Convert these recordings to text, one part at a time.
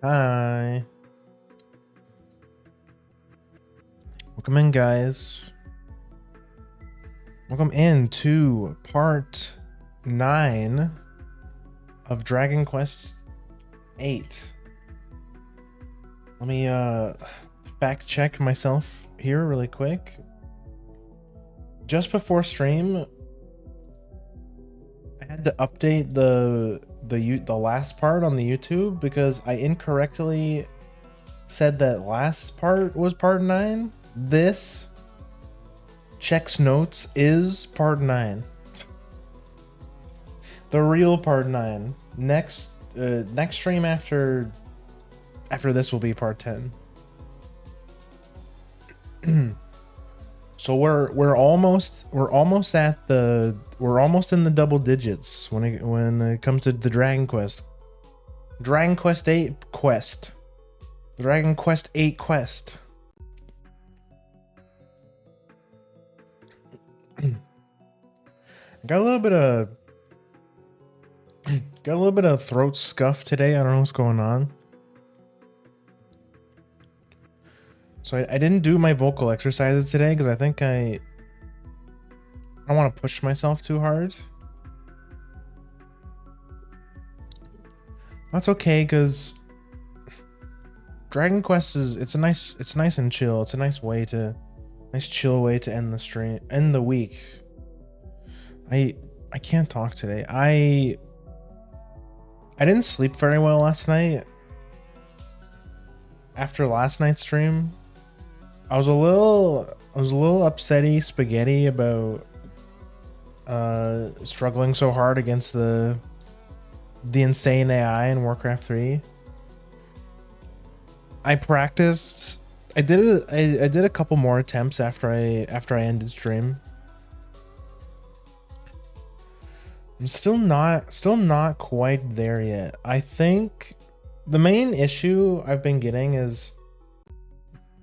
Hi. Welcome in, guys. Welcome in to part 9 of Dragon Quest 8. Let me fact check myself here really quick. Just before stream, I had to update the last part on the YouTube because I incorrectly said that last part was part 9. This checks notes is part 9. The real part 9. Next stream after this will be part 10. So we're almost at the in the double digits when it comes to the Dragon Quest. Dragon Quest 8 quest. Dragon Quest 8 quest. Got a little bit of throat scuff today. I don't know what's going on. So I didn't do my vocal exercises today because I think I don't want to push myself too hard. That's okay because Dragon Quest it's nice and chill. It's a nice chill way to end the stream, end the week. I can't talk today. I didn't sleep very well last night. After last night's stream, I was a little upsetty spaghetti about struggling so hard against the insane AI in Warcraft 3. I practiced. I did a couple more attempts after I ended stream. I'm still not quite there yet. I think the main issue I've been getting is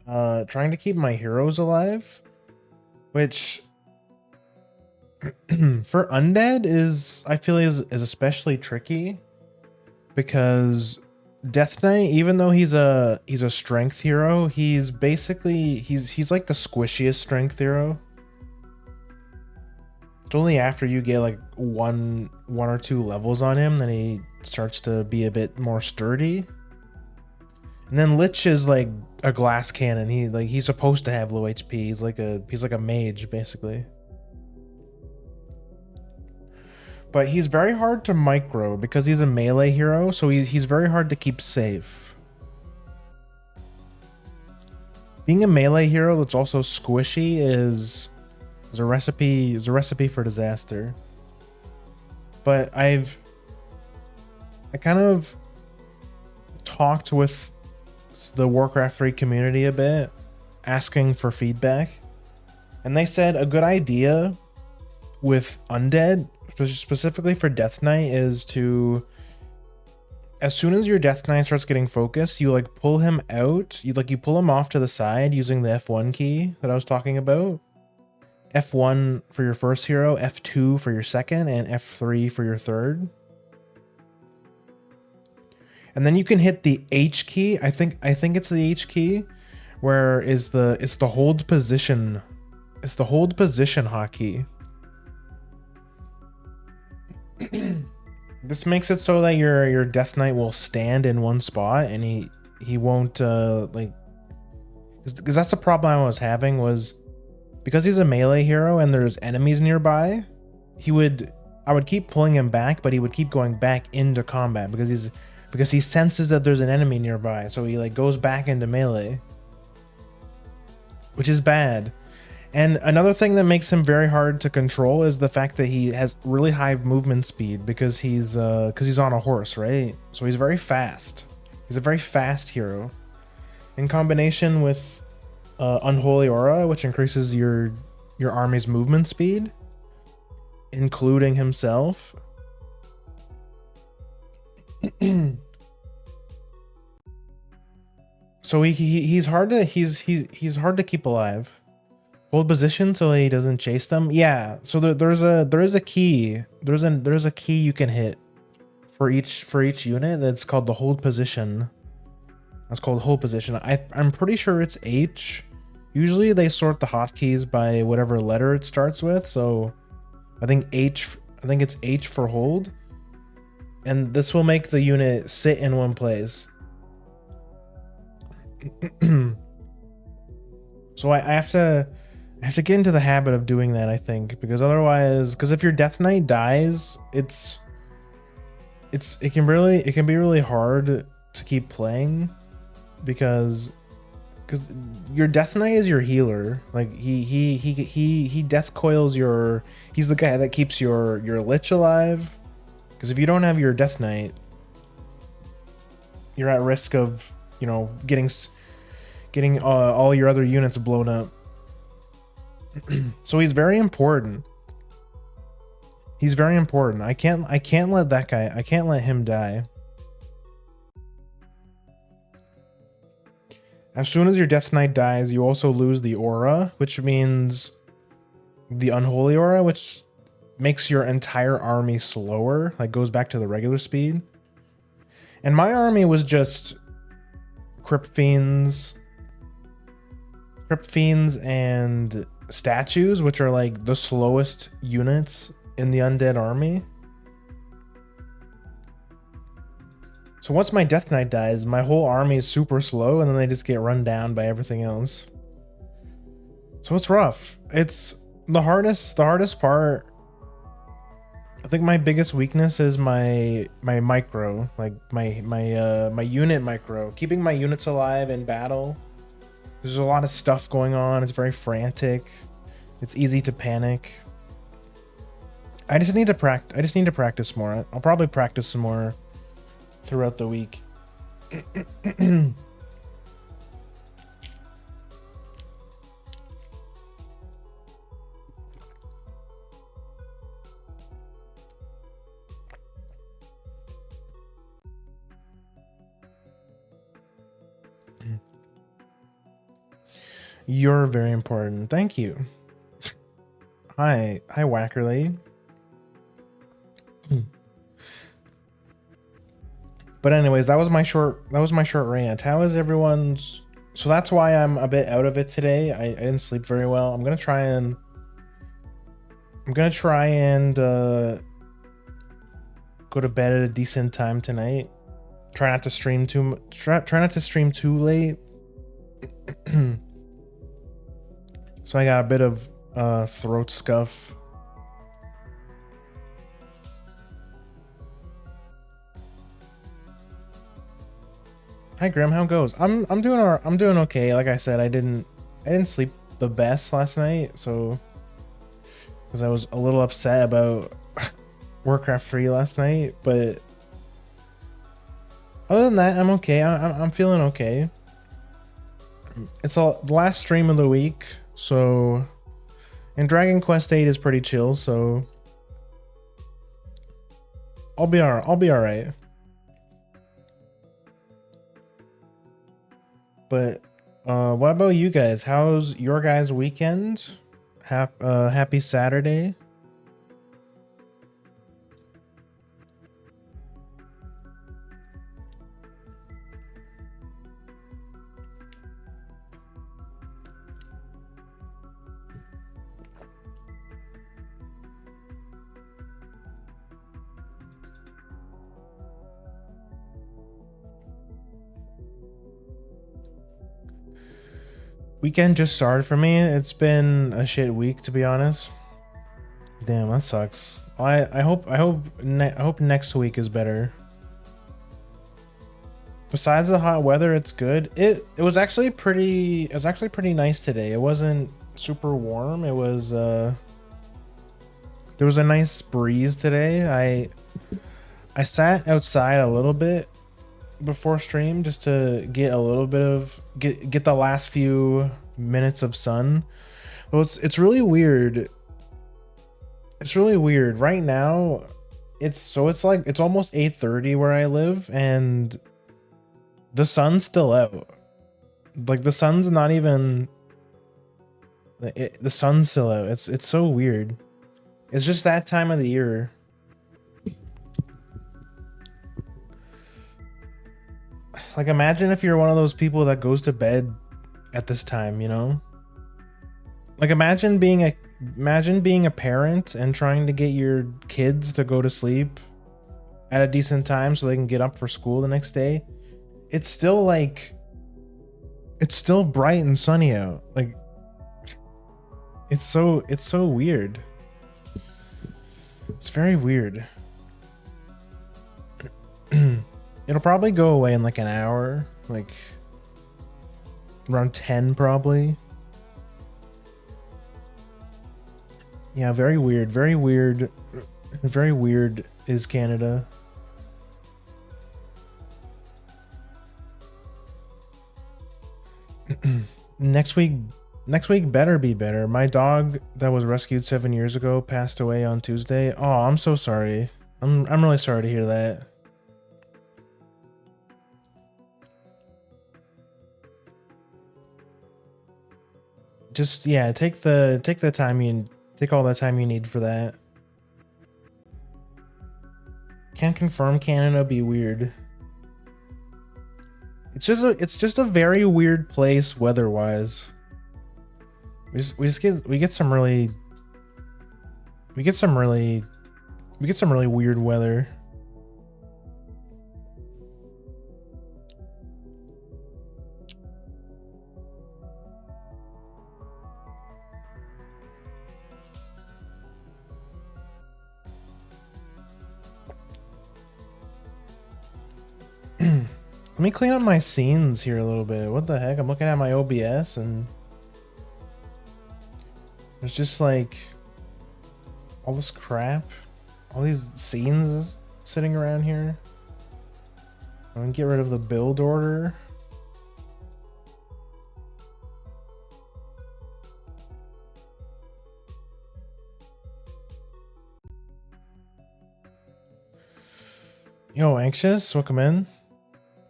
trying to keep my heroes alive, which for undead I feel is especially tricky because Death Knight, even though he's a strength hero, he's basically he's like the squishiest strength hero. It's only after you get like one or two levels on him that he starts to be a bit more sturdy. And then Lich is like a glass cannon. He's supposed to have low HP. He's like a mage basically. But he's very hard to micro because he's a melee hero, so he's very hard to keep safe. Being a melee hero that's also squishy is a recipe for disaster. But I kind of talked with the Warcraft 3 community a bit, asking for feedback, and they said a good idea with undead, specifically for Death Knight, is to, as soon as your Death Knight starts getting focused, you like pull him out, you pull him off to the side using the F1 key that I was talking about. F1 for your first hero, F2 for your second, and F3 for your third. And then you can hit the H key. I think it's the H key, where it's the hold position. It's the hold position hotkey. This makes it so that your Death Knight will stand in one spot and he won't because that's the problem I was having, was because he's a melee hero and there's enemies nearby, I would keep pulling him back, but he would keep going back into combat because he senses that there's an enemy nearby, so he like goes back into melee, which is bad. And another thing that makes him very hard to control is the fact that he has really high movement speed because he's on a horse, right? So he's very fast. He's a very fast hero. In combination with Unholy Aura, which increases your army's movement speed, including himself. So he's hard to keep alive. Hold position so he doesn't chase them. Yeah. So there is a key. There's a key you can hit for each unit that's called the hold position. That's called hold position. I'm pretty sure it's H. Usually they sort the hotkeys by whatever letter it starts with. So I think it's H for hold. And this will make the unit sit in one place. So I have to get into the habit of doing that, I think, because otherwise, because if your Death Knight dies, it can be really hard to keep playing because your Death Knight is your healer. Like he death coils he's the guy that keeps your Lich alive. Because if you don't have your Death Knight, you're at risk of, you know, getting all your other units blown up. So he's very important. He's very important. I can't let that guy. I can't let him die. As soon as your Death Knight dies, you also lose the aura, which means the unholy aura, which makes your entire army slower, like goes back to the regular speed. And my army was just Crypt Fiends and statues, which are like the slowest units in the undead army. So once my Death Knight dies, my whole army is super slow, and then they just get run down by everything else. So it's rough. It's the hardest part. I think my biggest weakness is my micro, like my unit micro, keeping my units alive in battle. There's a lot of stuff going on. It's very frantic. It's easy to panic. I just need to practice more. I'll probably practice some more throughout the week. You're very important. Thank you. Hi, Wackerly. But anyways, that was my short rant. How is everyone's? So that's why I'm a bit out of it today. I didn't sleep very well. I'm gonna try and go to bed at a decent time tonight. Try not to stream too late. So I got a bit of throat scuff. Hi Grim, how it goes? I'm doing okay. Like I said, I didn't sleep the best last night, so because I was a little upset about Warcraft 3 last night, but other than that, I'm okay. I'm feeling okay. It's the last stream of the week, so and Dragon Quest 8 is pretty chill, so I'll be all right. But what about you guys? How's your guys' weekend? Happy Saturday. Weekend just started for me. It's been a shit week, to be honest. Damn, that sucks. I hope next week is better. Besides the hot weather, it's good. It was actually pretty nice today. It wasn't super warm. It was there was a nice breeze today. I sat outside a little bit before stream just to get a little bit of get the last few minutes of sun. Well, it's really weird. It's really weird right now. It's like it's almost 8:30 where I live, and the sun's still out. Like the sun's not even. The sun's still out. It's so weird. It's just that time of the year. Like, imagine if you're one of those people that goes to bed at this time, you know? Like, imagine being a parent and trying to get your kids to go to sleep at a decent time so they can get up for school the next day. It's still like, it's still bright and sunny out. Like, it's so weird. It's very weird. It'll probably go away in like an hour, like around 10 probably. Yeah, very weird. Very weird. Very weird is Canada. Next week better be better. My dog that was rescued 7 years ago passed away on Tuesday. Oh, I'm so sorry. I'm really sorry to hear that. Just, yeah, take the time take all the time you need for that. Can't confirm Canada be weird. It's just a very weird place weather-wise. We get some really weird weather. Let me clean up my scenes here a little bit. What the heck? I'm looking at my OBS and there's just like all this crap, all these scenes sitting around here. I'm gonna get rid of the build order. Yo, anxious, welcome in.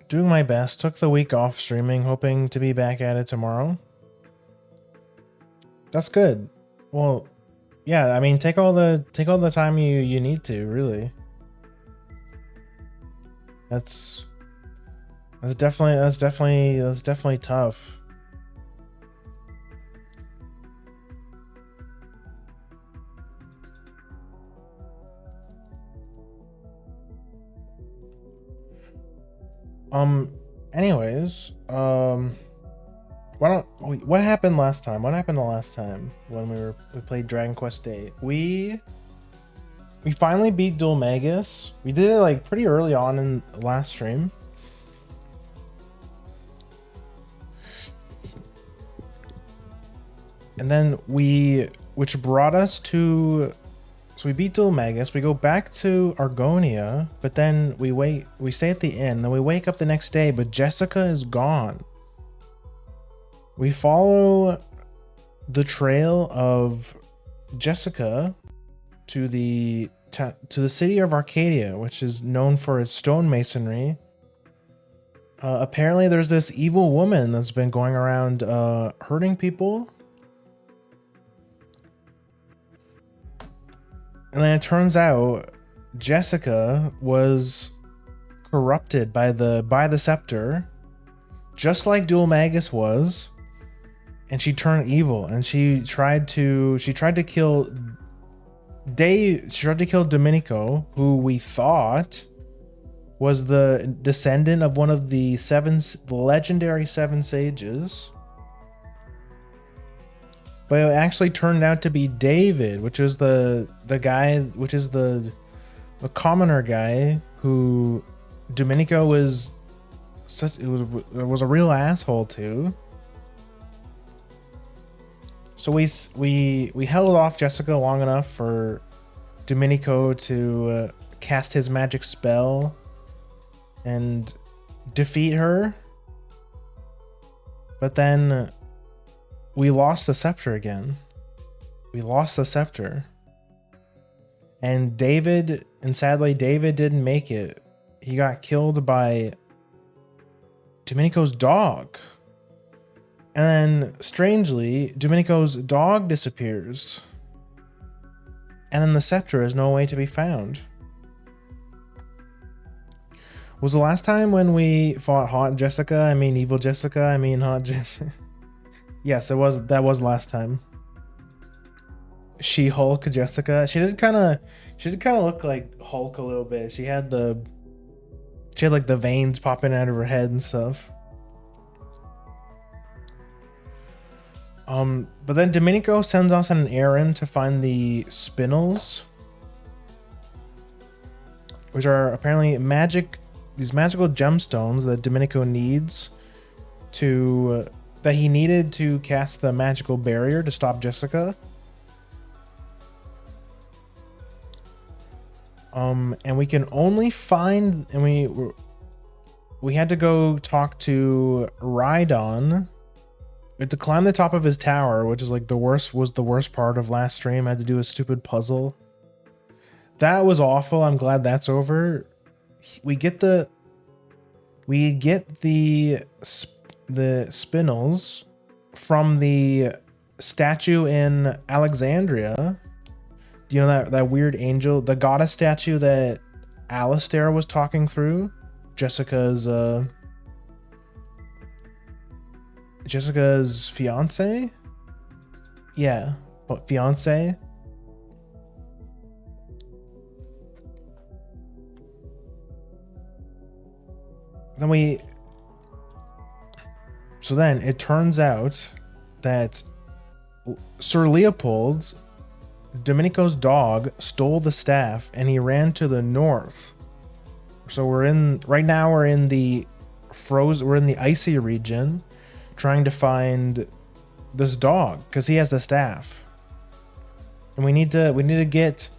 Doing my best. Took the week off streaming, hoping to be back at it tomorrow. That's good. Well, yeah, I mean, take all the time you need to, really. That's definitely tough. Anyways, what happened last time? What happened the last time when we played Dragon Quest VIII? We finally beat Dual Magus. We did it like pretty early on in the last stream. And then which brought us to, so we beat Dual Magus, we go back to Argonia, but then we stay at the inn, then we wake up the next day, but Jessica is gone. We follow the trail of Jessica to the city of Arcadia, which is known for its stonemasonry. Apparently there's this evil woman that's been going around hurting people. And then it turns out Jessica was corrupted by the scepter, just like Dual Magus was, and she turned evil. And she tried to kill Domenico, who we thought was the descendant of one of the legendary seven sages. But it actually turned out to be David, which is the guy, which is the commoner guy who Domenico was a real asshole to. So we held off Jessica long enough for Domenico to cast his magic spell and defeat her. But then we lost the scepter again. We lost the scepter. And sadly, David didn't make it. He got killed by Domenico's dog. And then, strangely, Domenico's dog disappears. And then the scepter is no way to be found. Was the last time when we fought Hot Jessica? I mean Evil Jessica. I mean Hot Jessica. Yes, it was. That was last time. She-Hulk Jessica. She did kind of. She did kind of look like Hulk a little bit. She had the. She had like the veins popping out of her head and stuff. But then Domenico sends us on an errand to find the spinels, which are apparently these magical gemstones that Domenico needs that he needed to cast the magical barrier to stop Jessica. And we can only find, and we had to go talk to Rhydon. We had to climb the top of his tower, which is like the worst part of last stream. I had to do a stupid puzzle. That was awful. I'm glad that's over. We get the spinels from the statue in Alexandria. Do you know that weird angel, the goddess statue that Alistair was talking through? Jessica's fiance? Yeah, fiance. So then it turns out that Sir Leopold, Domenico's dog, stole the staff and he ran to the north. So we're in the icy region trying to find this dog because he has the staff. And we need to get,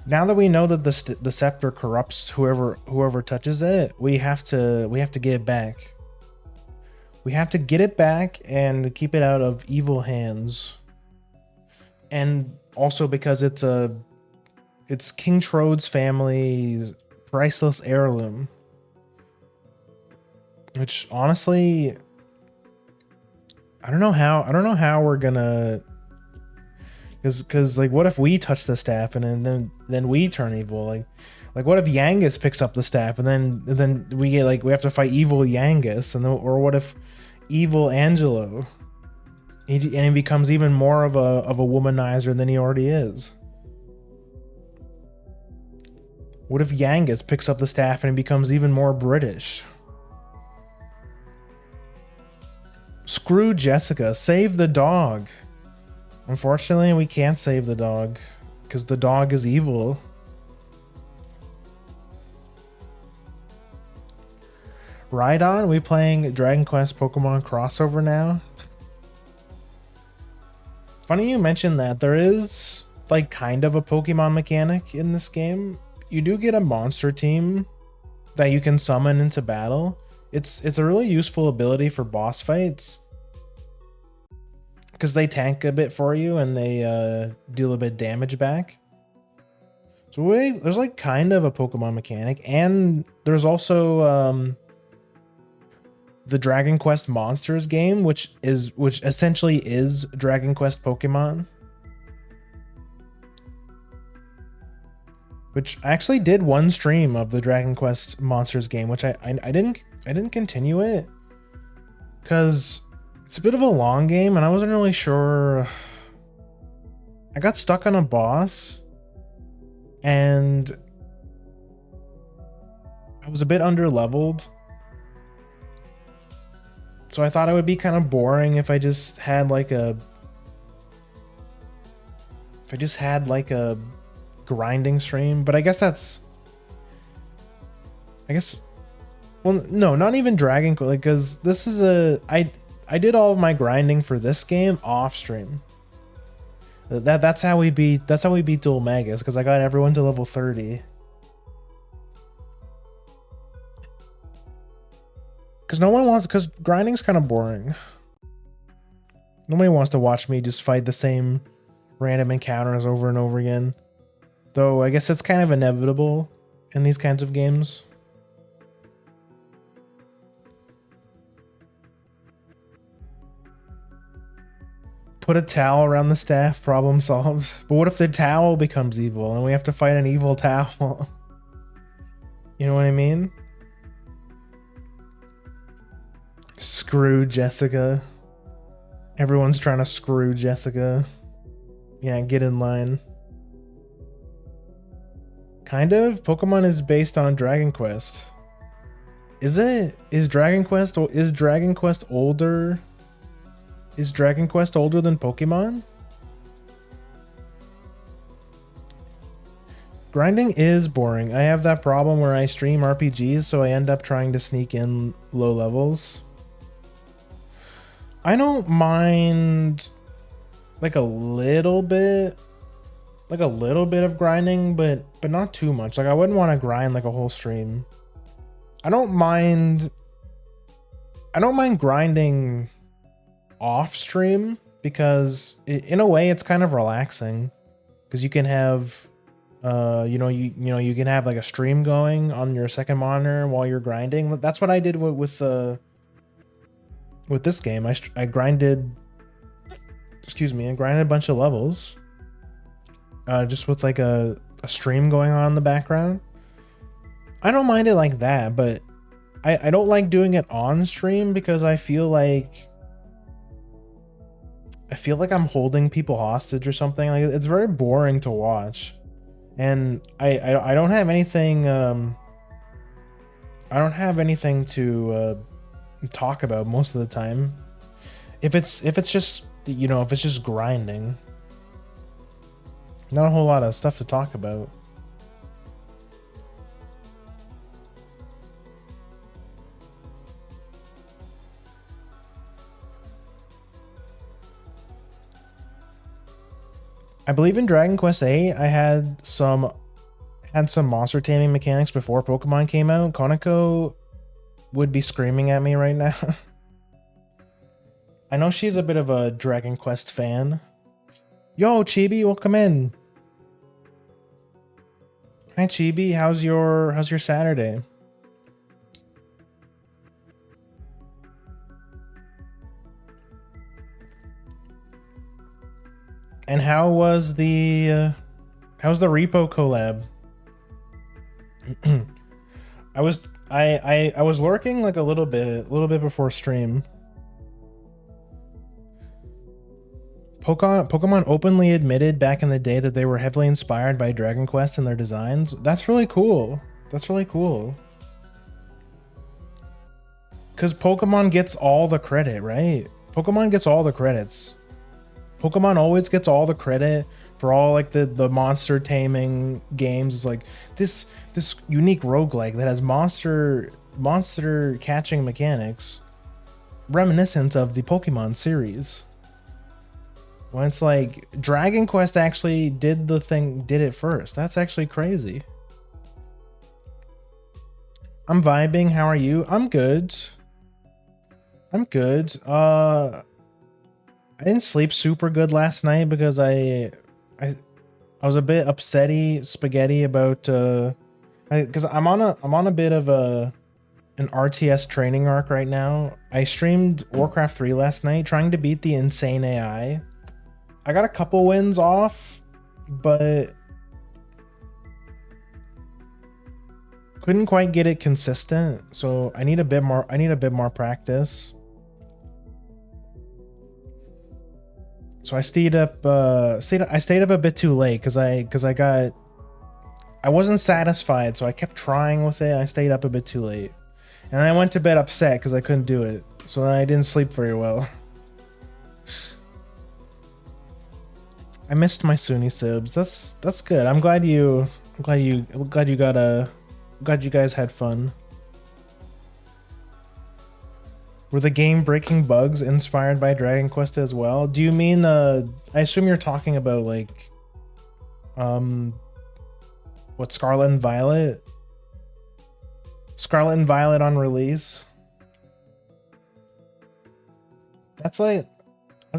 now that we know that the scepter corrupts whoever touches it, we have to get it back. We have to get it back and keep it out of evil hands. And also because it's King Trode's family's priceless heirloom. Which honestly, I don't know how we're gonna, because like, what if we touch the staff and then we turn evil? Like what if Yangus picks up the staff and then we get we have to fight evil Yangus, or what if evil Angelo, and he becomes even more of a womanizer than he already is? What if Yangus picks up the staff and he becomes even more British? Screw Jessica, save the dog. Unfortunately, we can't save the dog because the dog is evil. Rhydon, we playing Dragon Quest Pokemon crossover now? Funny you mentioned that. There is like kind of a Pokemon mechanic in this game. You do get a monster team that you can summon into battle. It's a really useful ability for boss fights because they tank a bit for you and they deal a bit of damage back. So there's like kind of a Pokemon mechanic, and there's also the Dragon Quest Monsters game, which essentially is Dragon Quest Pokemon. Which I actually did one stream of the Dragon Quest Monsters game, which I didn't continue it because it's a bit of a long game and I wasn't really sure. I got stuck on a boss and I was a bit underleveled. So I thought it would be kind of boring if I just had like a grinding stream, but I guess well, no, not even Dragon Quest, because this is I did all of my grinding for this game off stream. That's how we beat Dual Magus, because I got everyone to level 30. Because grinding's kind of boring. Nobody wants to watch me just fight the same random encounters over and over again. Though I guess it's kind of inevitable in these kinds of games. Put a towel around the staff, problem solved. But what if the towel becomes evil and we have to fight an evil towel? You know what I mean? Screw Jessica. Everyone's trying to screw Jessica. Yeah, get in line. Kind of. Pokemon is based on Dragon Quest. Is it? Is Dragon Quest older? Is Dragon Quest older than Pokemon? Grinding is boring. I have that problem where I stream RPGs, so I end up trying to sneak in low levels. I don't mind like a little bit of grinding, but not too much. Like I wouldn't want to grind like a whole stream. I don't mind grinding off stream because in a way it's kind of relaxing because you can have you can have like a stream going on your second monitor while you're grinding. That's what I did with this game. I grinded a bunch of levels just with like a stream going on in the background. I don't mind it like that, but I don't like doing it on stream because I feel like I'm holding people hostage or something. Like it's very boring to watch. And I don't have anything to talk about most of the time. If it's just grinding, not a whole lot of stuff to talk about. I believe in Dragon Quest VIII, I had some monster taming mechanics before Pokemon came out. Konako would be screaming at me right now. I know she's a bit of a Dragon Quest fan. Yo, Chibi, welcome in. Hi, Chibi. How's your Saturday? And how's the repo collab? I was lurking like a little bit before stream. Pokemon openly admitted back in the day that they were heavily inspired by Dragon Quest in their designs. That's really cool. That's really cool. Cause Pokemon gets all the credit, right? Pokemon gets all the credits. Pokemon always gets all the credit for all like the monster taming games. It's like this unique roguelike that has monster catching mechanics reminiscent of the Pokemon series. When it's like Dragon Quest actually did it first. That's actually crazy. I'm vibing. How are you? I'm good. I didn't sleep super good last night because I was a bit upsetty spaghetti about because I'm on a bit of an RTS training arc right now. I streamed Warcraft 3 last night trying to beat the insane AI. I got a couple wins off, but couldn't quite get it consistent. So I need a bit more practice. So I stayed up a bit too late because I wasn't satisfied, so I kept trying with it. I stayed up a bit too late. And I went to bed upset because I couldn't do it. So then I didn't sleep very well. I missed my Sunni subs. That's good. I'm glad you guys had fun. Were the game-breaking bugs inspired by Dragon Quest as well? Do you mean I assume you're talking about like what, Scarlet and Violet? Scarlet and Violet on release? That's an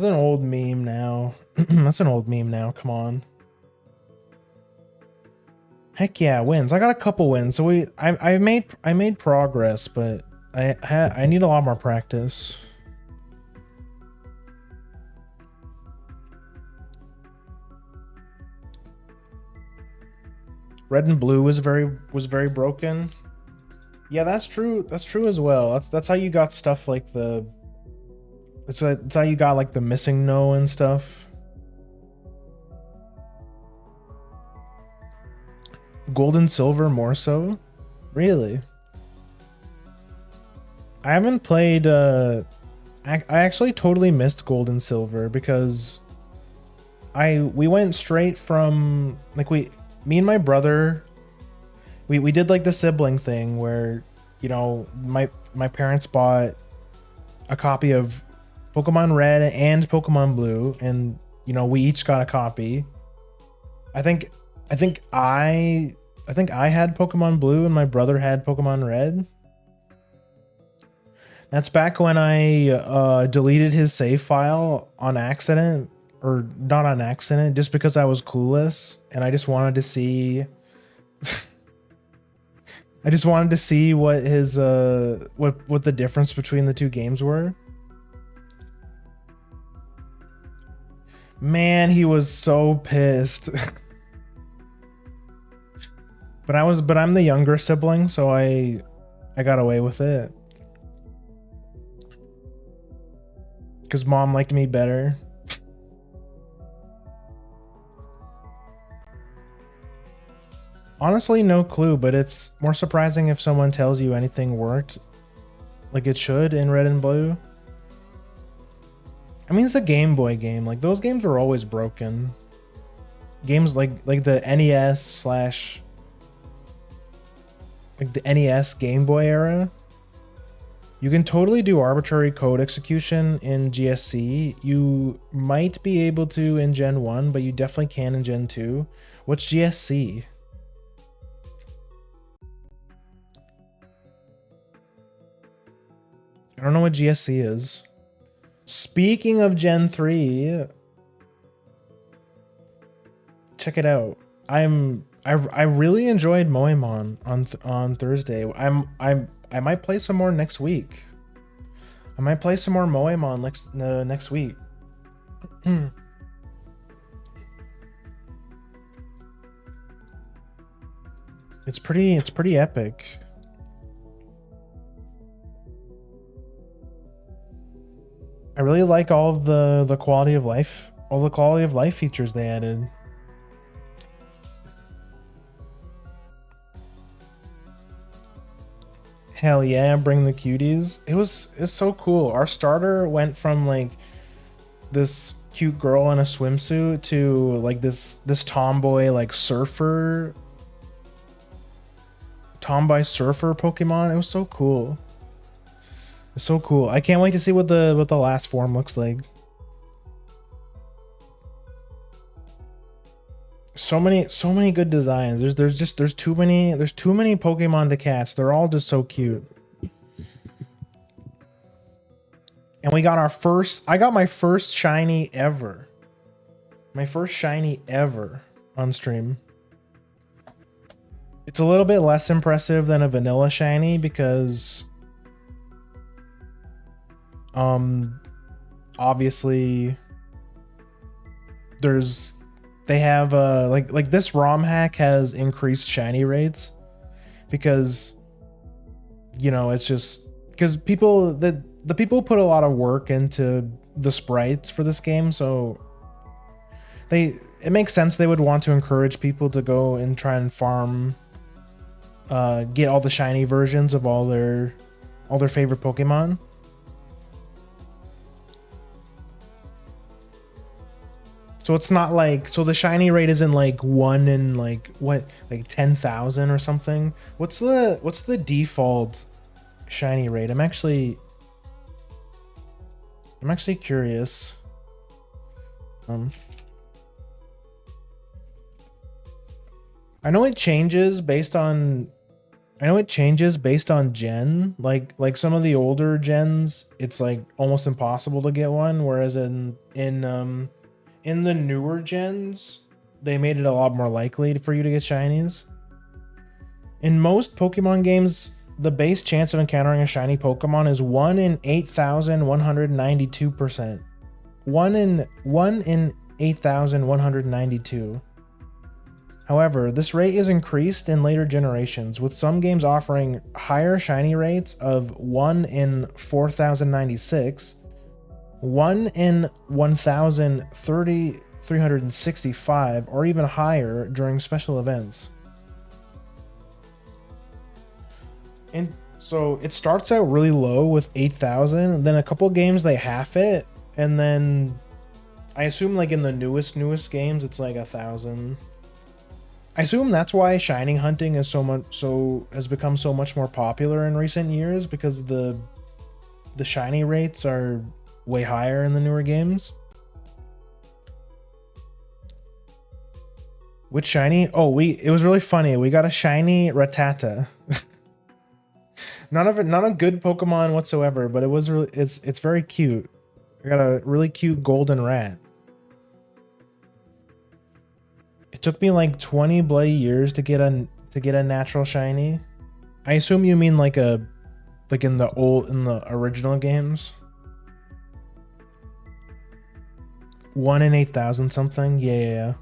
old meme now. That's an old meme now, come on. Heck yeah, wins. I got a couple wins. So I made progress, but I need a lot more practice. Red and blue was very broken. Yeah, that's true. That's true as well. That's how you got stuff like the. It's how you got like the missing no and stuff. Gold and silver more so. Really? I haven't played. I actually totally missed gold and silver because we went straight from like me and my brother. We did like the sibling thing where, you know, my parents bought a copy of Pokemon Red and Pokemon Blue, and you know we each got a copy. I think I think I I think I had Pokemon Blue and my brother had Pokemon Red. That's back when I deleted his save file on accident, or not on accident, just because I was clueless and I just wanted to see. I just wanted to see what his what the difference between the two games were. Man, he was so pissed. but I'm the younger sibling, so I got away with it. Cuz mom liked me better. Honestly, no clue, but it's more surprising if someone tells you anything worked like it should in Red and Blue. I mean, it's a Game Boy game. Like those games were always broken. Games like the NES slash like the NES Game Boy era. You can totally do arbitrary code execution in GSC. You might be able to in Gen 1, but you definitely can in Gen 2. What's GSC? I don't know what GSC is. Speaking of Gen 3, check it out. I really enjoyed Moemon on Thursday. I might play some more next week. I might play some more Moemon next week. It's pretty epic. I really like all of the quality of life, all the quality of life features they added. Hell yeah, bring the cuties. It's so cool. Our starter went from like this cute girl in a swimsuit to like this tomboy like tomboy surfer Pokemon. It was so cool. It's so cool. I can't wait to see what the last form looks like. So many good designs. There's too many Pokemon to catch. They're all just so cute. And we got I got my first shiny ever. My first shiny ever on stream. It's a little bit less impressive than a vanilla shiny because obviously they have like this ROM hack has increased shiny rates because, you know, it's just because the people put a lot of work into the sprites for this game, so it makes sense they would want to encourage people to go and try and farm, get all the shiny versions of all their favorite Pokemon. So it's not like, so the shiny rate isn't like 1 in like what, like 10,000 or something. What's the default shiny rate? I'm actually curious. I know it changes based on gen. Like some of the older gens, it's like almost impossible to get one, whereas in the newer gens, they made it a lot more likely for you to get shinies. In most Pokemon games, the base chance of encountering a shiny Pokemon is 1 in 8,192%. 1 in 8,192. However, this rate is increased in later generations, with some games offering higher shiny rates of 1 in 4096, 1 in 1365, or even higher during special events. And so it starts out really low with 8,000, then a couple games they half it, and then I assume like in the newest games it's like 1,000. I assume that's why shining hunting is has become so much more popular in recent years, because the shiny rates are way higher in the newer games. Which shiny? Oh, it was really funny. We got a shiny Rattata. Not a good Pokemon whatsoever, but it's very cute. I got a really cute golden rat. It took me like 20 bloody years to get a natural shiny. I assume you mean like in the original games. 1 in 8,000 something. Yeah.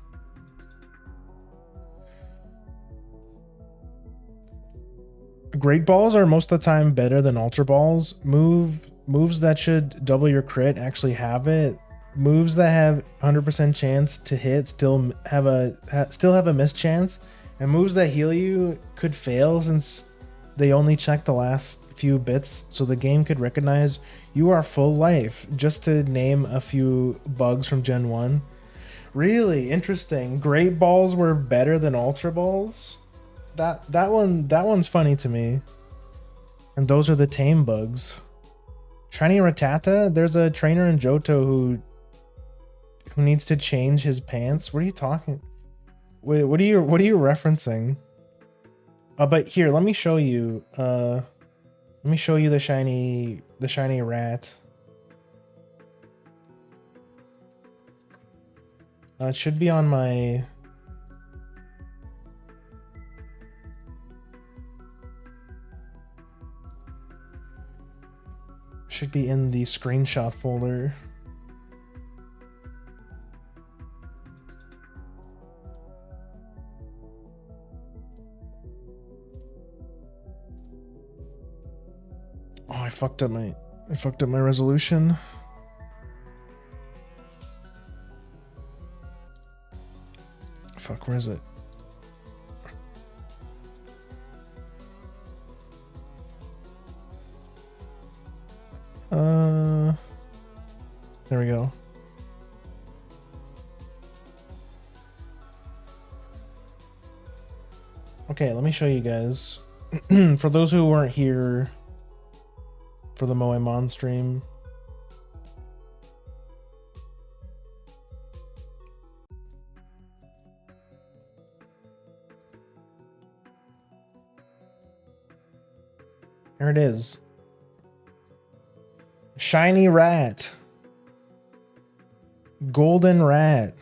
Great balls are most of the time better than ultra balls. Moves that should double your crit actually have it. Moves that have 100% chance to hit still have a miss chance, and moves that heal you could fail since they only check the last few bits, so the game could recognize you are full life, just to name a few bugs from Gen 1. Really interesting. Great balls were better than ultra balls? That one's funny to me. And those are the tame bugs. Shiny Rattata, there's a trainer in Johto who needs to change his pants. What are you talking? Wait, what are you referencing? But here, let me show you. Let me show you the shiny rat. It should be on my. Should be in the screenshot folder. Oh, I fucked up my resolution. Fuck, where is it? There we go. Okay, let me show you guys. For those who weren't here for the Moemon stream. There it is. Shiny rat. Golden rat.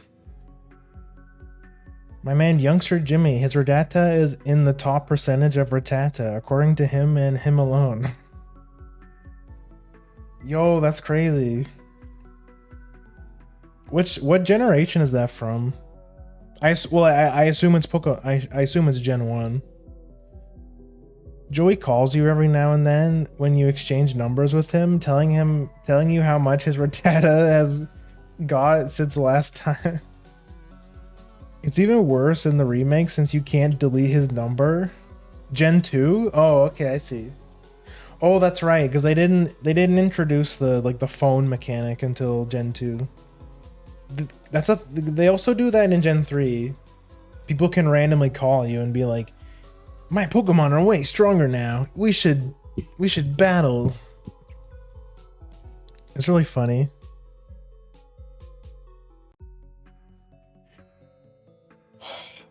My man Youngster Jimmy, his Rattata is in the top percentage of Rattata, according to him and him alone. Yo, that's crazy. What generation is that from? I assume it's I assume it's Gen 1. Joey calls you every now and then when you exchange numbers with him, telling you how much his Rattata has got since last time. It's even worse in the remake since you can't delete his number. Gen 2? Oh, okay, I see. Oh, that's right, because they didn't introduce the phone mechanic until Gen 2. They also do that in Gen 3. People can randomly call you and be like, "My Pokemon are way stronger now. We should battle." It's really funny.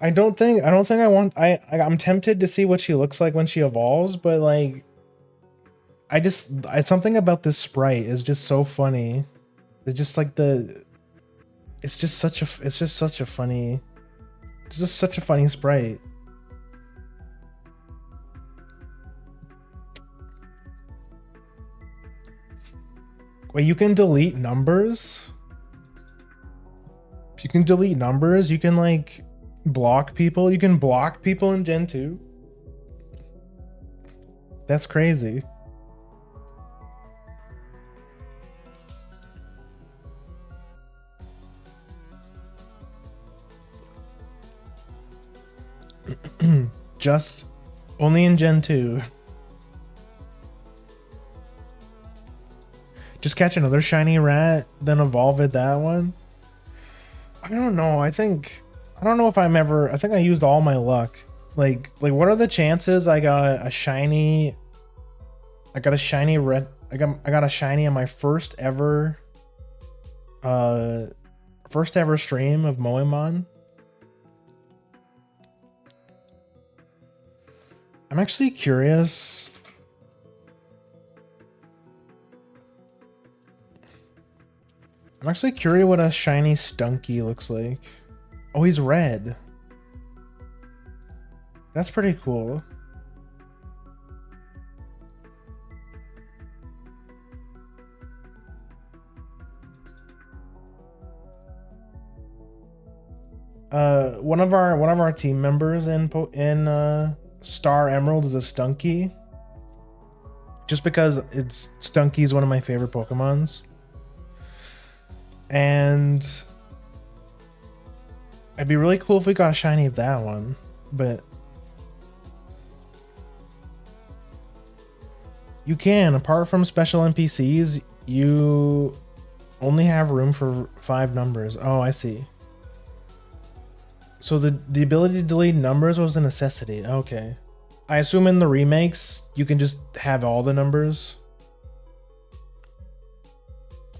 I'm tempted to see what she looks like when she evolves, but like something about this sprite is just so funny. It's just like it's just such a funny sprite. Wait, you can delete numbers? You can delete numbers? You can like Block people? You can block people in Gen 2? That's crazy. Just only in Gen 2. Just catch another shiny rat, then evolve it that one. I don't know. I don't know if I think I used all my luck. Like what are the chances I got a shiny red I got a shiny on my first ever stream of Moemon? I'm actually curious. I'm actually curious what a shiny Stunky looks like. Oh, he's red. That's pretty cool. One of our team members in Star Emerald is a Stunky. Just because Stunky is one of my favorite Pokemons. And it'd be really cool if we got a shiny of that one, but you can, apart from special NPCs, you only have room for 5 numbers. Oh, I see. So the ability to delete numbers was a necessity. Okay. I assume in the remakes, you can just have all the numbers.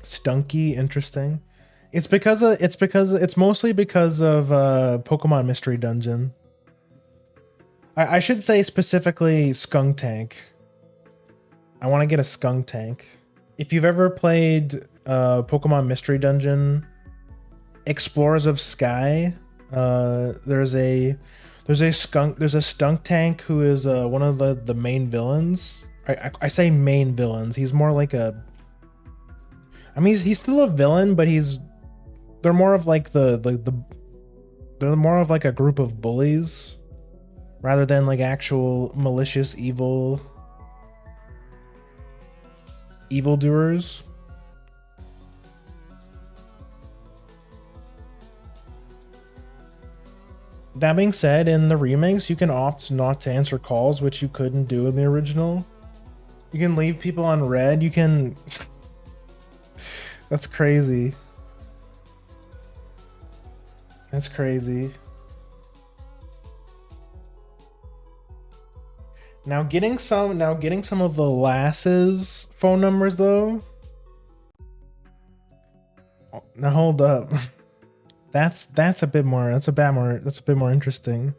Stunky, interesting. It's mostly because of Pokemon Mystery Dungeon. I should say specifically Skunk Tank. I want to get a Skunk Tank. If you've ever played Pokemon Mystery Dungeon, Explorers of Sky, there's a Skunk Tank who is one of the main villains. I say main villains. He's more like a. I mean, he's still a villain, but they're more of like they're more of like a group of bullies rather than like actual malicious evildoers. That being said, in the remakes, you can opt not to answer calls, which you couldn't do in the original. You can leave people on red. You can. That's crazy. That's crazy. Now getting some of the Lass's phone numbers though. Now hold up. That's a bit more interesting.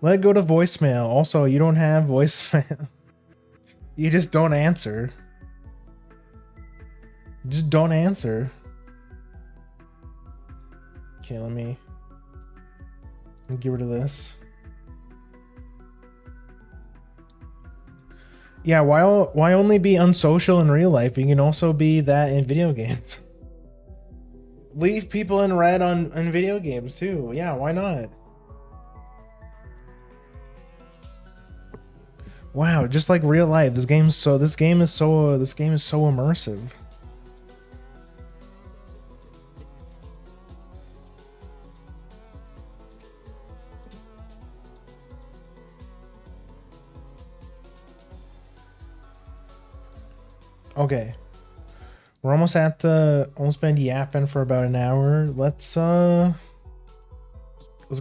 Let it go to voicemail. Also, you don't have voicemail. You just don't answer. Just don't answer. Okay, let me get rid of this. Yeah, why only be unsocial in real life? You can also be that in video games. Leave people in red on video games too. Yeah, why not? Wow, just like real life. This game is so immersive. Okay. We're almost been yapping for about an hour. Let's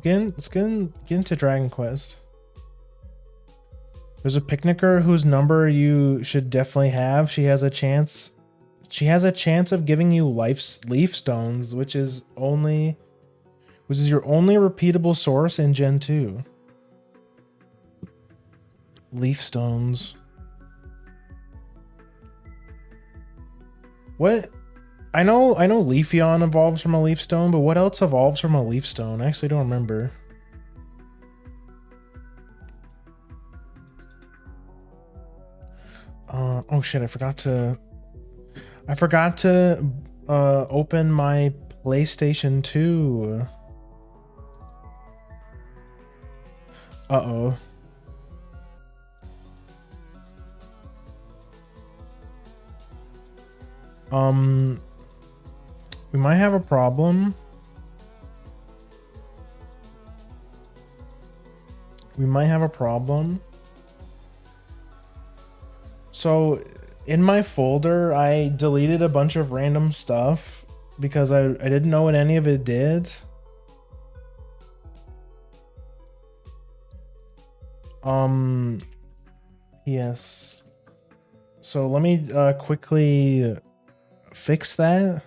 get into Dragon Quest. There's a picnicker whose number you should definitely have. She has a chance of giving you leaf stones, which is your only repeatable source in Gen 2. Leaf stones. What? I know Leafeon evolves from a leaf stone, but what else evolves from a leaf stone? I actually don't remember. Oh shit, I forgot to open my PlayStation 2. Uh-oh. We might have a problem. We might have a problem. So in my folder, I deleted a bunch of random stuff because I didn't know what any of it did. Yes. So let me quickly fix that.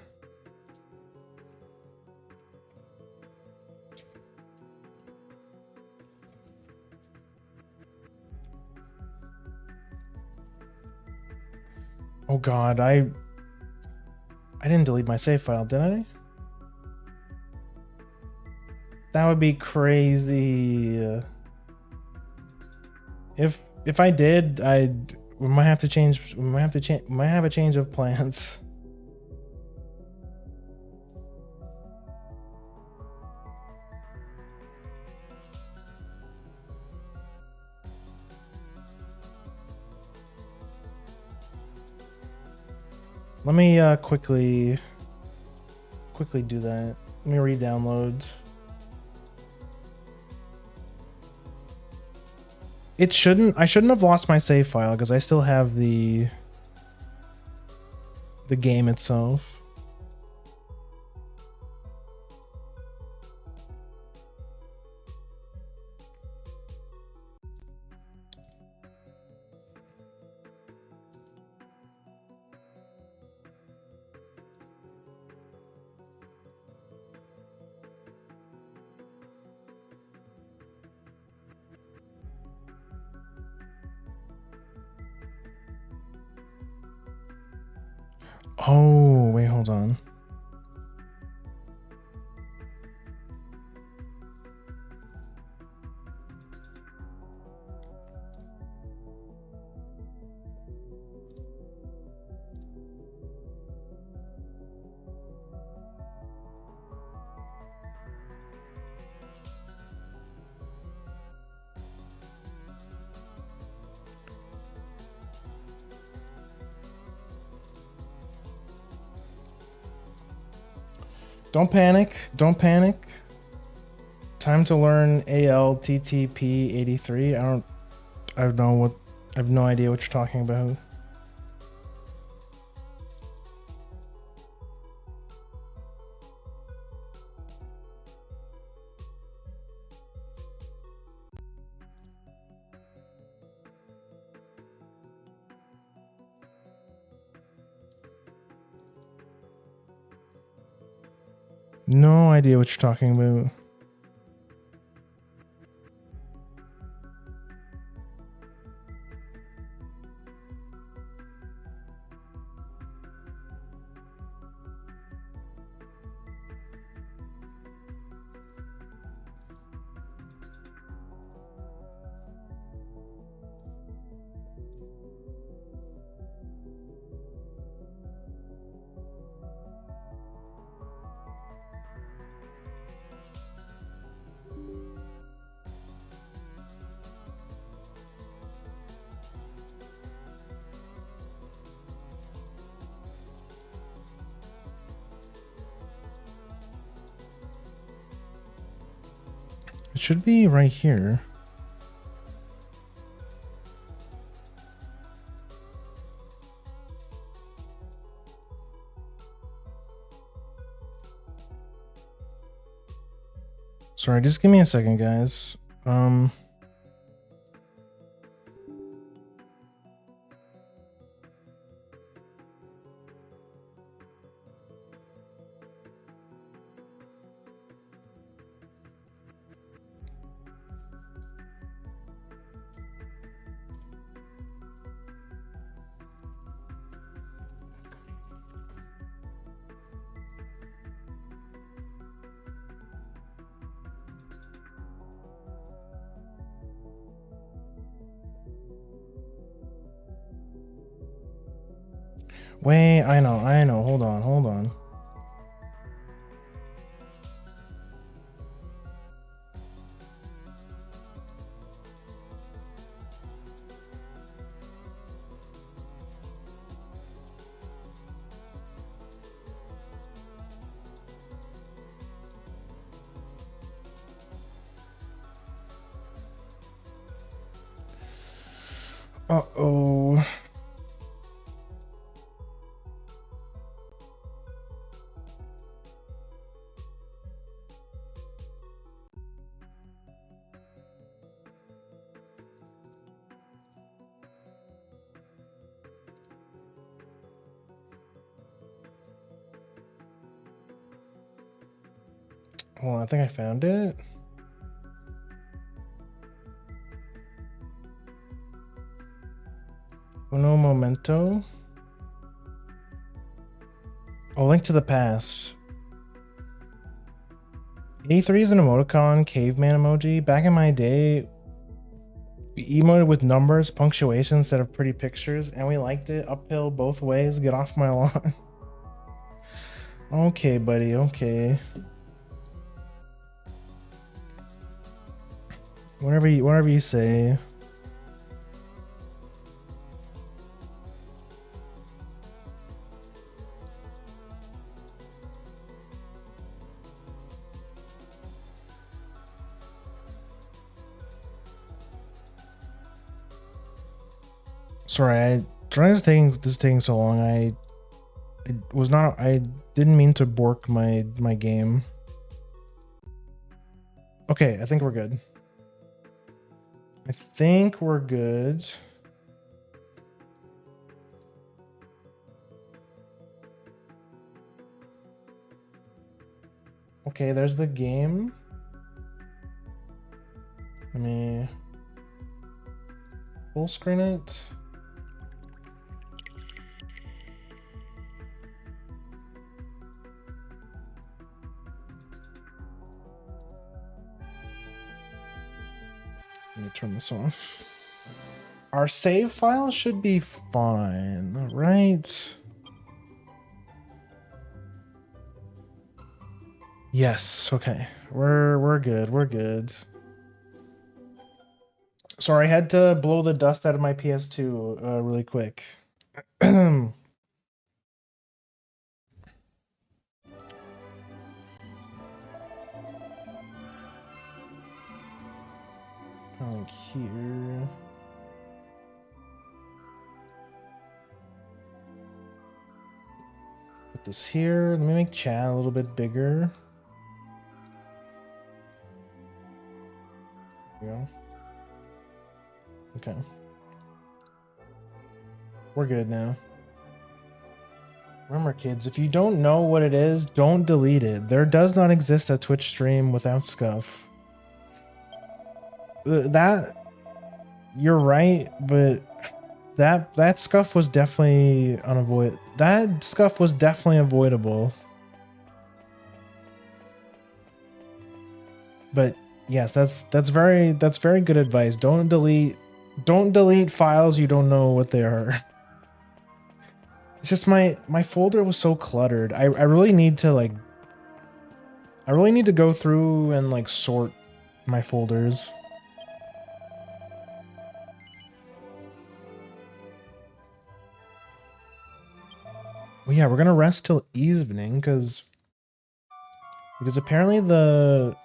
Oh god, I didn't delete my save file, did I? That would be crazy. If I did, we might have to change. We might have a change of plans. Let me quickly do that. Let me re-download. I shouldn't have lost my save file because I still have the game itself. Oh, wait, hold on. Don't panic. Don't panic. Time to learn ALTTP 83. I have no idea what you're talking about. No idea what you're talking about. It should be right here. Sorry, just give me a second, guys. Wait, I know. Hold on. Uh-oh. Hold on, I think I found it. Uno momento. Oh, Link to the Past. 83 is an emoticon, caveman emoji. Back in my day, we emoted with numbers, punctuation instead of pretty pictures, and we liked it. Uphill both ways. Get off my lawn. Okay, buddy. Okay. Whatever you say. Sorry, this taking so long. I didn't mean to bork my game. Okay, I think we're good. I think we're good. Okay, there's the game. Let me full screen it. Let me turn this off. Our save file should be fine, right? Yes, okay. We're good. We're good. Sorry, I had to blow the dust out of my PS2 really quick. Like here. Put this here. Let me make chat a little bit bigger. There we go. Okay. We're good now. Remember, kids, if you don't know what it is, don't delete it. There does not exist a Twitch stream without scuff. That you're right, but that scuff was definitely unavoidable. That scuff was definitely avoidable. But yes, that's very good advice. Don't delete files you don't know what they are. It's just my folder was so cluttered. I really need to go through and like sort my folders. Well, yeah, we're gonna rest till evening because apparently the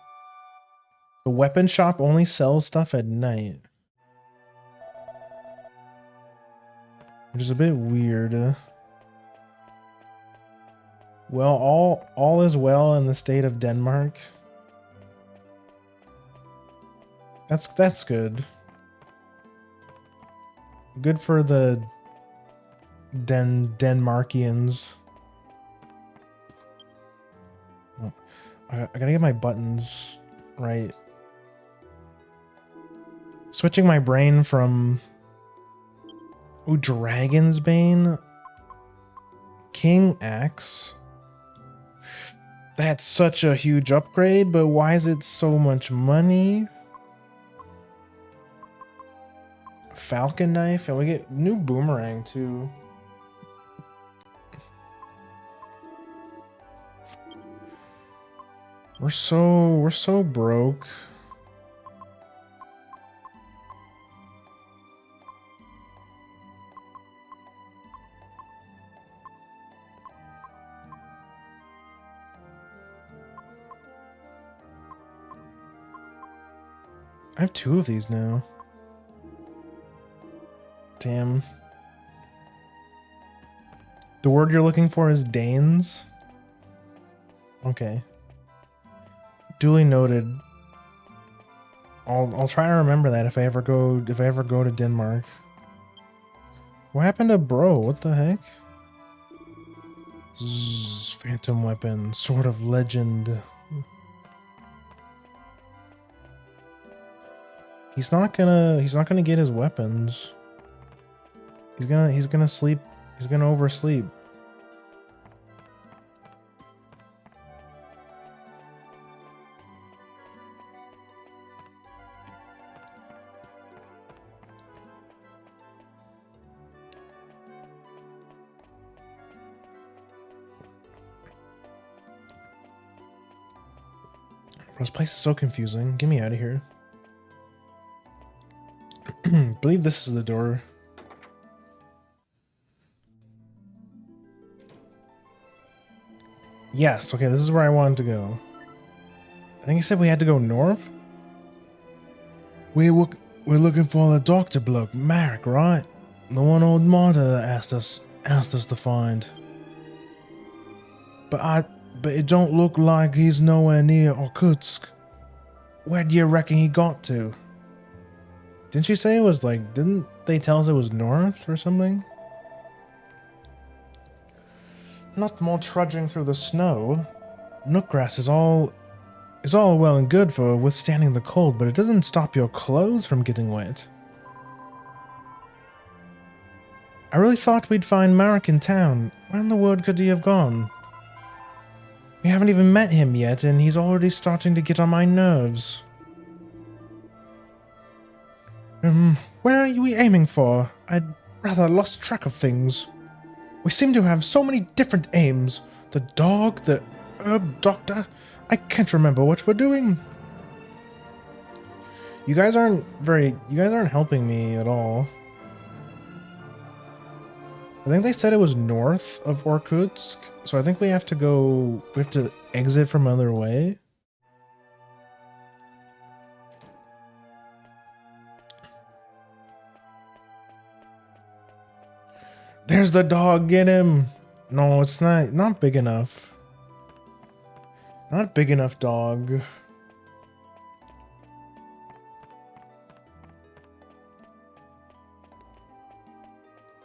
weapon shop only sells stuff at night, which is a bit weird. Well, all is well in the state of Denmark. That's good. Good for the Denmarkians. Oh, I gotta get my buttons right. Switching my brain from Dragon's Bane, King Axe. That's such a huge upgrade, but why is it so much money? Falcon Knife, and we get new boomerang too. We're so broke. I have 2 of these now. Damn. The word you're looking for is Danes? Okay. Duly noted. I'll try to remember that if I ever go to Denmark. What happened to bro? What the heck? Zzz, phantom weapon, sword of legend. He's not gonna get his weapons. He's gonna sleep. He's gonna oversleep. This place is so confusing. Get me out of here. I believe this is the door. Yes, okay, this is where I wanted to go. I think he said we had to go north? We're looking for the doctor bloke, Marek, right? The one old martyr asked us to find. But it don't look like he's nowhere near Irkutsk. Where do you reckon he got to? Didn't she say it was like, didn't they tell us it was north or something? Not more trudging through the snow. Nookgrass is all well and good for withstanding the cold, but it doesn't stop your clothes from getting wet. I really thought we'd find Marek in town. Where in the world could he have gone? We haven't even met him yet, and he's already starting to get on my nerves. Where are we aiming for? I'd rather lost track of things. We seem to have so many different aims. The dog, the herb doctor. I can't remember what we're doing. You guys aren't helping me at all. I think they said it was north of Irkutsk, so I think we have to exit from another way. There's the dog, get him! No, it's not big enough. Not big enough, dog.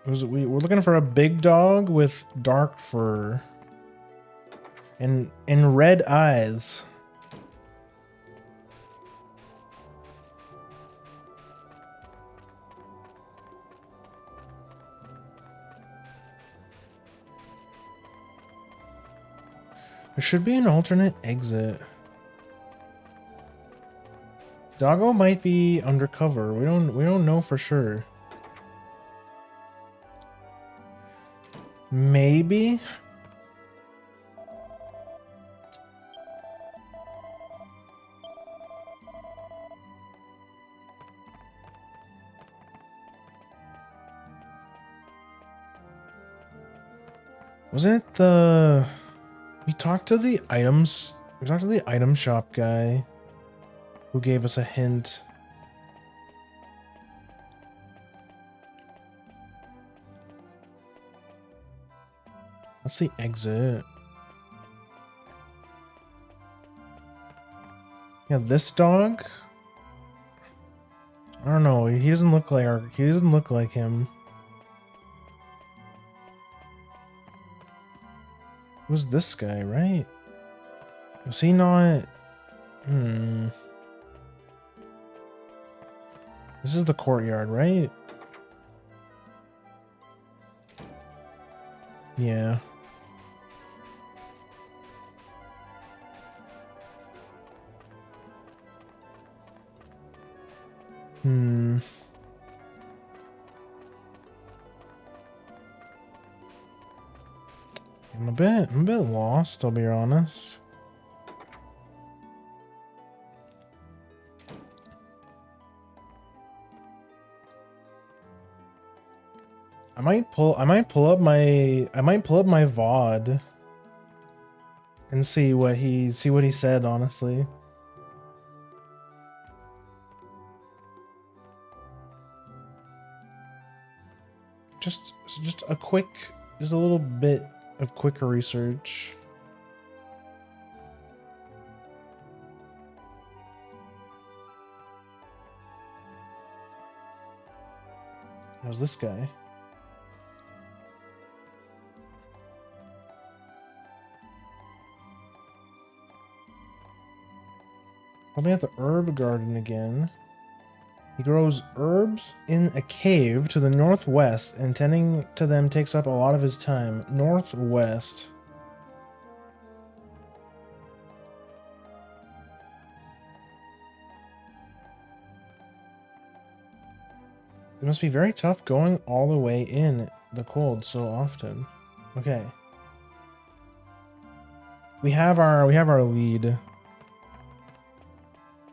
We're looking for a big dog with dark fur and red eyes. There should be an alternate exit. Doggo might be undercover. We don't know for sure. Maybe. Wasn't it the... We talked to the item shop guy who gave us a hint. That's the exit. Yeah, this dog? I don't know. He doesn't look like him. Who's this guy, right? Was he not... This is the courtyard, right? Yeah. I'm a bit lost, I'll be honest. I might pull up my VOD and see what he said, honestly. just a quick, just a little bit of quicker research. How's this guy? Probably at the herb garden again. He grows herbs in a cave to the northwest, and tending to them takes up a lot of his time. Northwest. It must be very tough going all the way in the cold so often. Okay. We have our lead.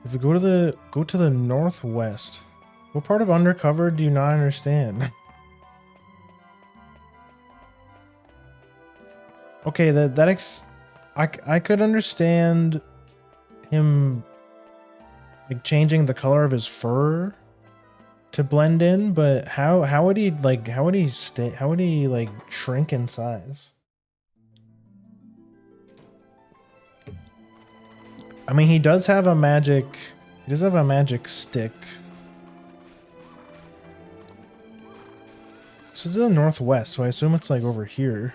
If we go to the northwest, what part of undercover do you not understand? Okay, I could understand him like changing the color of his fur to blend in, but how would he like shrink in size? I mean, he does have a magic stick. This is in the northwest, so I assume it's like over here.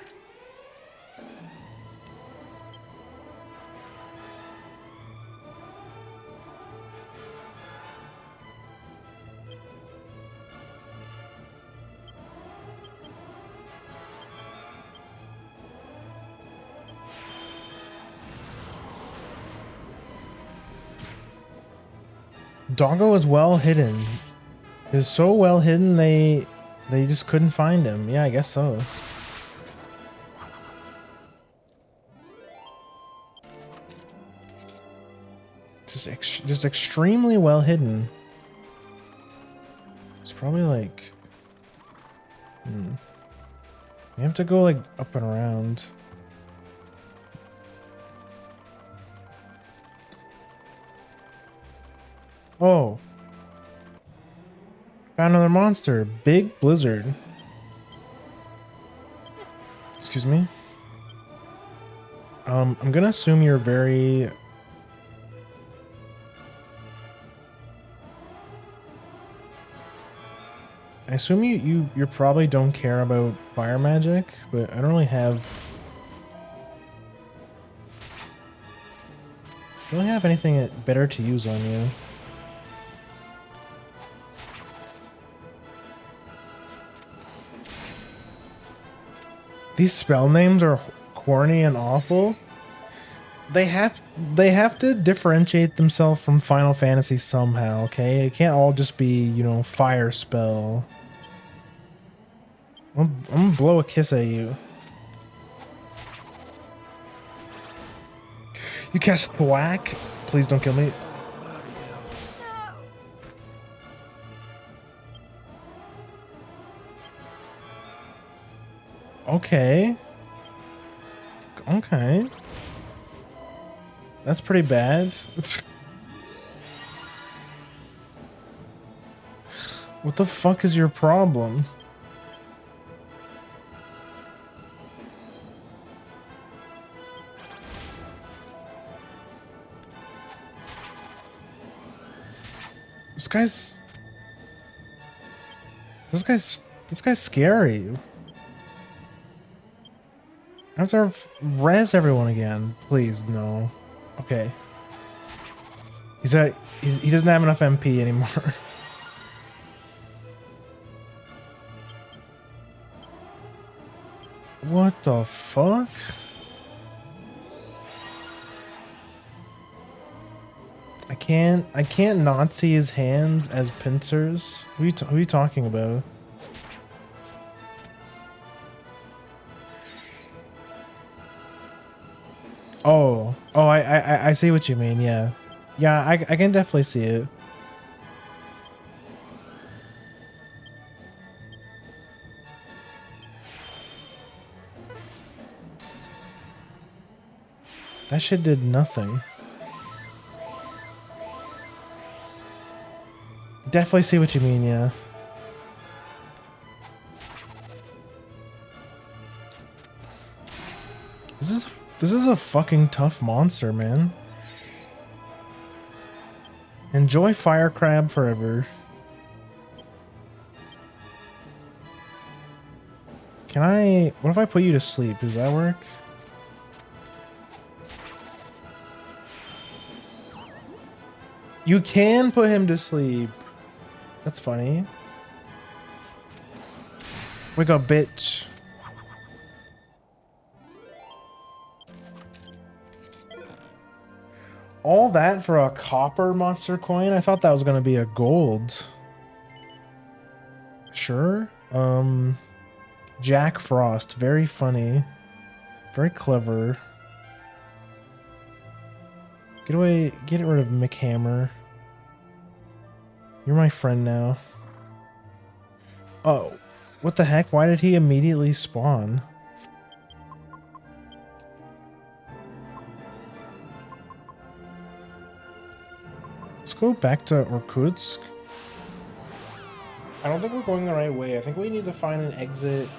Doggo is well hidden. Is so well hidden they just couldn't find him. Yeah, I guess so. Just extremely well hidden. It's probably like you have to go like up and around. Oh. Found another monster. Big blizzard. Excuse me. I'm gonna assume you're very... I assume you probably don't care about fire magic, but I don't really have... I don't really have anything better to use on you. These spell names are corny and awful. They have to differentiate themselves from Final Fantasy somehow, okay? It can't all just be, you know, fire spell. I'm gonna blow a kiss at you. You cast Thwack? Please don't kill me. Okay. Okay. That's pretty bad. What the fuck is your problem? This guy's scary. I have to res everyone again. Please, no. Okay. He doesn't have enough MP anymore. What the fuck? I can't not see his hands as pincers. Who are you talking about? Oh, I see what you mean. Yeah, yeah, I can definitely see it. That shit did nothing. Definitely see what you mean. Yeah. This is a fucking tough monster, man. Enjoy fire crab forever. Can I... What if I put you to sleep? Does that work? You can put him to sleep. That's funny. Wake up, bitch. All that for a copper monster coin? I thought that was gonna be a gold. Sure. Jack Frost. Very funny. Very clever. Get away. Get rid of McHammer. You're my friend now. Oh. What the heck? Why did he immediately spawn? Let's go back to Irkutsk. I don't think we're going the right way. I think we need to find an exit.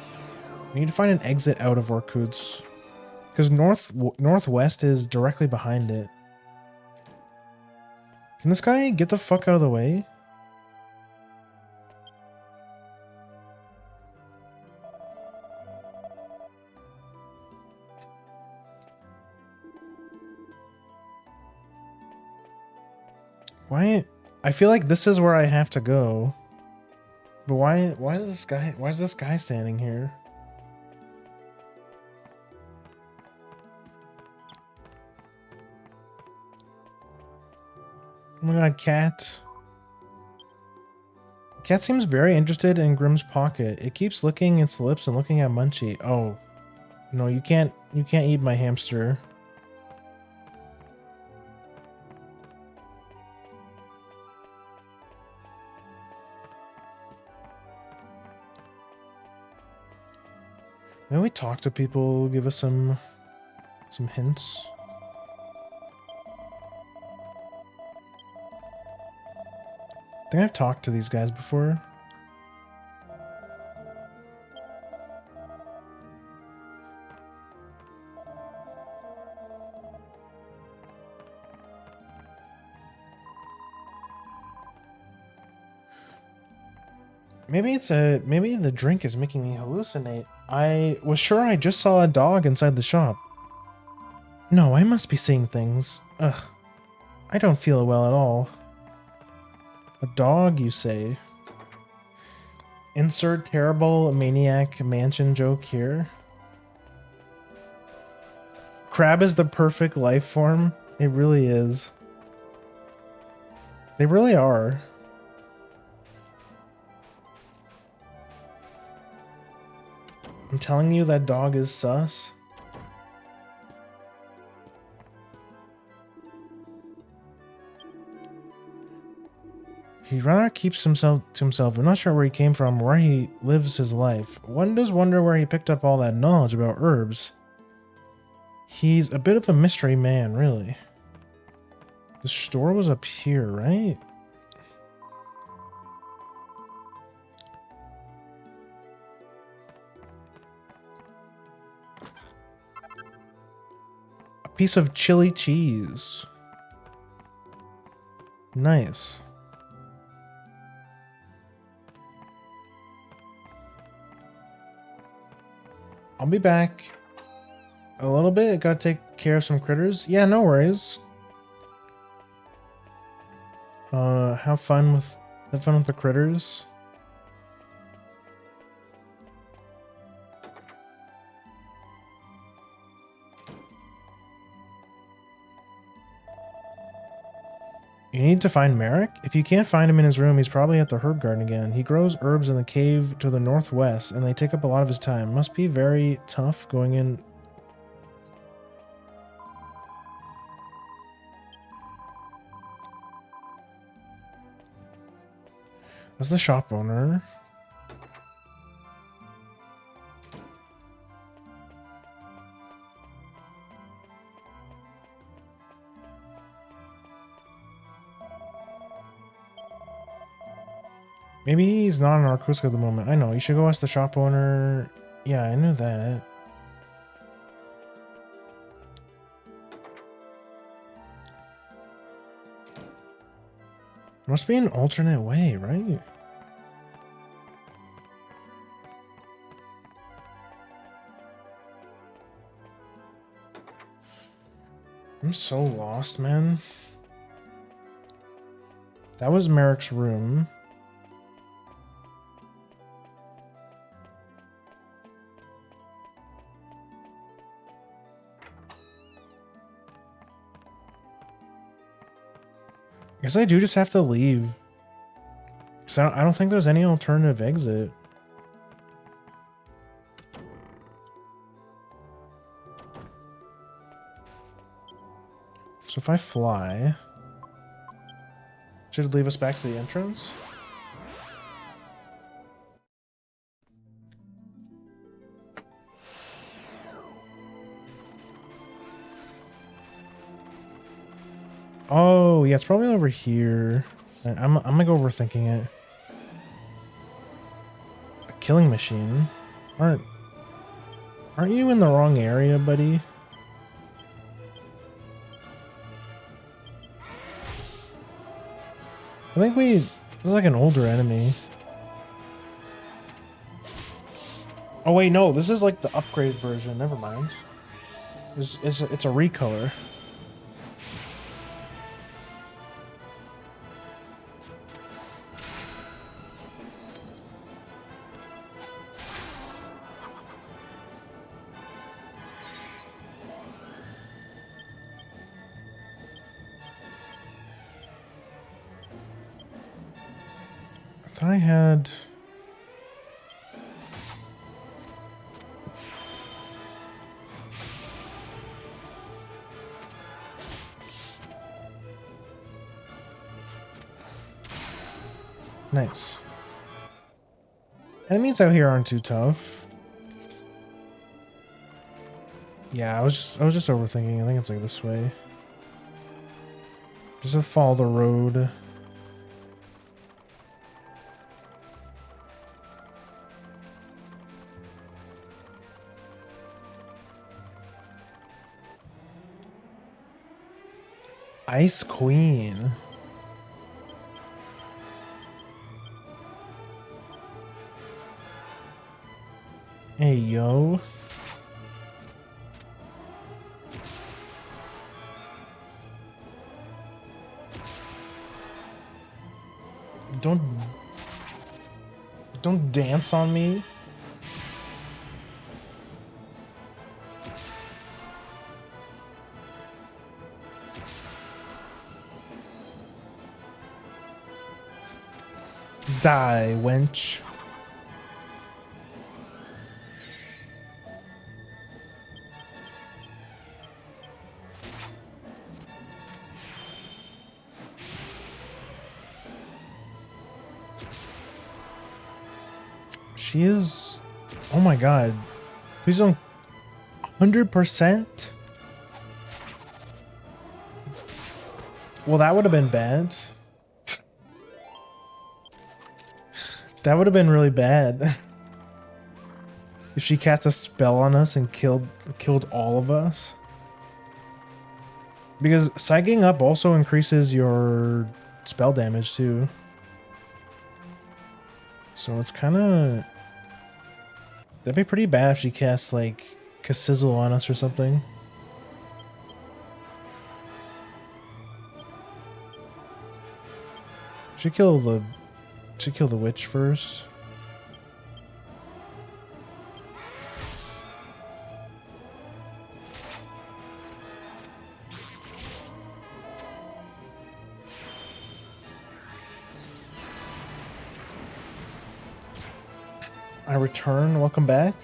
We need to find an exit out of Irkutsk. Because northwest is directly behind it. Can this guy get the fuck out of the way? Why? I feel like this is where I have to go. But why is this guy standing here? Oh my god, cat. Cat seems very interested in Grimm's pocket. It keeps licking its lips and looking at Munchie. Oh. No, you can't eat my hamster. Maybe we talk to people, give us some hints. I think I've talked to these guys before. Maybe maybe the drink is making me hallucinate. I was sure I just saw a dog inside the shop. No, I must be seeing things. Ugh. I don't feel well at all. A dog, you say? Insert terrible maniac mansion joke here. Crab is the perfect life form. It really is. They really are. I'm telling you that dog is sus. He rather keeps himself to himself. I'm not sure where he came from, where he lives his life. One does wonder where he picked up all that knowledge about herbs. He's a bit of a mystery man, really. The store was up here, right? A piece of chili cheese. Nice. I'll be back a little bit. Gotta take care of some critters. Yeah, no worries. Have fun with the critters. You need to find Merrick? If you can't find him in his room, he's probably at the herb garden again. He grows herbs in the cave to the northwest, and they take up a lot of his time. Must be very tough going in. That's the shop owner. Maybe he's not in Irkutsk at the moment. I know. You should go ask the shop owner. Yeah, I knew that. Must be an alternate way, right? I'm so lost, man. That was Merrick's room. I guess I do just have to leave. Because I don't think there's any alternative exit. So if I fly... Should it leave us back to the entrance? Oh, yeah, it's probably over here. I'm like overthinking it. A killing machine? Aren't you in the wrong area, buddy? I think this is like an older enemy. Oh wait, no, this is like the upgrade version. Never mind. It's a recolor. I thought I had... Nice. Enemies out here aren't too tough. Yeah, I was just overthinking. I think it's like this way. Just to follow the road. Ice Queen. Hey, yo. Don't dance on me. Die, wench. She is... Oh my god. Please don't... 100%? Well, that would have been bad. That would have been really bad. If she cast a spell on us and killed all of us. Because psyching up also increases your spell damage too. So it's kind of... That'd be pretty bad if she casts like Sizzle on us or something. Should kill the witch first. I return. Welcome back.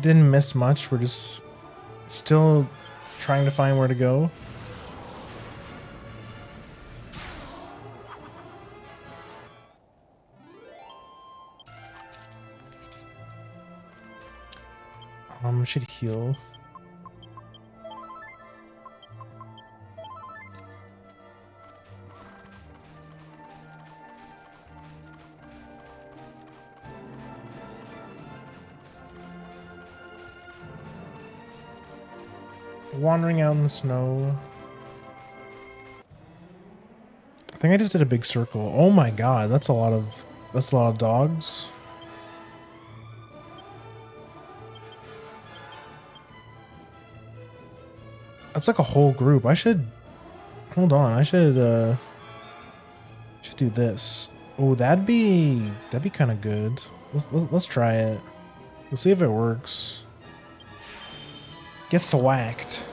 Didn't miss much. We're just still trying to find where to go. Should heal. Wandering out in the snow. I think I just did a big circle. Oh my god, that's a lot of dogs. That's like a whole group. I should hold on. I should do this. Oh, that'd be kind of good. Let's try it. Let's see if it works. Get thwacked.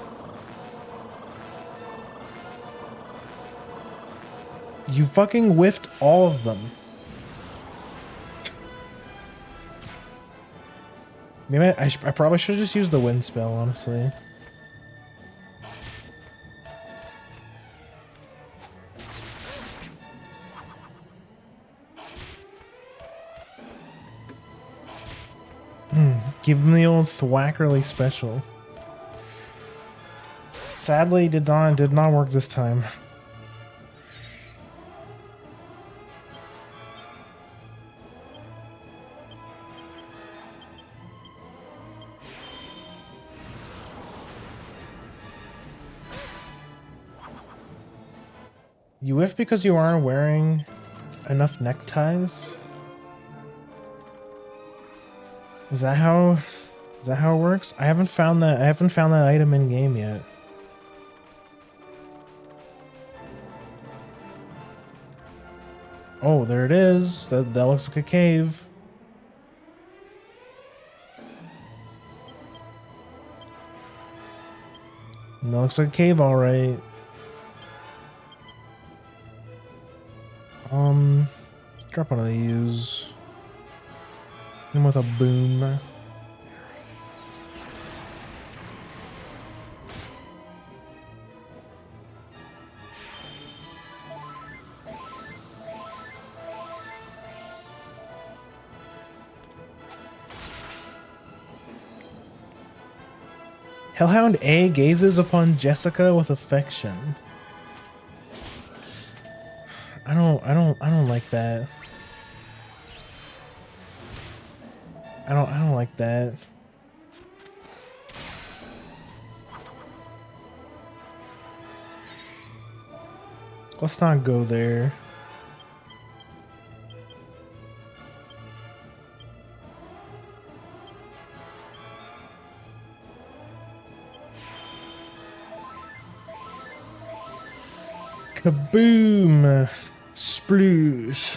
You fucking whiffed all of them. Maybe I probably should have just used the wind spell, honestly. Give him the old thwackerly special. Sadly, did not work this time. You whiff because you aren't wearing enough neckties? Is that how it works? I haven't found that item in game yet. Oh, there it is. That looks like a cave. That looks like a cave, all right. Drop one of these. And with a boom. Hellhound A gazes upon Jessica with affection. I don't like that. I don't like that. Let's not go there. Kaboom! Sploosh.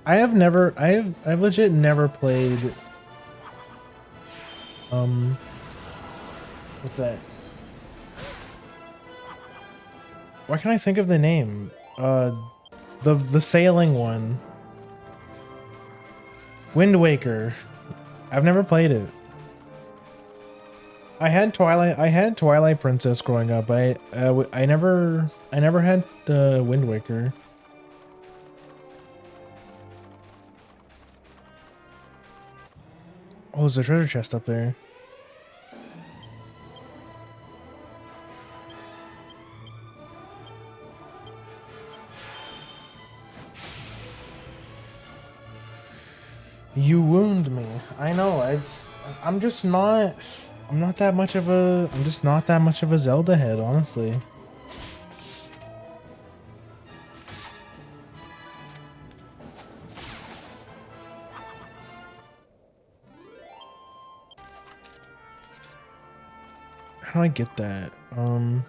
I've legit never played what's that? Why can't I think of the name? The sailing one. Wind Waker. I've never played it. I had Twilight Princess growing up. I never had Wind Waker. Oh, there's a treasure chest up there. You wound me. I know. I'm just not that much of a Zelda head, honestly. How do I get that? Oh,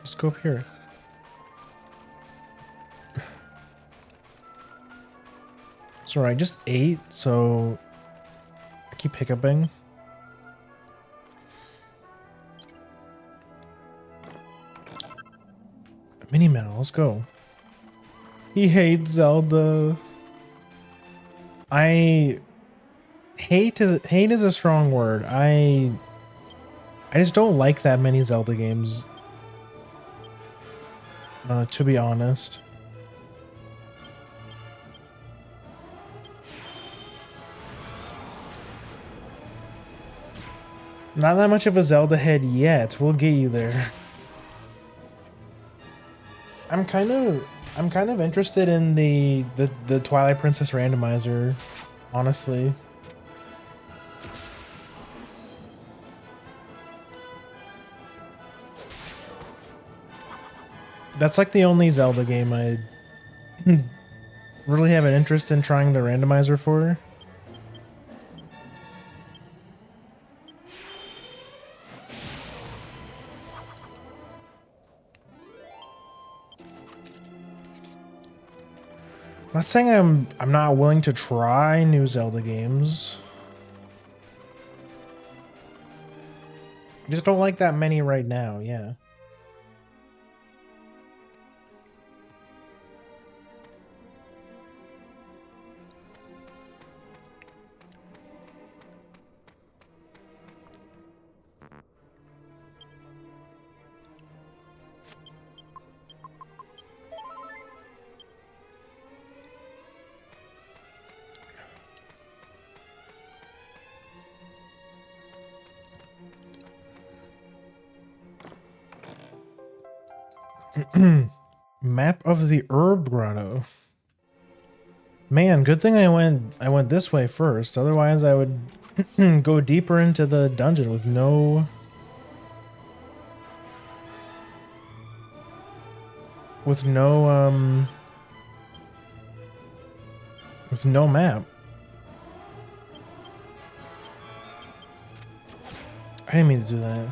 let's go up here. Sorry, I just ate, so I keep hiccuping. Mini Metal, let's go. He hates Zelda. Hate is a strong word. I just don't like that many Zelda games. To be honest. Not that much of a Zelda head yet. We'll get you there. I'm kind of interested in the Twilight Princess randomizer, honestly. That's like the only Zelda game I really have an interest in trying the randomizer for. I'm not saying I'm not willing to try new Zelda games. I just don't like that many right now, yeah. Map of the Herb Grotto. Man, good thing I went this way first. Otherwise, I would go deeper into the dungeon with no with no map. I didn't mean to do that.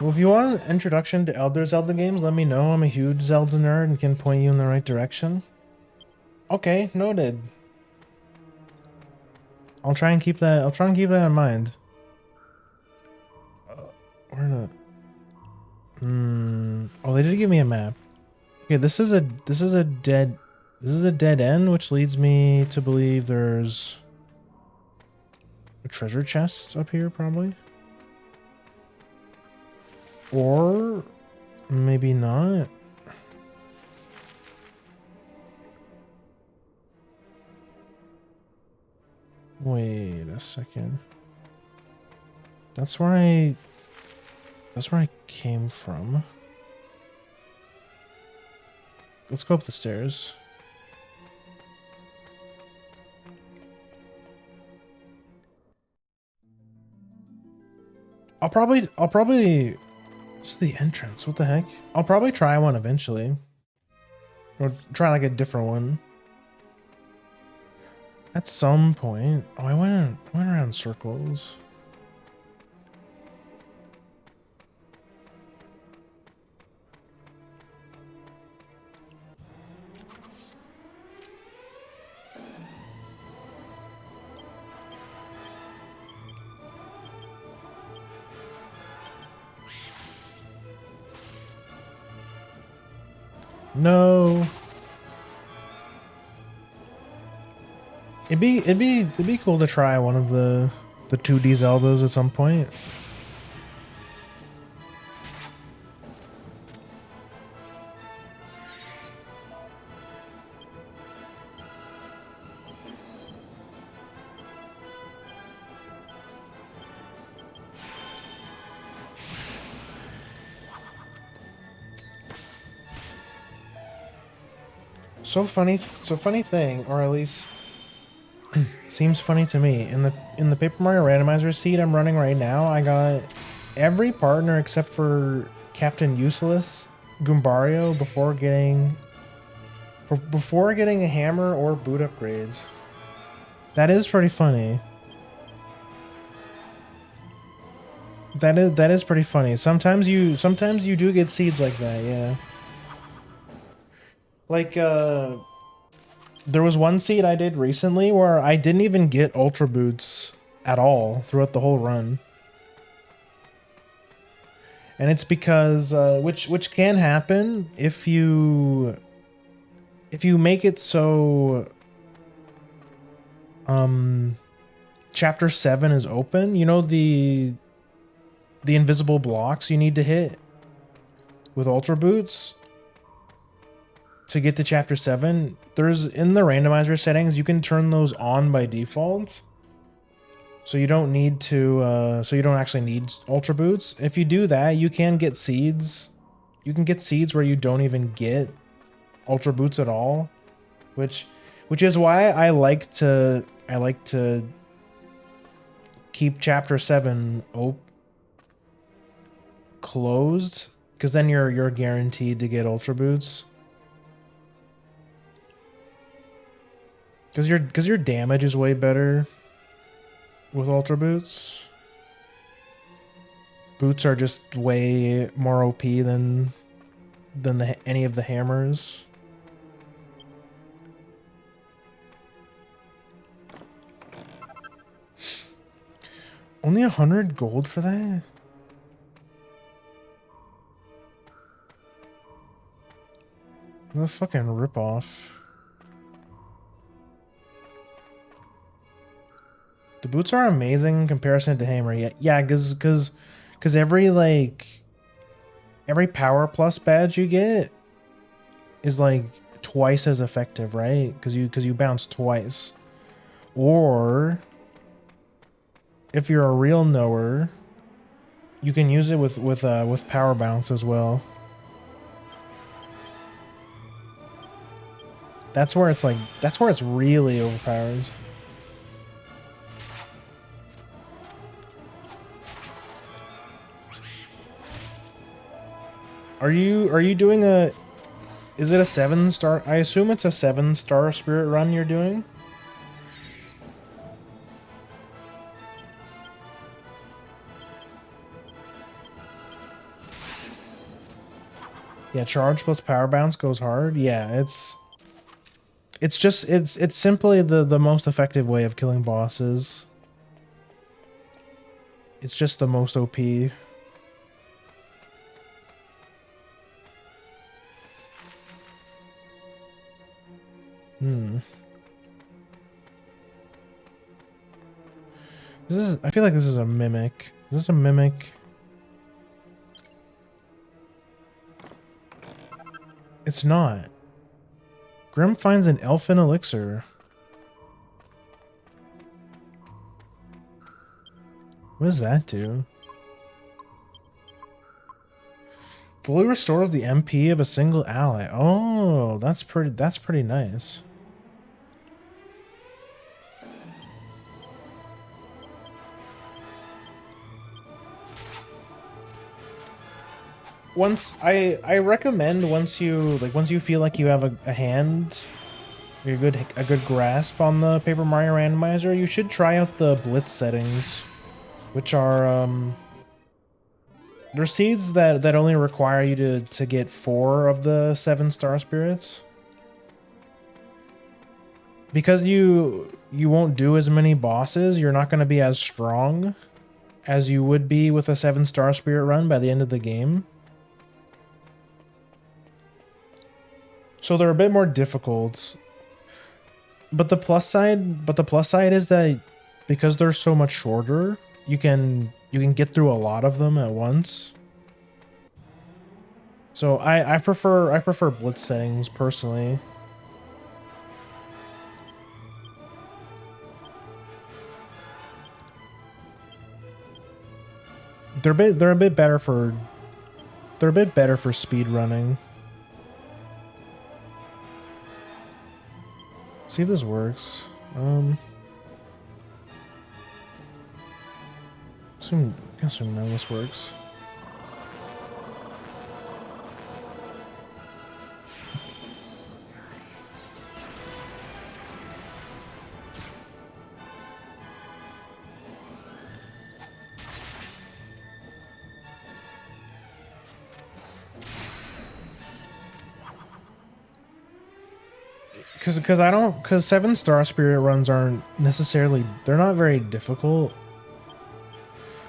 Well, if you want an introduction to Elder Zelda games, let me know. I'm a huge Zelda nerd and can point you in the right direction. Okay, noted. I'll try and keep that in mind. Where the oh, they did give me a map. Okay, this is a dead end, which leads me to believe there's a treasure chest up here, probably. Or maybe not. Wait a second. That's where I came from. Let's go up the stairs. I'll probably it's the entrance. What the heck? I'll probably try one eventually. Or try like a different one. At some point. Oh, I went around in circles. No. It'd be cool to try one of the 2D Zeldas at some point. So funny thing, or at least seems funny to me. In the Paper Mario Randomizer seed I'm running right now, I got every partner except for Captain Useless Goombario before getting a hammer or boot upgrades. That is pretty funny. That is pretty funny. Sometimes you do get seeds like that, yeah. Like, there was one seed I did recently where I didn't even get Ultra Boots at all throughout the whole run. And it's because which can happen if you make it so chapter 7 is open. You know the invisible blocks you need to hit with Ultra Boots to get to chapter 7. There's in the randomizer settings, you can turn those on by default. So you don't need to, so you don't actually need Ultra Boots. If you do that, you can get seeds. You can get seeds where you don't even get Ultra Boots at all, which is why I like to keep chapter 7 closed, because then you're guaranteed to get Ultra Boots. Because your damage is way better with Ultra Boots. Boots are just way more OP than any of the hammers. Only 100 gold for that? What a fucking ripoff. The boots are amazing in comparison to hammer. Yeah, because every power plus badge you get is like twice as effective, right? Because you bounce twice. Or if you're a real knower, you can use it with power bounce as well. That's where it's really overpowered. Are you doing a... Is it a 7-star? I assume it's a 7-star spirit run you're doing? Yeah, charge plus power bounce goes hard. Yeah, it's simply the most effective way of killing bosses. It's just the most OP. I feel like this is a mimic. Is this a mimic? It's not. Grim finds an elfin elixir. What does that do? Fully restores the MP of a single ally. Oh, that's pretty nice. I recommend once you feel like you have a hand, a good grasp on the Paper Mario randomizer, you should try out the blitz settings, which are they're seeds that only require you to get 4 of the 7-star spirits. Because you won't do as many bosses, you're not going to be as strong as you would be with a 7-star spirit run by the end of the game. So they're a bit more difficult. But the plus side is that because they're so much shorter, you can get through a lot of them at once. So I prefer blitz settings personally. They're a bit better for speed running. See if this works. Assume none of this works. Because 7-star spirit runs aren't necessarily, they're not very difficult.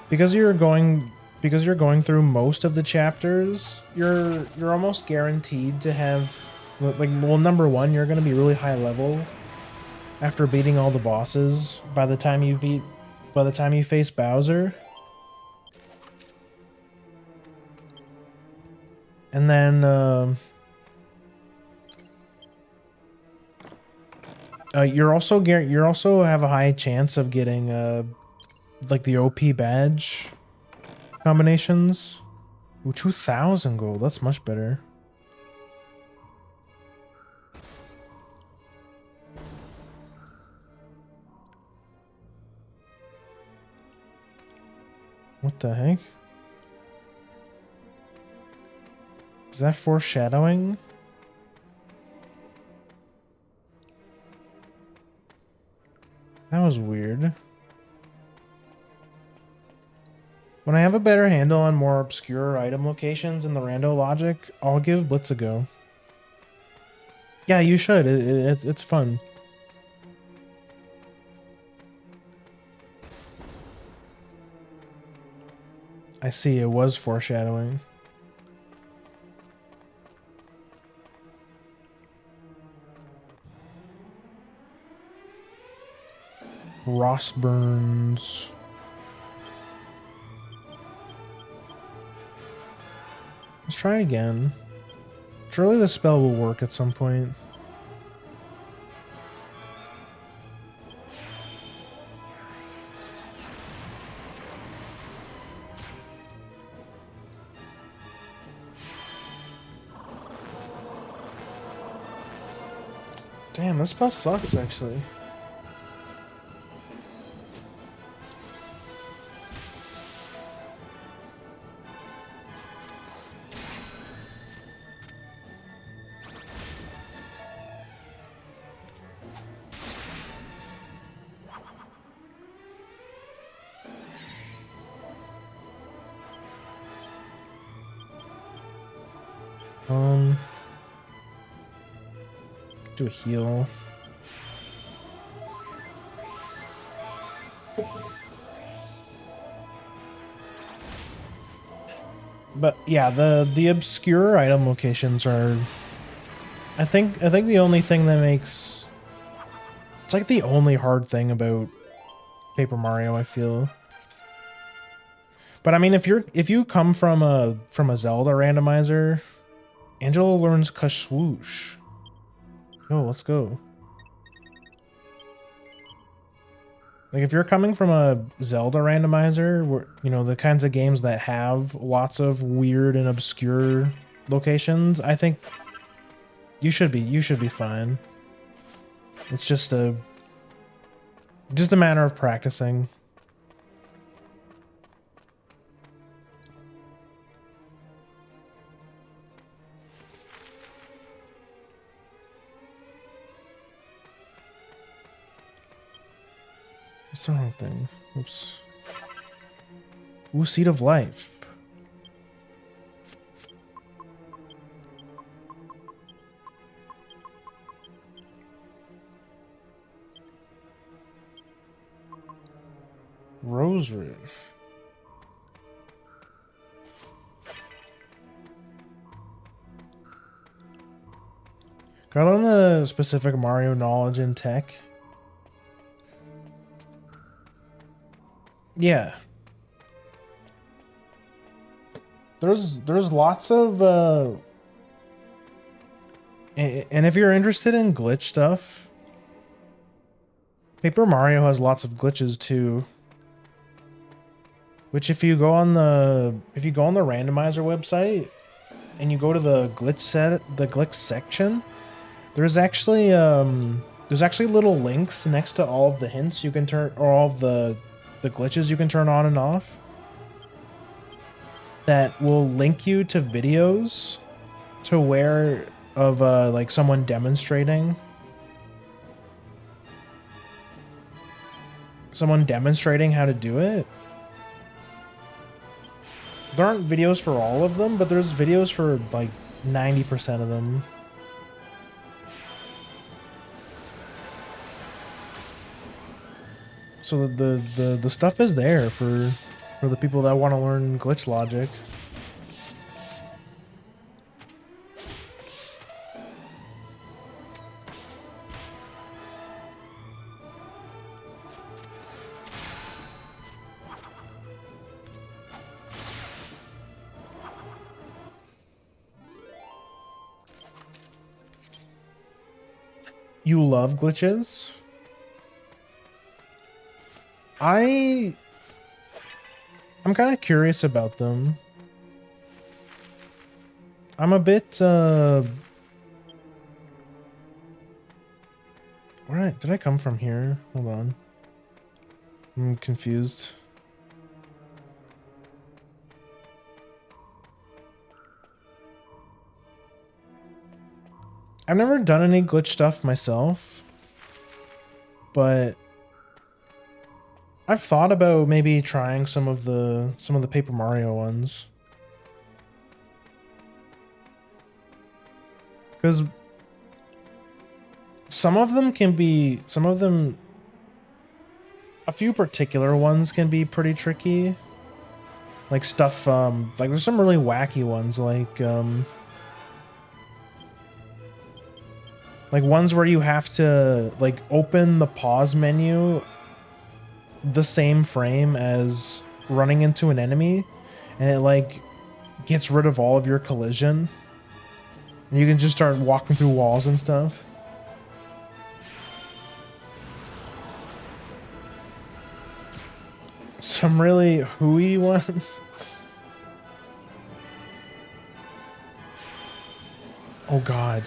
Because you're going because you're going through most of the chapters, you're almost guaranteed to have, like, well, number one, you're going to be really high level after beating all the bosses by the time you face Bowser. And then you're also have a high chance of getting like the OP badge combinations. Ooh, 2,000 gold. That's much better. What the heck? Is that foreshadowing? That was weird. When I have a better handle on more obscure item locations in the rando logic, I'll give Blitz a go. Yeah, you should. It's fun. I see, it was foreshadowing. Ross Burns. Let's try again. Surely the spell will work at some point. Damn, this spell sucks, actually. Do a heal. But yeah, the obscure item locations are, I think the only thing that makes, it's like the only hard thing about Paper Mario, I feel. But I mean, if you come from a Zelda randomizer, Angela learns Kaswoosh. Oh, let's go. Like, if you're coming from a Zelda randomizer, where, you know, the kinds of games that have lots of weird and obscure locations, I think you should be fine. It's just a matter of practicing. What's the wrong thing? Oops. Ooh, Seed of Life. Rosewood. Got on the specific Mario knowledge and tech. Yeah. There's lots of and if you're interested in glitch stuff, Paper Mario has lots of glitches too. Which if you go on the randomizer website and you go to the glitch section, there's actually little links next to all of the hints you can turn, or all of the glitches you can turn on and off, that will link you to videos to where of like someone demonstrating how to do it. There aren't videos for all of them, but there's videos for like 90% of them. So the stuff is there for for the people that want to learn glitch logic. You love glitches? I'm kind of curious about them. I'm a bit where did I come from here? Hold on. I'm confused. I've never done any glitch stuff myself, but I've thought about maybe trying some of the Paper Mario ones. Because a few particular ones can be pretty tricky. Like stuff, like there's some really wacky ones, like ones where you have to like open the pause menu the same frame as running into an enemy, and it like gets rid of all of your collision. And you can just start walking through walls and stuff. Some really hooey ones. Oh god.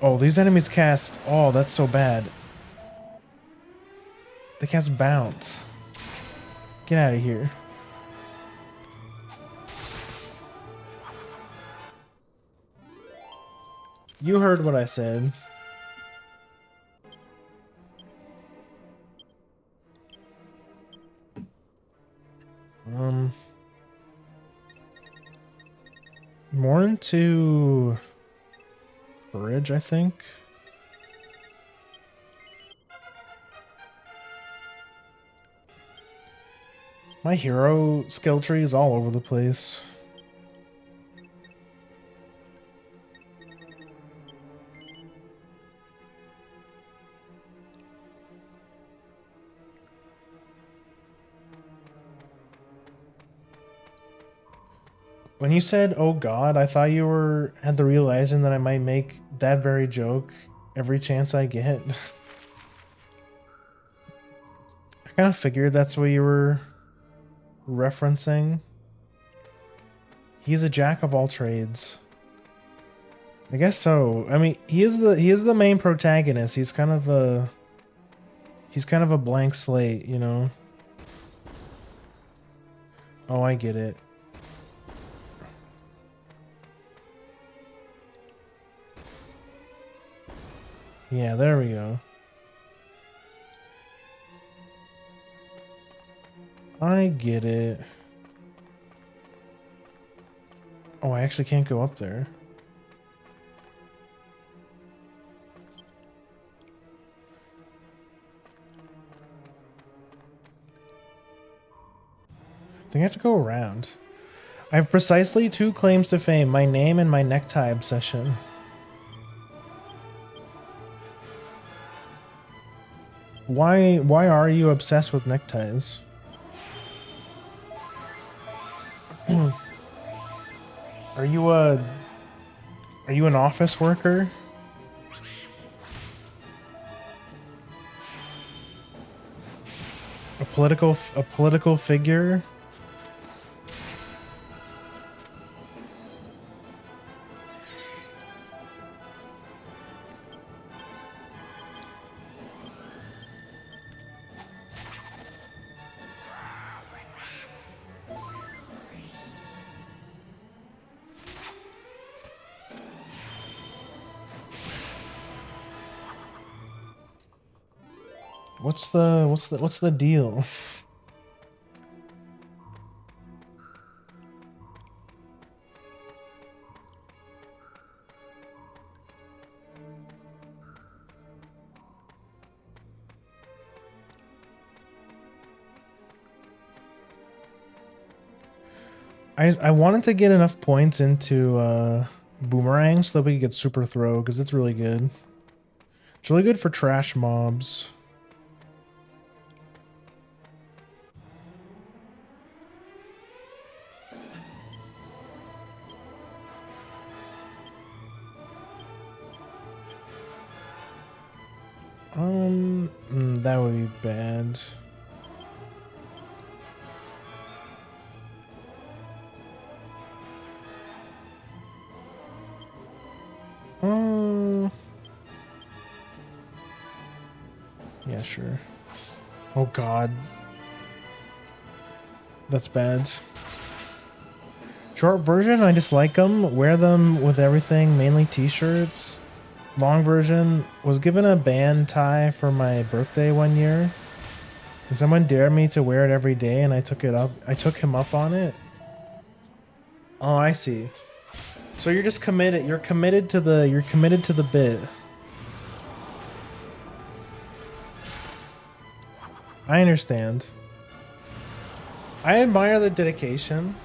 Oh, these enemies cast... Oh, that's so bad. They cast bounce. Get out of here. You heard what I said. More into courage, I think. My hero skill tree is all over the place. When you said, "Oh God," I thought you had the realization that I might make that very joke every chance I get. I kind of figured that's what you were referencing. He's a jack of all trades. I guess so. I mean, he is the main protagonist. He's kind of a blank slate, you know. Oh, I get it. Yeah, there we go. I get it. Oh, I actually can't go up there. I think I have to go around. I have precisely 2 claims to fame: my name and my necktie obsession. Why are you obsessed with neckties? Are you an office worker? A political figure? What's the deal? I wanted to get enough points into boomerang so that we could get super throw because it's really good. It's really good for trash mobs. That would be bad. Yeah, sure. Oh God. That's bad. Short version, I just like them. Wear them with everything, mainly t-shirts. Long version, was given a band tie for my birthday one year. And someone dared me to wear it every day and I took it up. I took him up on it. Oh, I see. So you're just committed. You're committed to the bit. I understand. I admire the dedication.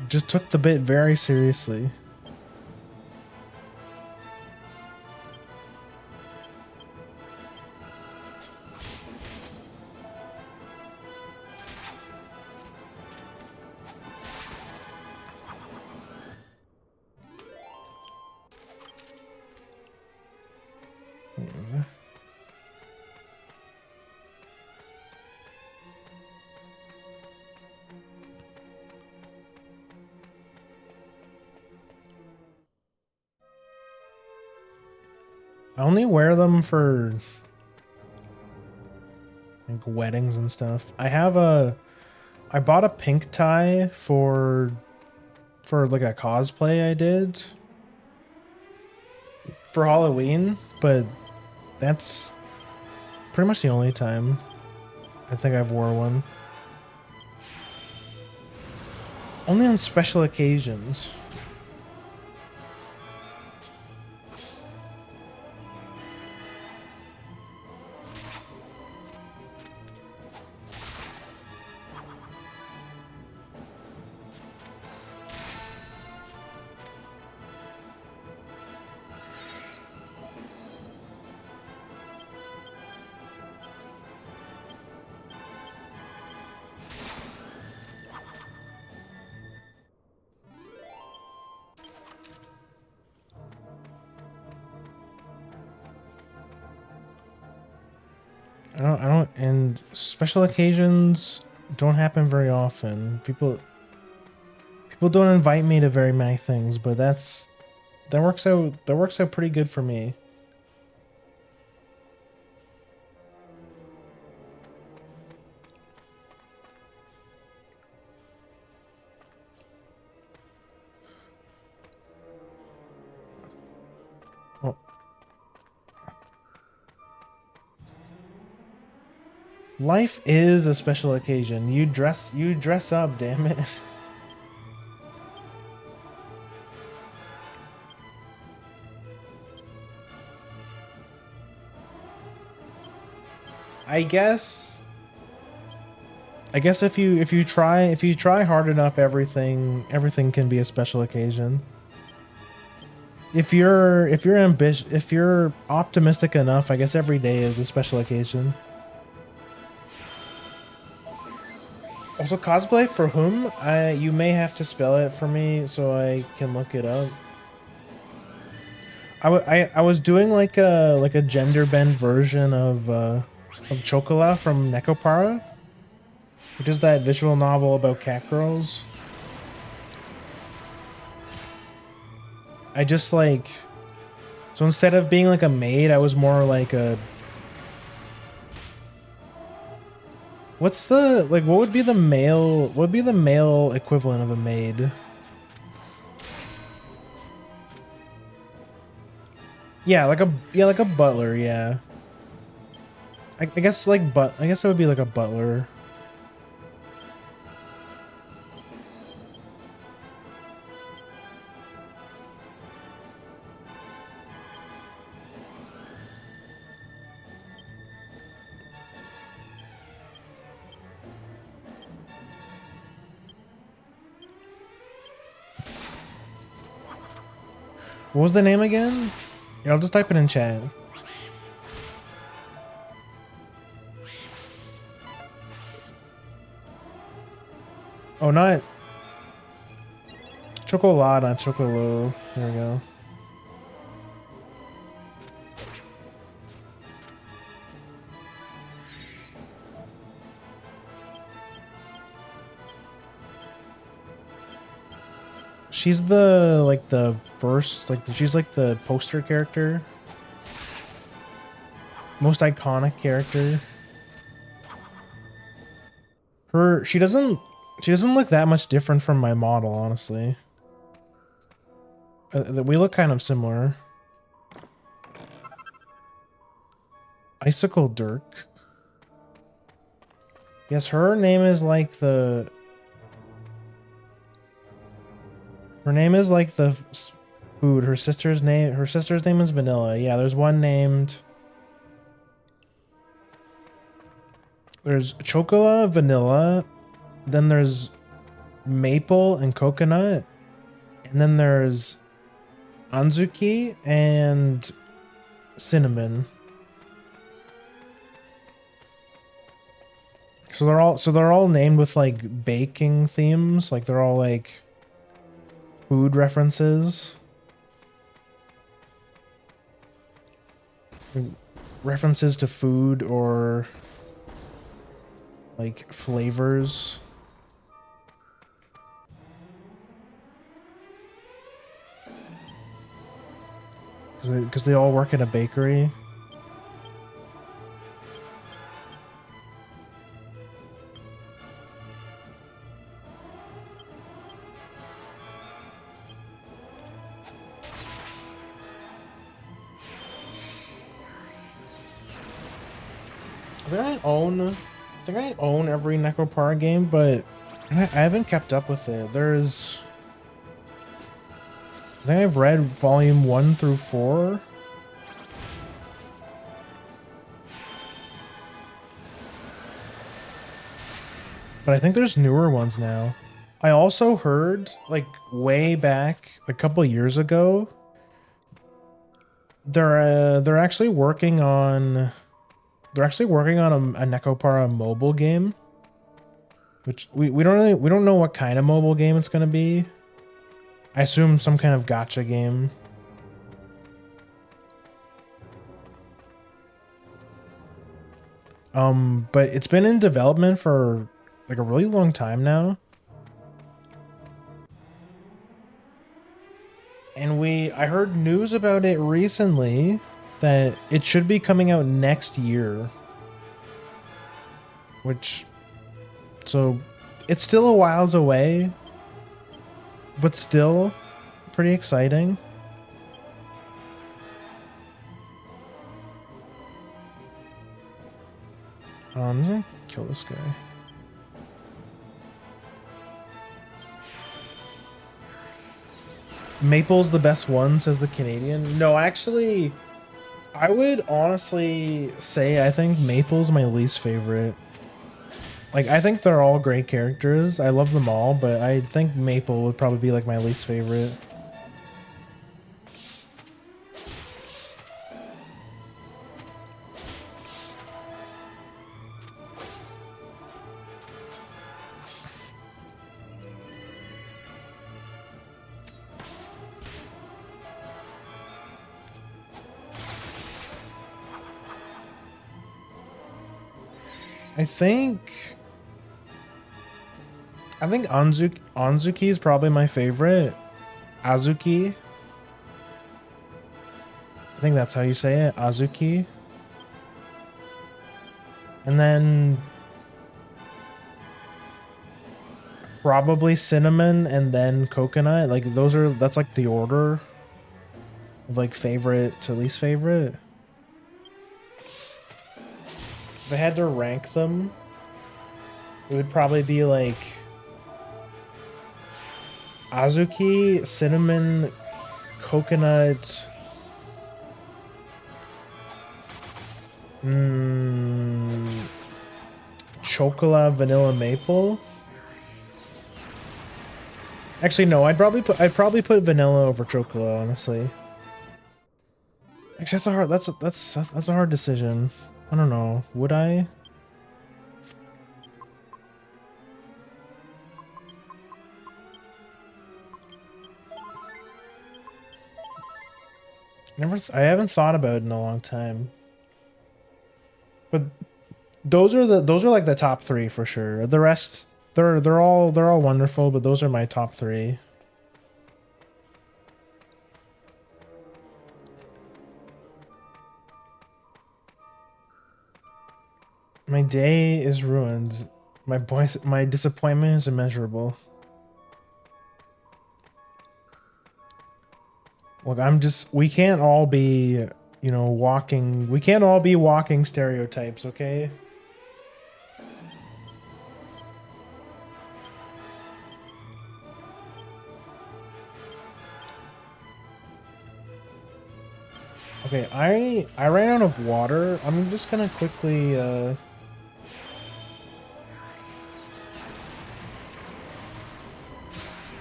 Just took the bit very seriously. I only wear them for like weddings and stuff. I bought a pink tie for like a cosplay I did for Halloween, but that's pretty much the only time I think I've wore one. Only on special occasions. And special occasions don't happen very often. People don't invite me to very many things, but that works out pretty good for me. Well, life is a special occasion. You dress up, damn it. I guess if you try hard enough, everything can be a special occasion. If you're optimistic enough, I guess every day is a special occasion. Also, cosplay for whom? You may have to spell it for me so I can look it up. I was doing like a gender bend version of Chocola from Nekopara, which is that visual novel about cat girls. I just like, so instead of being like a maid, I was more like a, what's the, like, what would be the male equivalent of a maid? Yeah, like a butler, yeah. I guess like I guess it would be like a butler. What was the name again? Yeah, I'll just type it in chat. Oh, not Chocolata, Chocolo. There we go. She's the, like, the first, like, she's like the poster character. Most iconic character. She doesn't look that much different from my model, honestly. We look kind of similar. Icicle Dirk. Yes, her name is like the... Her name is like the food. Her sister's name is Vanilla. Yeah, there's one named... There's Chocola, Vanilla. Then there's Maple and Coconut. And then there's Anzuki and Cinnamon. So they're all named with like baking themes. Like they're all like food references. References to food or like flavors. Because they all work at a bakery. I think I own every Necropara game, but I haven't kept up with it. I think I've read volume 1 through 4. But I think there's newer ones now. I also heard, like, way back a couple years ago, they're actually working on a Necropara mobile game, which we don't know what kind of mobile game it's gonna be. I assume some kind of gacha game. But it's been in development for like a really long time now. And I heard news about it recently that it should be coming out next year. So it's still a whiles away, but still pretty exciting. I'm just gonna kill this guy. Maple's the best one, says the Canadian. No, actually, I would honestly say I think Maple's my least favorite. Like, I think they're all great characters. I love them all, but I think Maple would probably be like my least favorite. I think Anzuki is probably my favorite. Azuki. I think that's how you say it. Azuki. And then probably Cinnamon and then Coconut. Like that's like the order of like favorite to least favorite. If I had to rank them, it would probably be like Azuki, Cinnamon, Coconut, Chocolate, Vanilla, Maple. Actually, no, I'd probably put Vanilla over Chocolate, honestly. Actually, that's a hard decision. I don't know. Would I? I haven't thought about it in a long time. But those are like the top three for sure. The rest, they're all wonderful, but those are my top three. My day is ruined. My disappointment is immeasurable. Look, we can't all be, you know, we can't all be walking stereotypes, okay? Okay, I ran out of water. I'm just gonna quickly,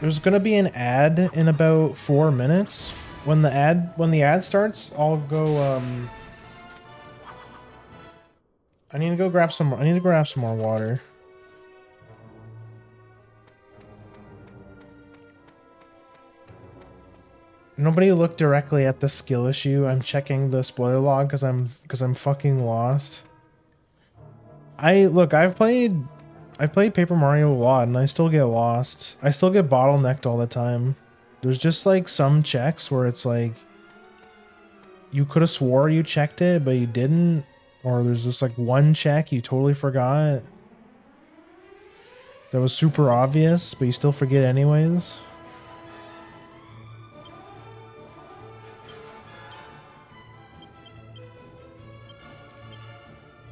there's gonna be an ad in about 4 minutes. When the ad starts, I'll go, I need to go grab some more water. Nobody looked directly at the skill issue. I'm checking the spoiler log because I'm fucking lost. I've played Paper Mario a lot and I still get lost. I still get bottlenecked all the time. There's just like some checks where it's like you could have swore you checked it, but you didn't. Or there's just like one check you totally forgot. That was super obvious, but you still forget anyways.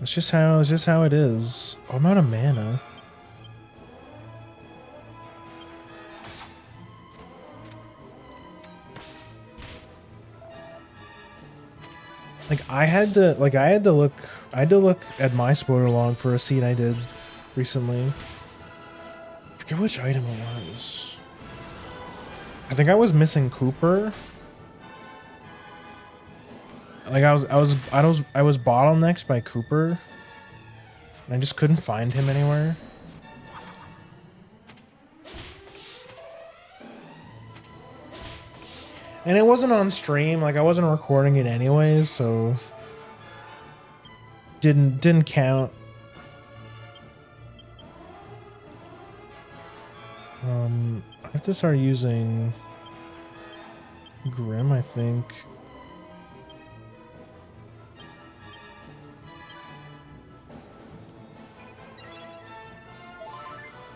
It's just how it is. Oh, I'm out of mana. I had to look at my spoiler log for a scene I did recently. I forget which item it was. I think I was missing Cooper. Like I was bottlenecked by Cooper. And I just couldn't find him anywhere. And it wasn't on stream, like I wasn't recording it anyways, so didn't count. I have to start using Grim, I think.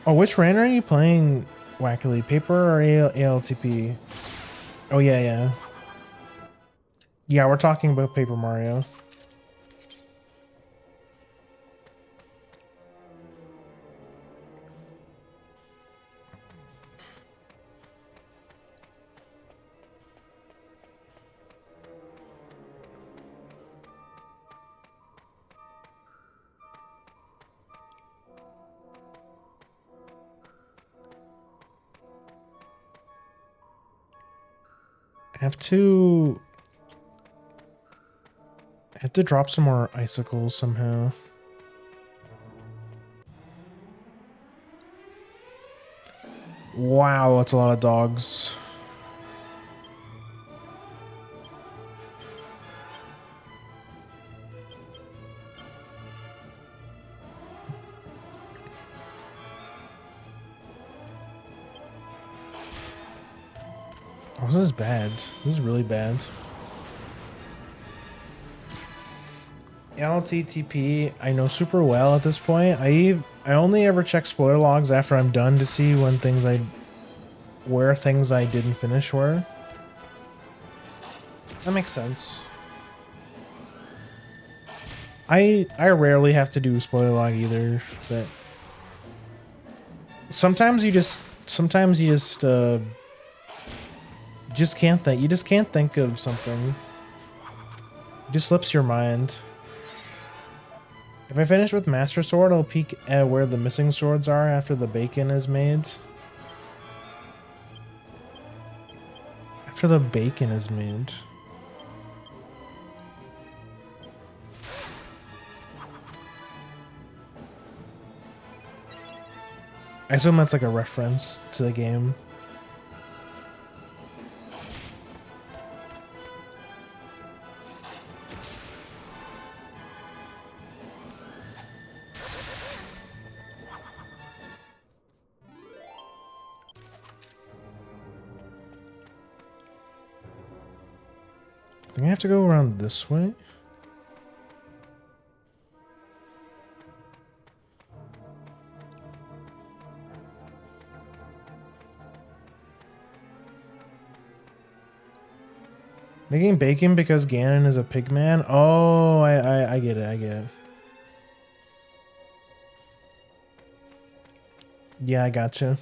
Oh, which Rainer are you playing, Wackily? Paper or ALTP? Oh, yeah. Yeah, we're talking about Paper Mario. I have to drop some more icicles somehow. Wow, that's a lot of dogs. Oh, this is bad. This is really bad. LTTP, I know super well at this point. I only ever check spoiler logs after I'm done to see where things I didn't finish were. That makes sense. I rarely have to do spoiler log either, but sometimes you just can't think. You just can't think of something. It just slips your mind. If I finish with Master Sword, I'll peek at where the missing swords are after the bacon is made. After the bacon is made. I assume that's like a reference to the game. I think I have to go around this way. Making bacon because Ganon is a pig man? Oh, I get it, I get it. Yeah, I gotcha.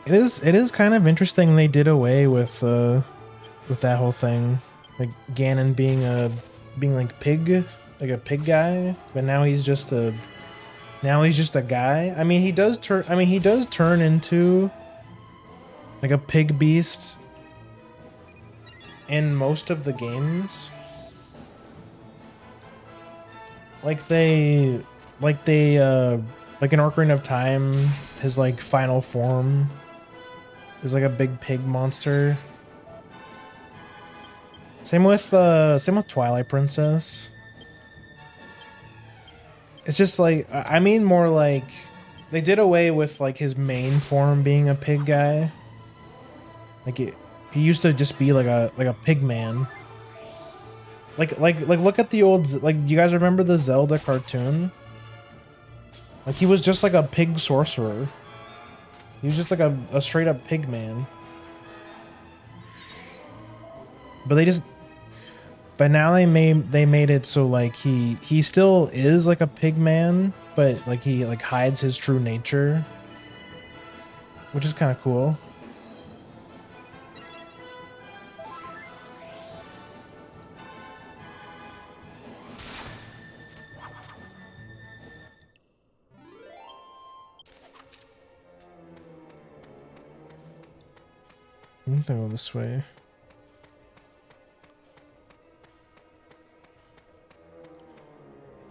It is kind of interesting they did away with that whole thing. Like Ganon being like pig, like a pig guy, but now he's just a guy. I mean, he does turn into like a pig beast in most of the games. Like like in Ocarina of Time, his like final form is like a big pig monster. Same with Twilight Princess. It's just like, I mean more like they did away with like his main form being a pig guy. He used to just be like a pig man. Like look at the old, like, you guys remember the Zelda cartoon? Like he was just like a pig sorcerer. He was just like a straight up pig man. But now they made it so like he still is like a pig man, but like he like hides his true nature, which is kind of cool. I think I'll go this way.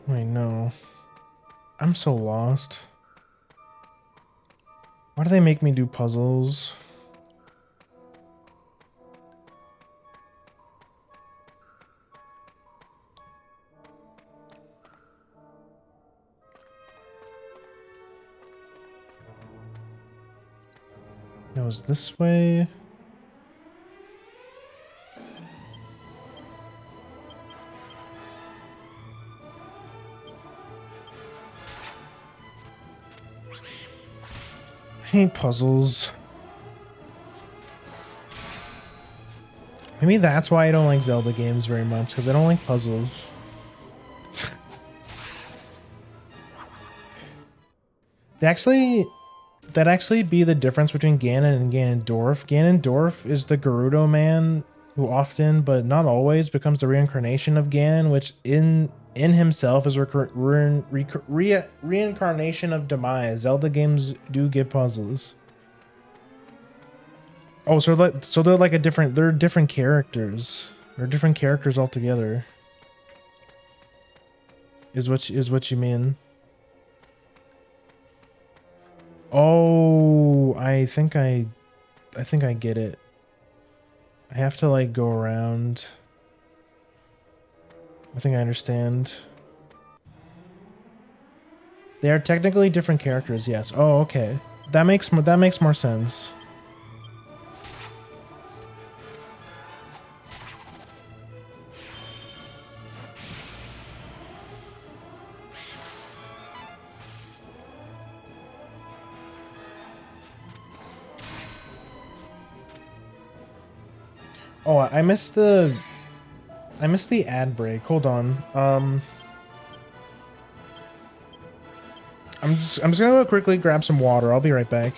Wait, no. I'm so lost. Why do they make me do puzzles? It was this way. I hate puzzles. Maybe that's why I don't like Zelda games very much, because I don't like puzzles. That actually be the difference between Ganon and Ganondorf. Ganondorf is the Gerudo man who often, but not always, becomes the reincarnation of Ganon, which in himself is reincarnation of demise. Zelda games do get puzzles. Oh, so they're like they're different characters. They're different characters altogether. Is what you mean? Oh, I think I get it. I have to like go around. I think I understand. They are technically different characters, yes. Oh, okay. That makes more sense. Oh, I missed the ad break. Hold on. I'm just gonna go quickly grab some water. I'll be right back.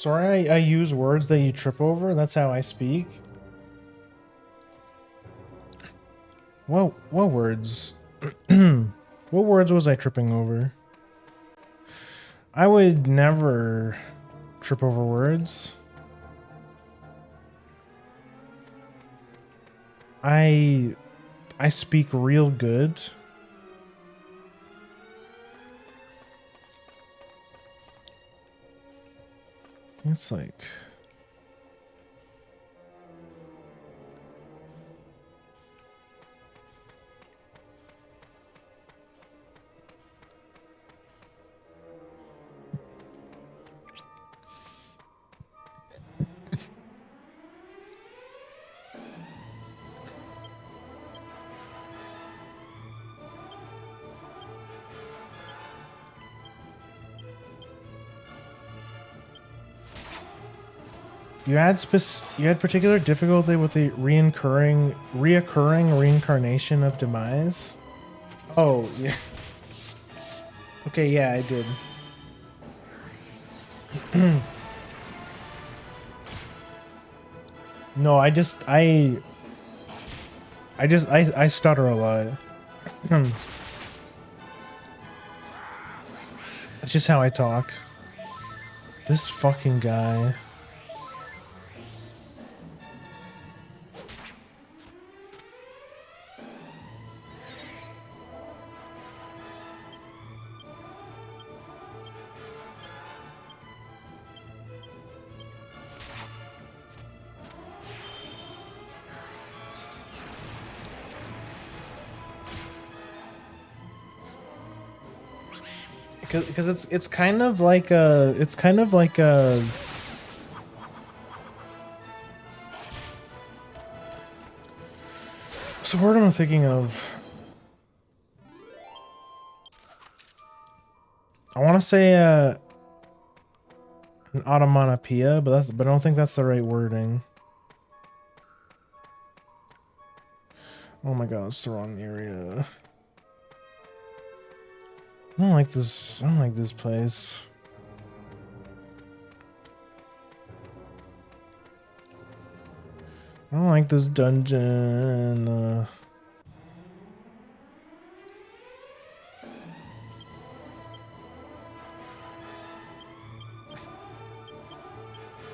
Sorry, I use words that you trip over. That's how I speak. What words? What words was I tripping over? I would never trip over words. I speak real good. It's like you had particular difficulty with the reoccurring reincarnation of demise. Oh yeah. Okay, yeah, I did. No, I stutter a lot. That's just how I talk. This fucking guy. Because it's kind of like a so what am I thinking of? I want to say an onomatopoeia, but I don't think that's the right wording. Oh my god, it's the wrong area. I don't like this. I don't like this place. I don't like this dungeon.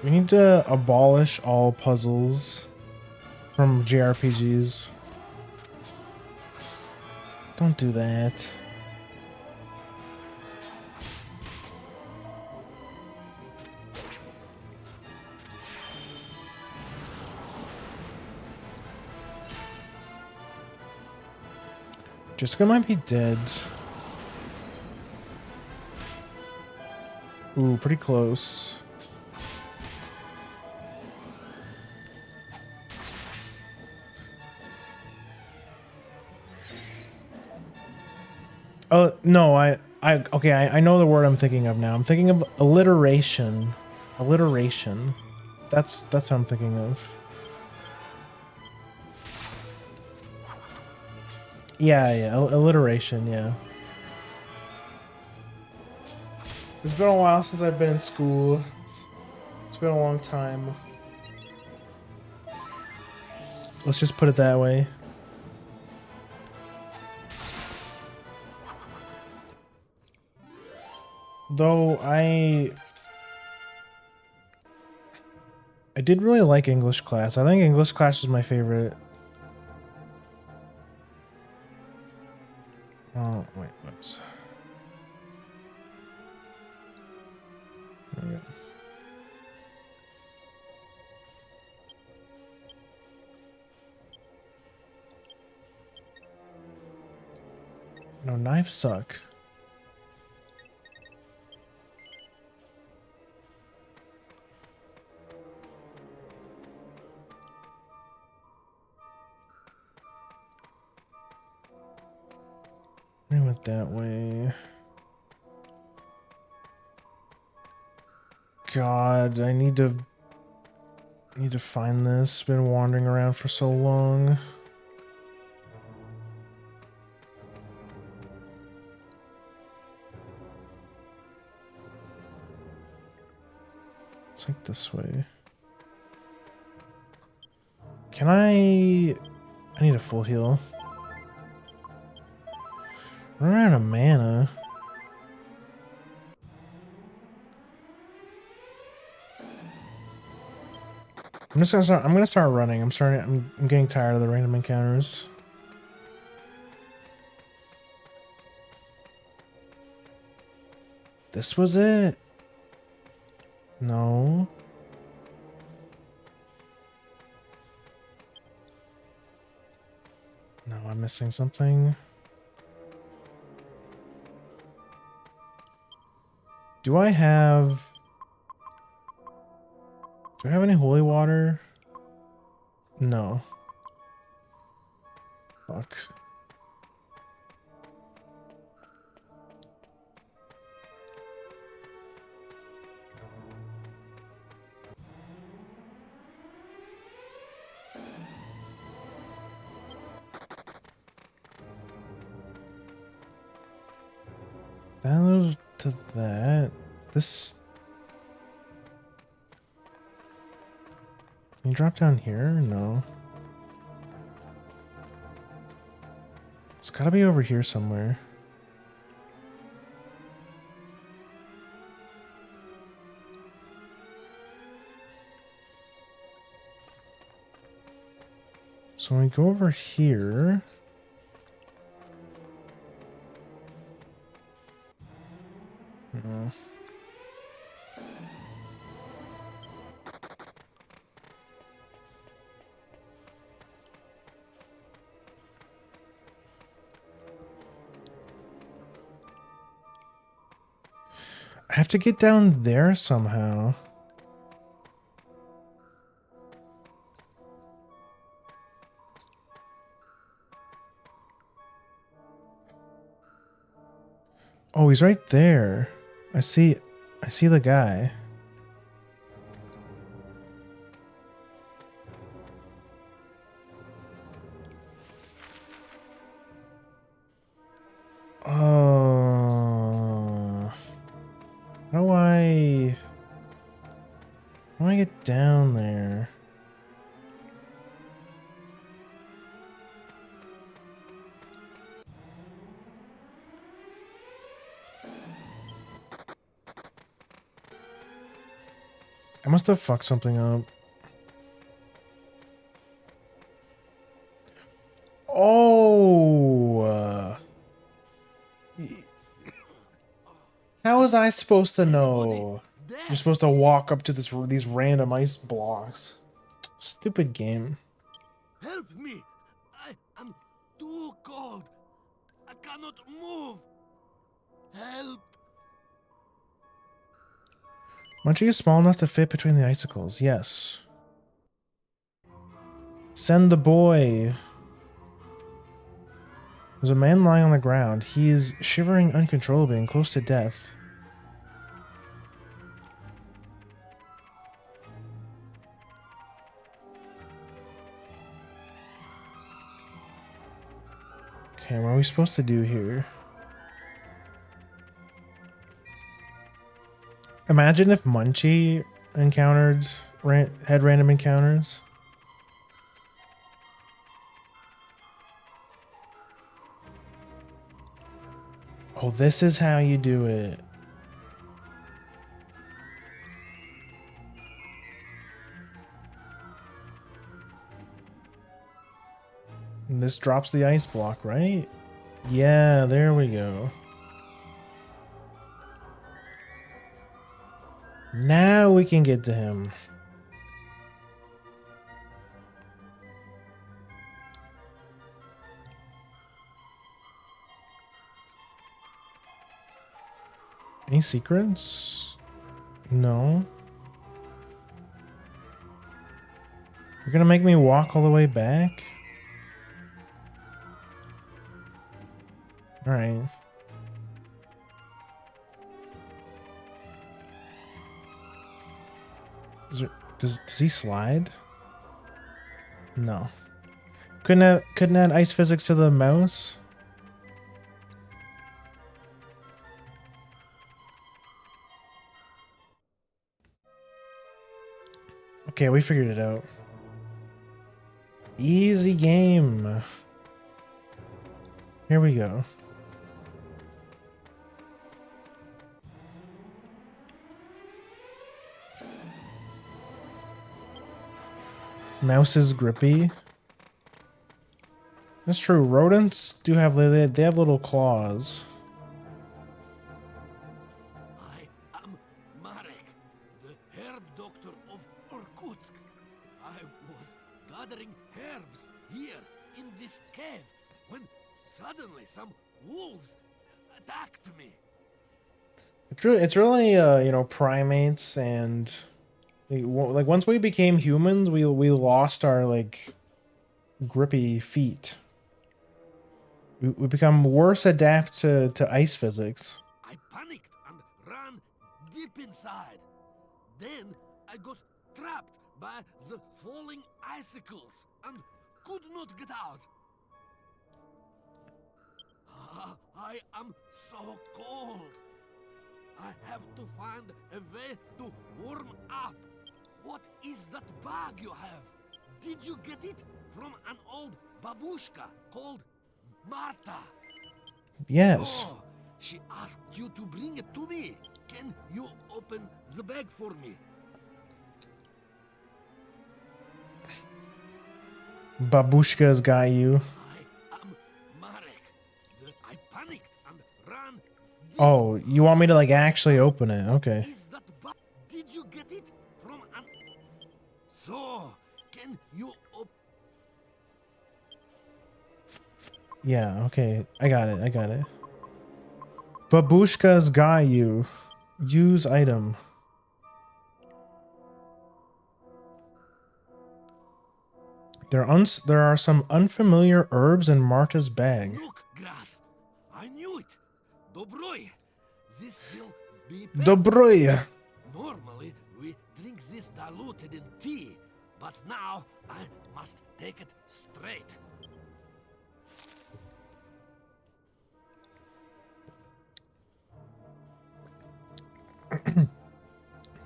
We need to abolish all puzzles from JRPGs. Don't do that. Jessica might be dead. Ooh, pretty close. Oh, no, okay, I know the word I'm thinking of now. I'm thinking of alliteration. Alliteration. That's what I'm thinking of. Yeah, alliteration, yeah. It's been a while since I've been in school. It's been a long time. Let's just put it that way. Though I did really like English class. I think English class was my favorite. Oh, wait, what's... There we go. No, knives suck. I went that way. God, I need to find this. Been wandering around for so long. It's like this way. Can I need a full heal. Run out of mana. I'm gonna start running. I'm getting tired of the random encounters. This was it. No. No, I'm missing something. Do I have any holy water? No. Fuck. That goes to that. This. Can you drop down here? No. It's gotta be over here somewhere. So when we go over here. No. I have to get down there somehow. Oh, he's right there. I see the guy. How do I get down there? I must have fucked something up. Oh! How was I supposed to know? You're supposed to walk up to these random ice blocks. Stupid game. Help me! I am too cold. I cannot move. Help! Munchie is small enough to fit between the icicles. Yes. Send the boy. There's a man lying on the ground. He is shivering uncontrollably and close to death. Okay, what are we supposed to do here? Imagine if Munchie had random encounters. Oh, this is how you do it. And this drops the ice block, right? Yeah, there we go. Now we can get to him. Any secrets? No. You're gonna make me walk all the way back? Alright. Does he slide? No. Couldn't add ice physics to the mouse? Okay, we figured it out. Easy game. Here we go. Mouse is grippy. That's true. Rodents do have they have little claws. I am Marek, the herb doctor of Irkutsk. I was gathering herbs here in this cave when suddenly some wolves attacked me. It's really you know, primates and like once we became humans, we lost our like grippy feet. We become worse adapt to ice physics. I panicked and ran deep inside. Then I got trapped by the falling icicles and could not get out. I am so cold. I have to find a way to warm up. What is that bag you have? Did you get it from an old babushka called Marta? Yes. Oh, she asked you to bring it to me. Can you open the bag for me? Babushka's got you. I am Marek. I panicked and ran. Oh, you want me to like actually open it? Okay. Is that did you get it from an... So, can you open... Yeah, okay. I got it. I got it. Babushka's got you. Use item. There are some unfamiliar herbs in Marta's bag. Look, grass. I knew it. Dobroy. This will be... Dobroy. Normally, we drink this diluted in tea, but now I must take it straight.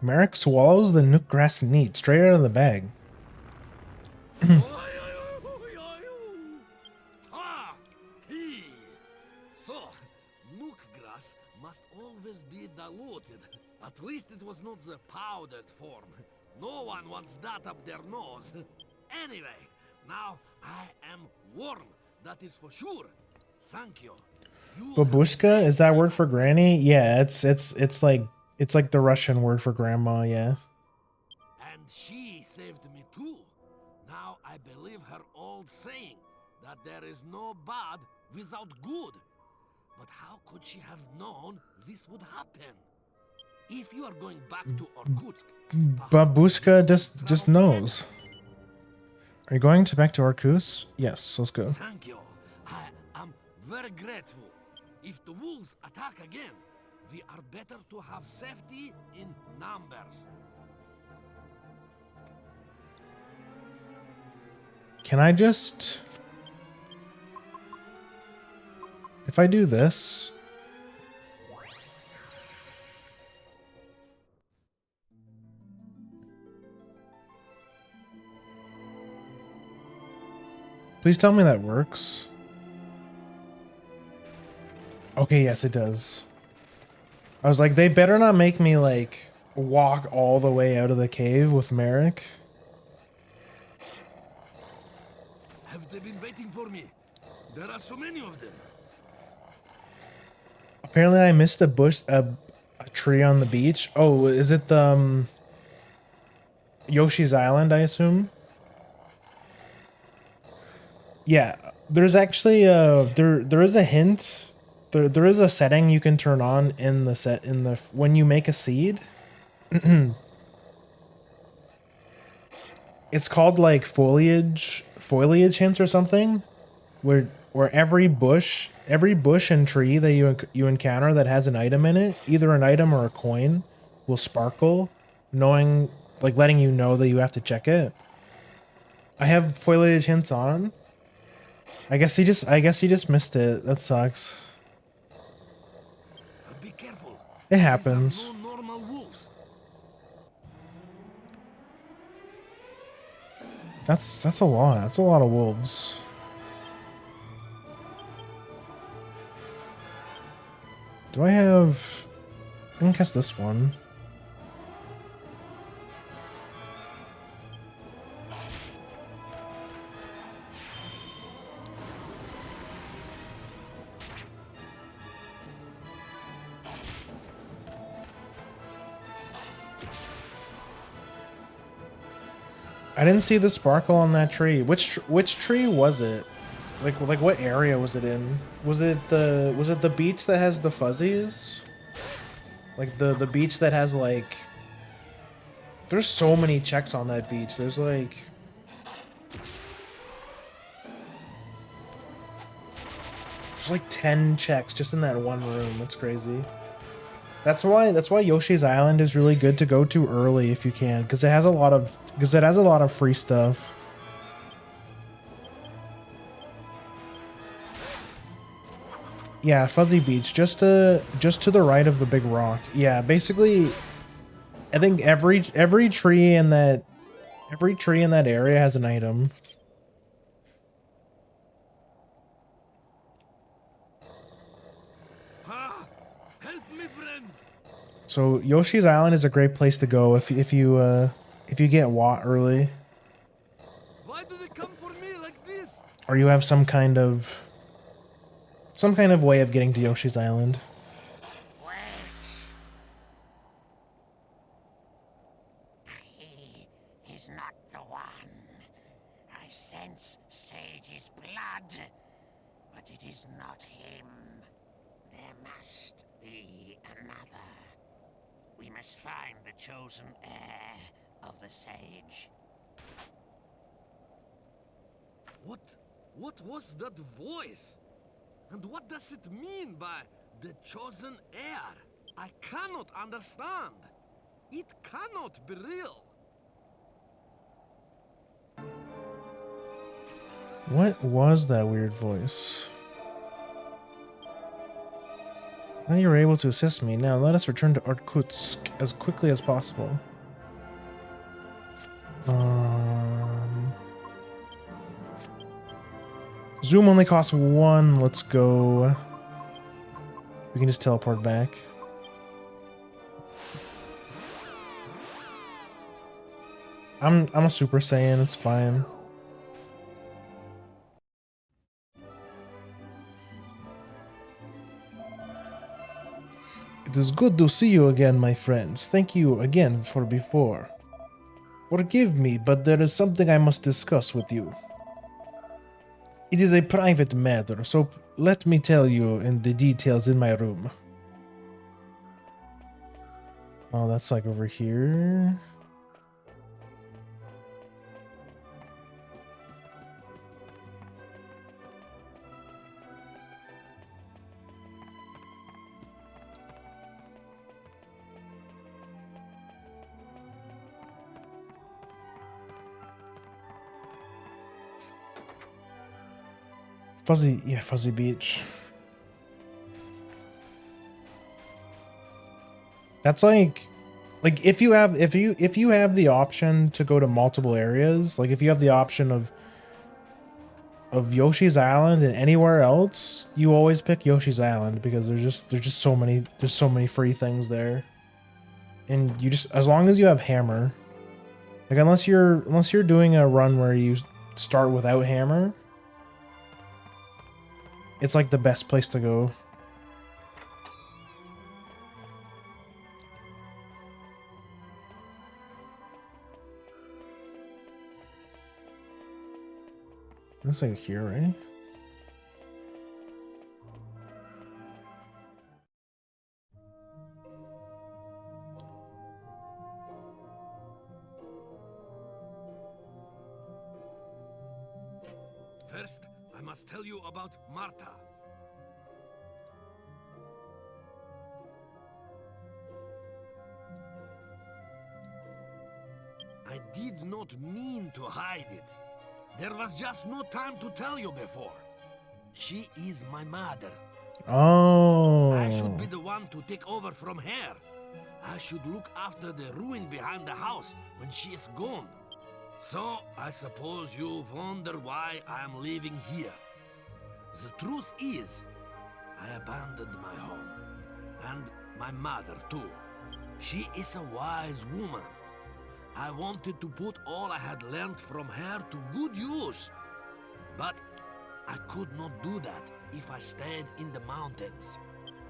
Marek swallows the nook grass neat straight out of the bag. Ha! He! So, nook grass must always be diluted. At least it was not the powdered form. No one wants that up their nose. Anyway, now I am warm. That is for sure. Thank you. Babushka, is that word for granny? Yeah, it's like the Russian word for grandma, yeah. And she saved me too. Now I believe her old saying that there is no bad without good. But how could she have known this would happen? If you are going back to Irkutsk, Babushka just knows. Are you going back to Irkutsk? Yes, let's go. thank you. I am very grateful. If the wolves attack again, we are better to have safety in numbers. Can I just... If I do this... Please tell me that works. Okay, yes, it does. I was like, they better not make me, like, walk all the way out of the cave with Marek. Have they been waiting for me? There are so many of them. Apparently I missed a bush, a tree on the beach. Oh, is it the, Yoshi's Island, I assume? Yeah, there's actually, there is a hint. There is a setting you can turn on in the when you make a seed. It's called like foliage hints or something, where every bush and tree that you encounter that has an item in it, either an item or a coin, will sparkle, knowing like letting you know that you have to check it. I have foliage hints on. I guess he just missed it. That sucks. Be careful. It happens. These are no normal wolves. That's a lot. That's a lot of wolves. Do I have... I can cast this one. I didn't see the sparkle on that tree. Which tree was it? Like what area was it in? Was it the beach that has the fuzzies? Like the beach that has like... There's so many checks on that beach. There's like... There's like 10 checks just in that one room. That's crazy. That's why Yoshi's Island is really good to go to early if you can, because it has a lot of free stuff. Yeah, Fuzzy Beach, just to the right of the big rock. Yeah, basically, I think every tree in that area has an item. Help me, friends! So Yoshi's Island is a great place to go if you get Watt early, Why do they come for me like this? or you have some kind of way of getting to Yoshi's Island. Wait. He is not the one. I sense Sage's blood, but it is not him. There must be another. We must find the chosen heir of the Sage. What was that voice? And what does it mean by the chosen heir? I cannot understand. It cannot be real. What was that weird voice? Now you're able to assist me. Now let us return to Irkutsk as quickly as possible. Zoom only costs 1. Let's go. We can just teleport back. I'm a Super Saiyan. It's fine. It is good to see you again, my friends. Thank you again for before. Forgive me, but there is something I must discuss with you. It is a private matter, so let me tell you in the details in my room. Oh, that's like over here. Fuzzy Beach. That's like if you have the option to go to multiple areas, like if you have the option of Yoshi's Island and anywhere else, you always pick Yoshi's Island because there's just so many free things there. And you just, as long as you have hammer, like unless you're doing a run where you start without hammer, it's like the best place to go. That's like here, right? First, I must tell you about Marta. I did not mean to hide it. There was just no time to tell you before. She is my mother. Oh. I should be the one to take over from her. I should look after the ruin behind the house when she is gone. So, I suppose you wonder why I am living here. The truth is, I abandoned my home. And my mother, too. She is a wise woman. I wanted to put all I had learned from her to good use. But I could not do that if I stayed in the mountains.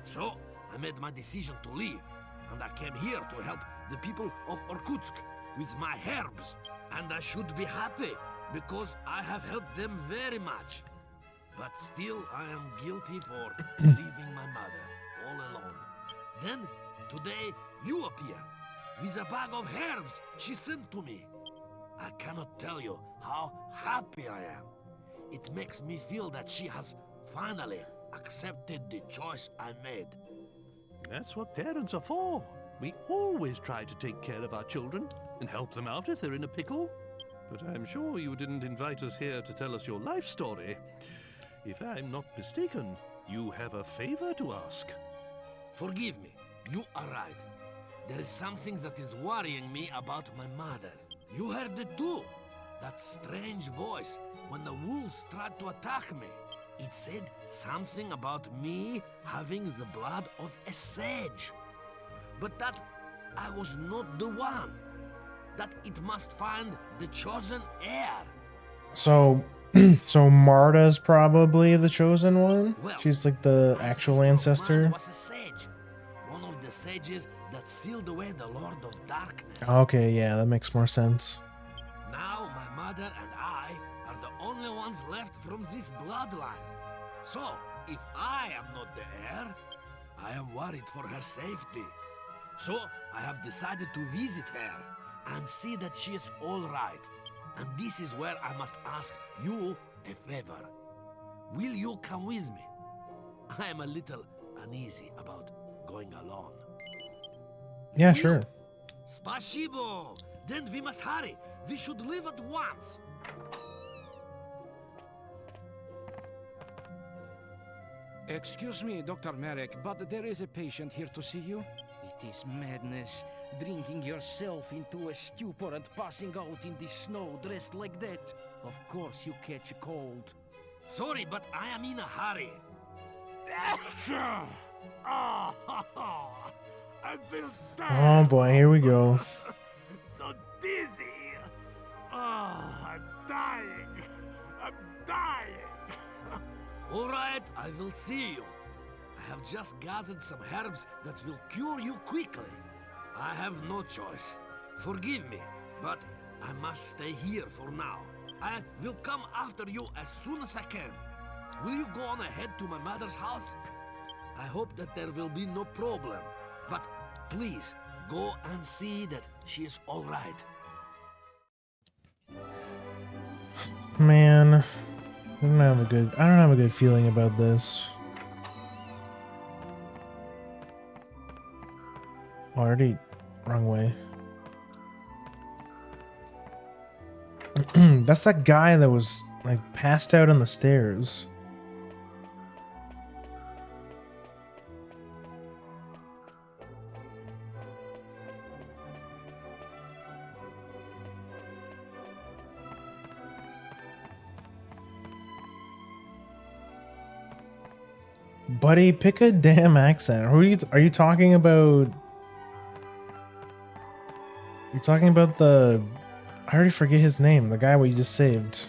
So, I made my decision to leave. And I came here to help the people of Irkutsk with my herbs. And I should be happy, because I have helped them very much. But still, I am guilty for leaving my mother all alone. Then, today, you appear, with a bag of herbs she sent to me. I cannot tell you how happy I am. It makes me feel that she has finally accepted the choice I made. That's what parents are for. We always try to take care of our children and help them out if they're in a pickle. But I'm sure you didn't invite us here to tell us your life story. If I'm not mistaken, you have a favor to ask. Forgive me, you are right. There is something that is worrying me about my mother. You heard it too. That strange voice when the wolves tried to attack me. It said something about me having the blood of a sage. But that I was not the one. That it must find the chosen heir. So, so Marta's probably the chosen one? Well, She's like the my actual ancestor of ancestor? mine was a sage. One of the sages that sealed away the Lord of Darkness. Okay, yeah, that makes more sense. Now my mother and I are the only ones left from this bloodline. So, if I am not the heir, I am worried for her safety. So, I have decided to visit her and see that she is all right. And this is where I must ask you a favor. Will you come with me? I am a little uneasy about going alone. Yeah, Will sure. you? Spasibo! Then we must hurry. We should leave at once. Excuse me, Dr. Merrick, but there is a patient here to see you. It is madness. Drinking yourself into a stupor and passing out in the snow dressed like that. Of course you catch a cold. Sorry, but I am in a hurry. I feel Oh boy, here we go. so dizzy. I'm dying. I'm dying. All right, I will see you. I have just gathered some herbs that will cure you quickly. I have no choice. Forgive me, but I must stay here for now. I will come after you as soon as I can. Will you go on ahead to my mother's house? I hope that there will be no problem, but please go and see that she is all right. Man, I don't have a good feeling about this. Already wrong way. That's that guy that was like passed out on the stairs. Buddy, pick a damn accent. Who are you talking about? You're talking about I already forget his name, the guy we just saved.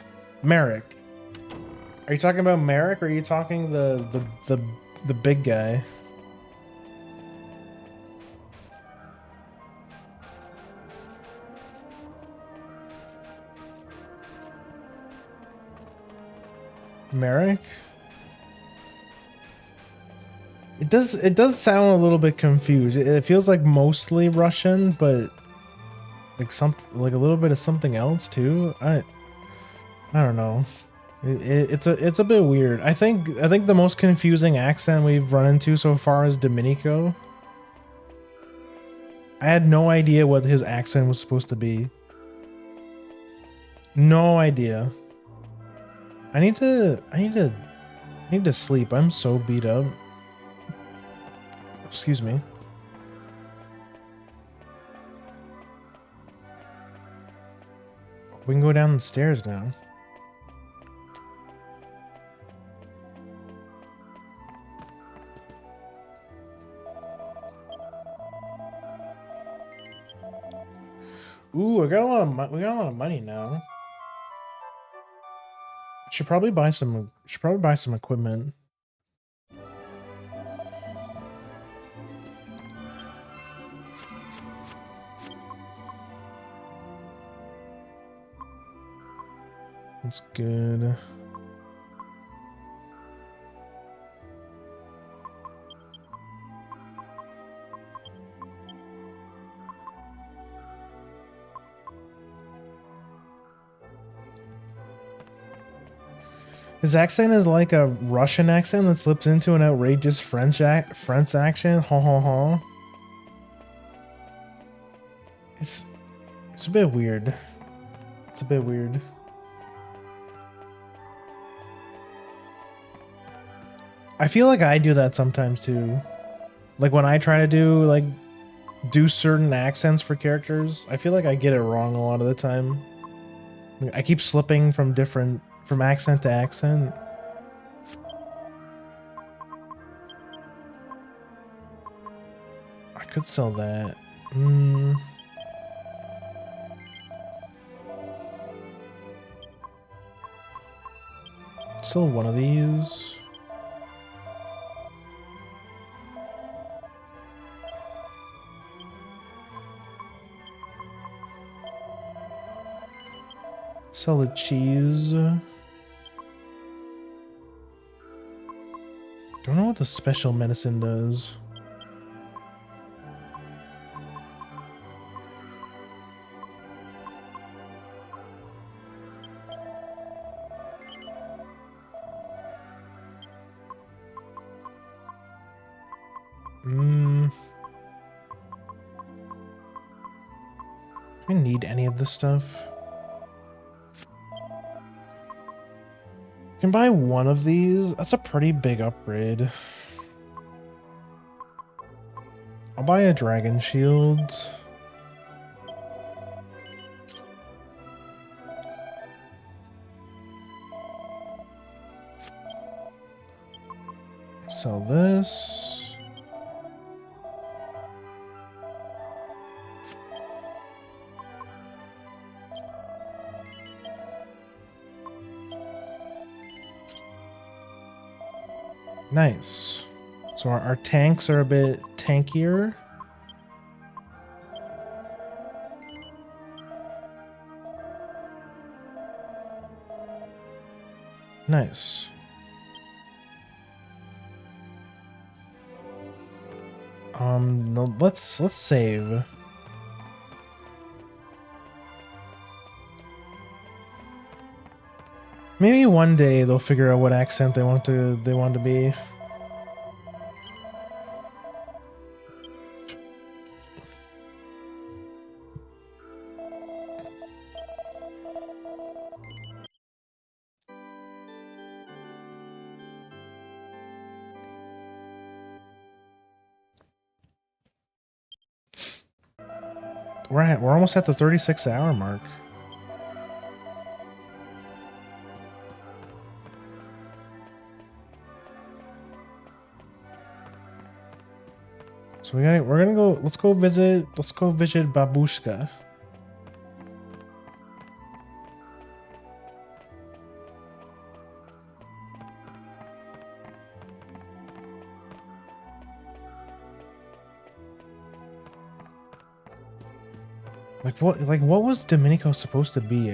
Merrick. Are you talking about Merrick or are you talking the big guy? Merrick? It does sound a little bit confused. It feels like mostly Russian, but like a little bit of something else too. I don't know. It's a bit weird. I think the most confusing accent we've run into so far is Domenico. I had no idea what his accent was supposed to be. No idea. I need to sleep. I'm so beat up. Excuse me. We can go down the stairs now. Ooh, I got a lot of we got a lot of money now. Should probably buy some. Should probably buy some equipment. That's good. His accent is like a Russian accent that slips into an outrageous French accent. Ha ha ha. It's a bit weird. It's a bit weird. I feel like I do that sometimes too. Like when I try to do certain accents for characters, I feel like I get it wrong a lot of the time. I keep slipping from accent to accent. I could sell that. Sell one of these. Sell the cheese. Don't know what the special medicine does. Do I need any of this stuff? I can buy one of these. That's a pretty big upgrade. I'll buy a dragon shield. Sell this. Nice. So our tanks are a bit tankier. Nice. No, let's save. Maybe one day they'll figure out what accent they want to be. We're almost at the 36-hour mark. So we're gonna go. Let's go visit Babushka. What was Domenico supposed to be?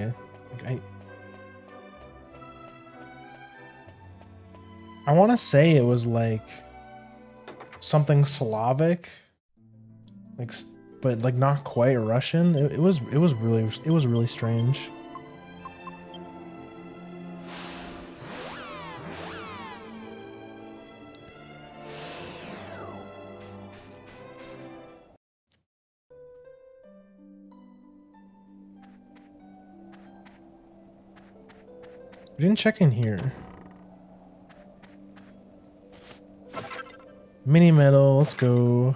I want to say it was like something Slavic, but not quite Russian. It was really strange. We didn't check in here. Mini medal, let's go.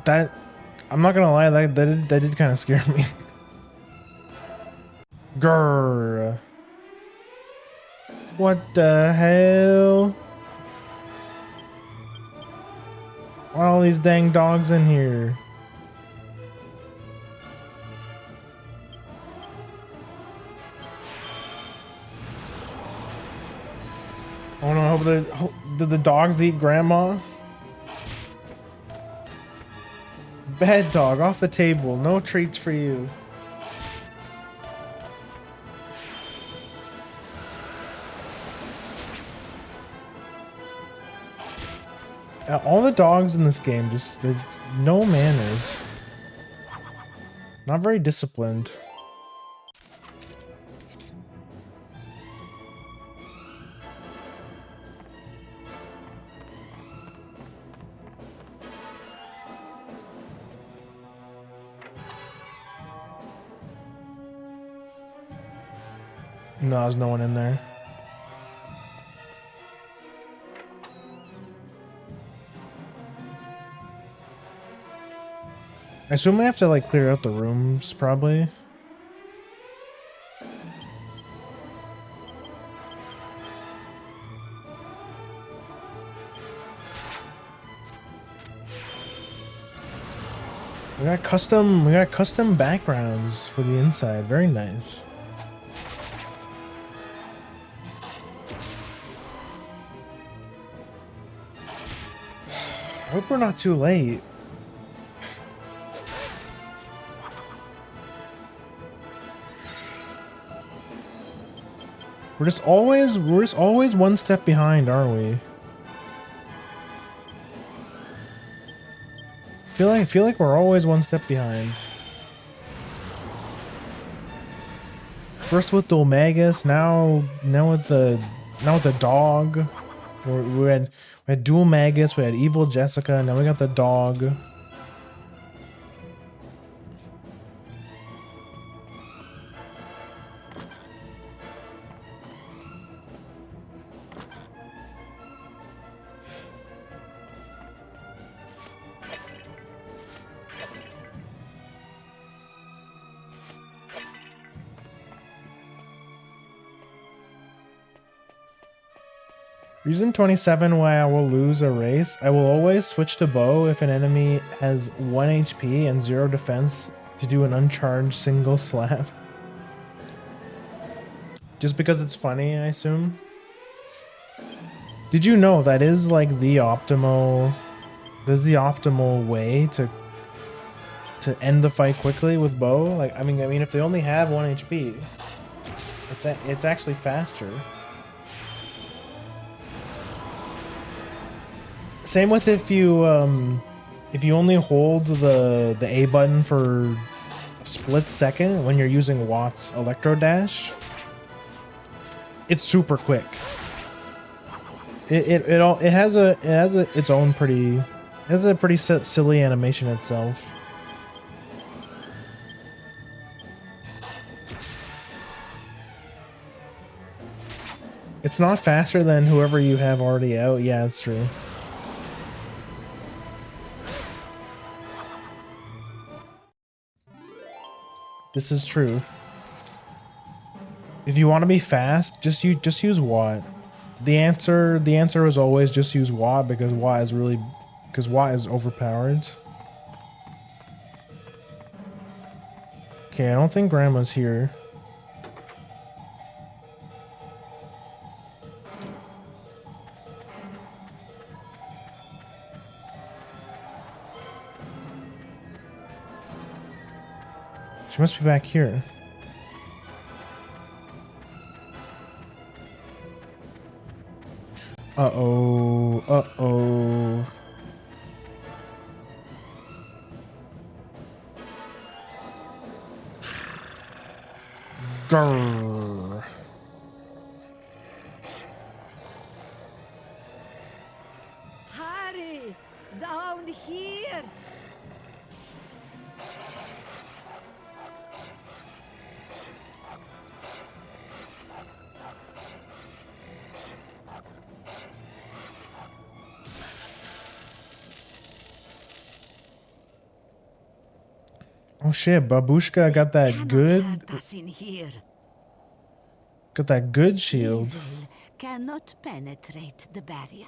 That, I'm not gonna lie, that did kind of scare me. Grr. What the hell? Why are all these dang dogs in here? Oh no, did the dogs eat grandma? Bad dog, off the table. No treats for you. All the dogs in this game, just no manners. Not very disciplined. No, there's no one in there. I assume I have to like clear out the rooms, probably. We got custom backgrounds for the inside. Very nice. I hope we're not too late. We're just always one step behind, aren't we? I feel like we're always one step behind. First with the Omegas, now with the dog. We had dual Magus, we had evil Jessica, now we got the dog. Reason 27 why I will lose a race. I will always switch to bow if an enemy has 1 HP and 0 defense to do an uncharged single slap. Just because it's funny, I assume. Did you know that is like the optimal way to end the fight quickly with bow? Like I mean if they only have 1 HP, it's actually faster. Same with if you only hold the A button for a split second when you're using Watt's Electro Dash. It's super quick. It has a pretty silly animation itself. It's not faster than whoever you have already out. Yeah, it's true. This is true. If you want to be fast, just use Watt. The answer is always just use Watt because Watt is overpowered. Okay, I don't think Grandma's here. She must be back here. Uh-oh. Uh-oh. Grrr. Harry! Down here! Oh shit, Babushka got that Cannot good, hurt us in here. shield. Evil cannot penetrate the barrier.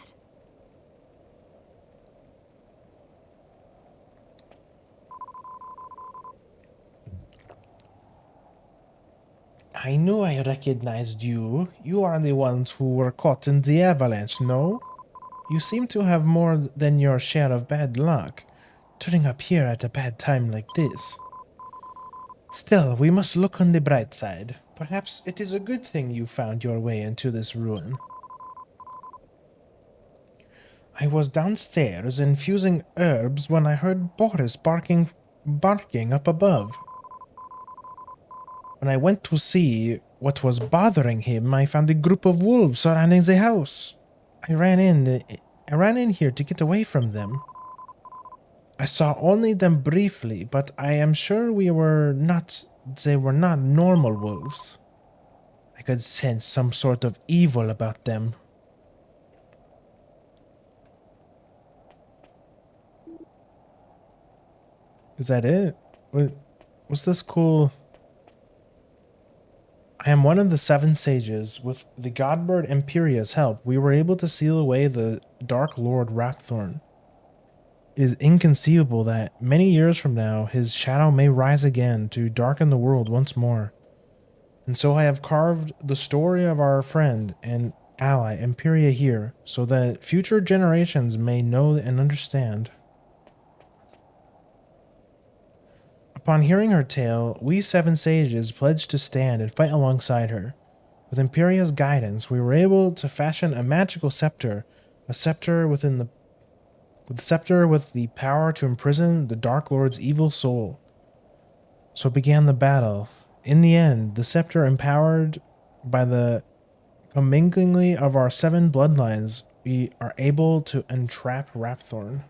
I knew I recognized you. You are the ones who were caught in the avalanche, no? You seem to have more than your share of bad luck, turning up here at a bad time like this. Still, we must look on the bright side. Perhaps it is a good thing you found your way into this ruin. I was downstairs infusing herbs when I heard Boris barking up above. When I went to see what was bothering him, I found a group of wolves surrounding the house. I ran in here to get away from them. I saw only them briefly, but I am sure they were not normal wolves. I could sense some sort of evil about them. Is that it? What's this cool? I am one of the 7 sages. With the godbird Empyrea's help, we were able to seal away the Dark Lord Rapthorn. It is inconceivable that many years from now, his shadow may rise again to darken the world once more. And so I have carved the story of our friend and ally Empyrea here, so that future generations may know and understand. Upon hearing her tale, we 7 sages pledged to stand and fight alongside her. With Empyrea's guidance, we were able to fashion a magical scepter, a scepter with the power to imprison the Dark Lord's evil soul. So began the battle. In the end, the scepter, empowered by the commingling of our 7 bloodlines, we are able to entrap Rapthorn.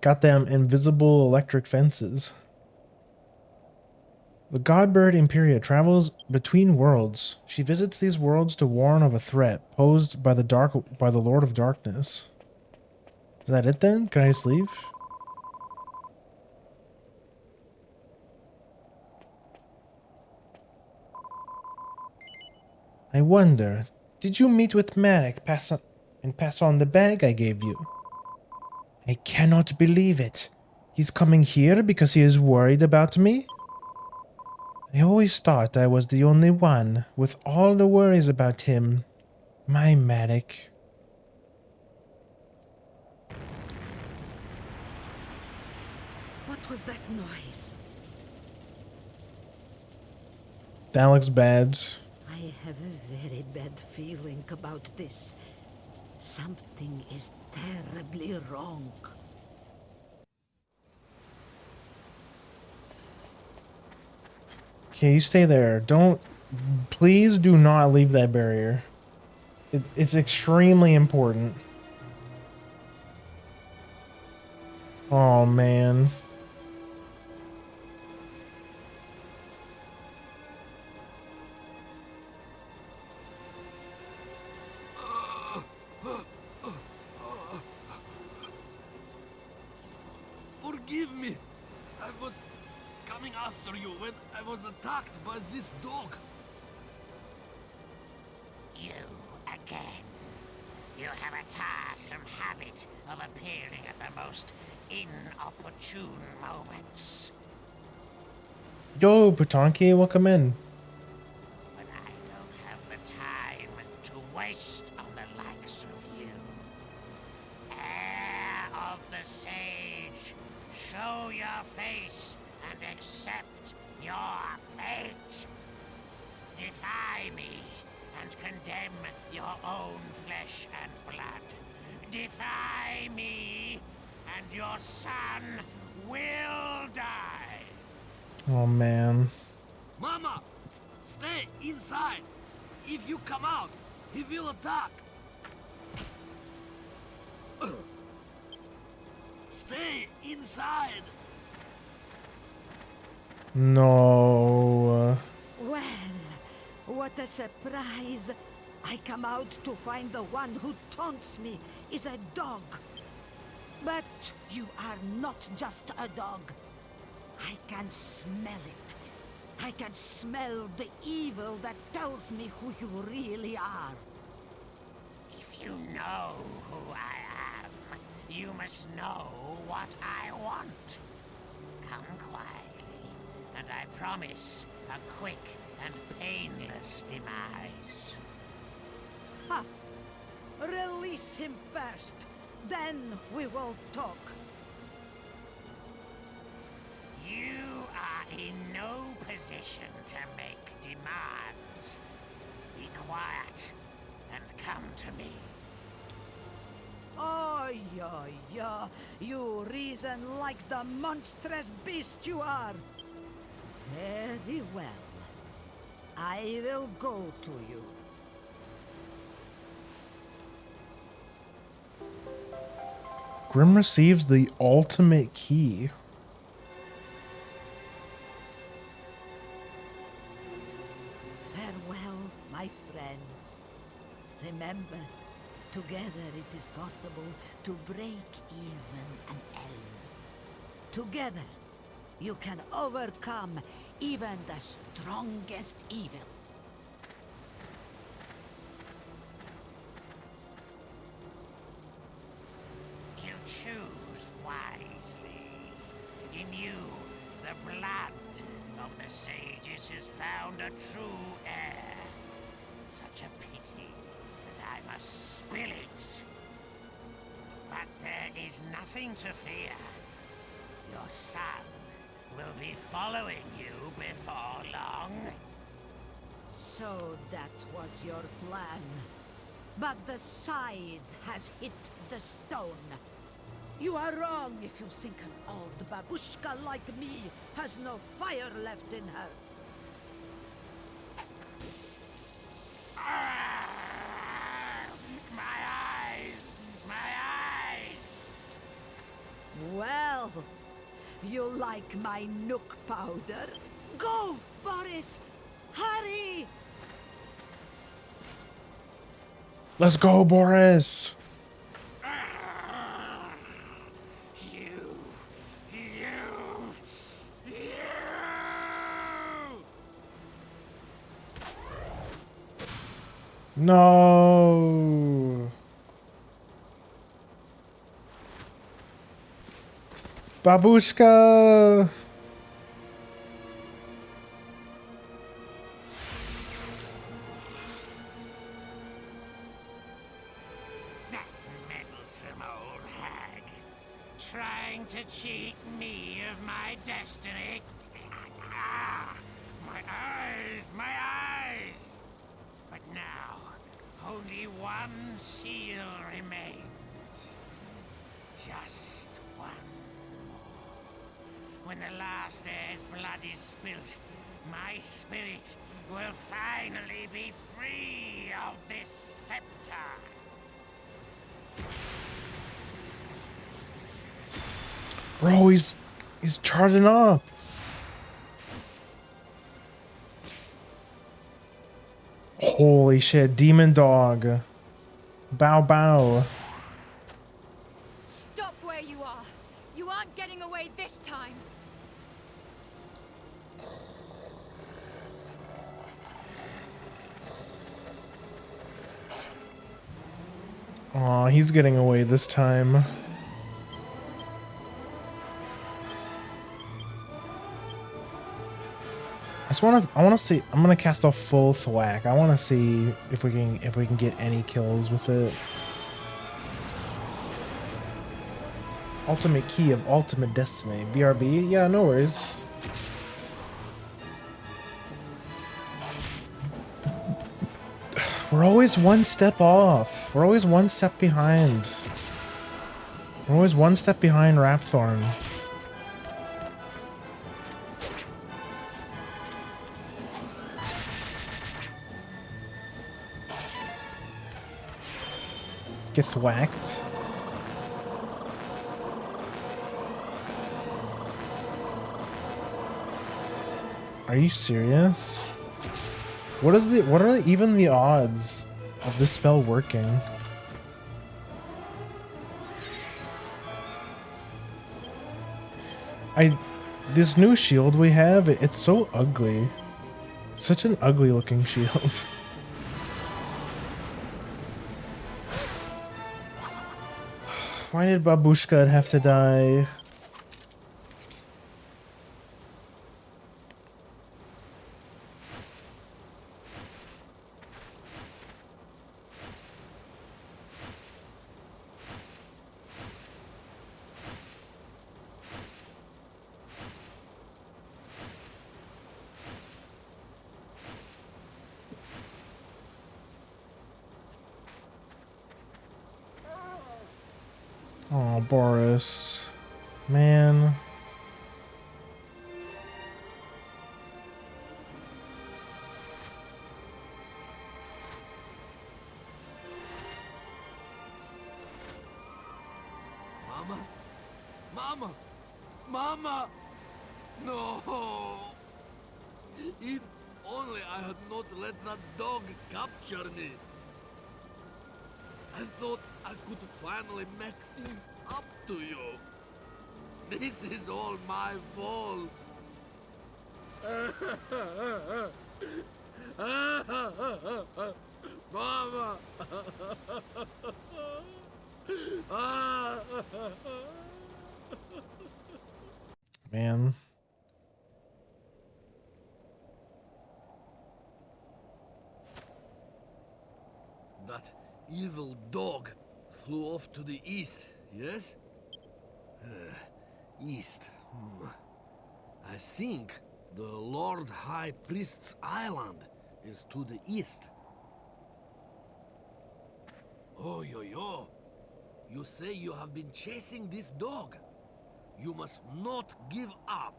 Got them invisible electric fences. The godbird Imperia travels between worlds. She visits these worlds to warn of a threat posed by the Lord of Darkness. Is that it then? Can I just leave? I wonder, did you meet with Marek and pass on the bag I gave you? I cannot believe it. He's coming here because he is worried about me? I always thought I was the only one, with all the worries about him. My Marek. What was that noise? That looks bad. I have a very bad feeling about this. Something is terribly wrong. Okay, you stay there. Please do not leave that barrier. It's extremely important. Oh, man. Forgive me. I was coming after you when I was attacked by this dog. You again. You have a tiresome habit of appearing at the most inopportune moments. Yo, Putanki, welcome in. But I don't have the time to waste on the likes of you. Heir of the Sage, show your face and accept your fate. Defy me and condemn your own flesh and blood. Defy me, and your son will die. Oh, man. Mama, stay inside. If you come out, he will attack. Stay inside. No. Well, what a surprise. I come out to find the one who taunts me is a dog. But you are not just a dog. I can smell it. I can smell the evil that tells me who you really are. If you know who I am, you must know what I want. Come quietly, and I promise a quick and painless demise. Ha! Release him first, then we will talk. You are in no position to make demands. Be quiet and come to me. Oh, yeah. You reason like the monstrous beast you are. Very well. I will go to you. Grim receives the ultimate key. Farewell, my friends. Remember, together it is possible to break even an end. Together, you can overcome even the strongest evil. You choose wisely. In you, the blood of the sages has found a true heir. Such a pity that I must spill it. But there is nothing to fear. Your son will be following you before long. So that was your plan. But the scythe has hit the stone. You are wrong if you think an old babushka like me has no fire left in her. My eyes! My eyes! Well, you like my nook powder? Go, Boris! Hurry! Let's go, Boris! No! Babushka! That meddlesome old hag, trying to cheat me of my destiny. Ah, my eyes, my eyes! But now, only one seal remains. Just one more. When the last heir's blood is spilt, my spirit will finally be free of this scepter. Bro, he's charging up. Holy shit, demon dog. Bow bow. Stop where you are. You aren't getting away this time. Aw, he's getting away this time. I wanna see, I'm gonna cast a full thwack. I wanna see if we can get any kills with it. Ultimate key of ultimate destiny. BRB? Yeah, no worries. We're always one step off. We're always one step behind. We're always one step behind Rapthorn. Get thwacked. Are you serious? What are even the odds of this spell working? This new shield we have, it's so ugly. It's such an ugly looking shield. Why did Babushka have to die? Oh, Boris. Man. Mama? Mama! Mama! No! If only I had not let that dog capture me. I thought I could finally make things up to you. This is all my fault. Mama! Man. That evil dog flew off to the east, yes? East. I think the Lord High Priest's island is to the east. Oh, yo. You say you have been chasing this dog. You must not give up.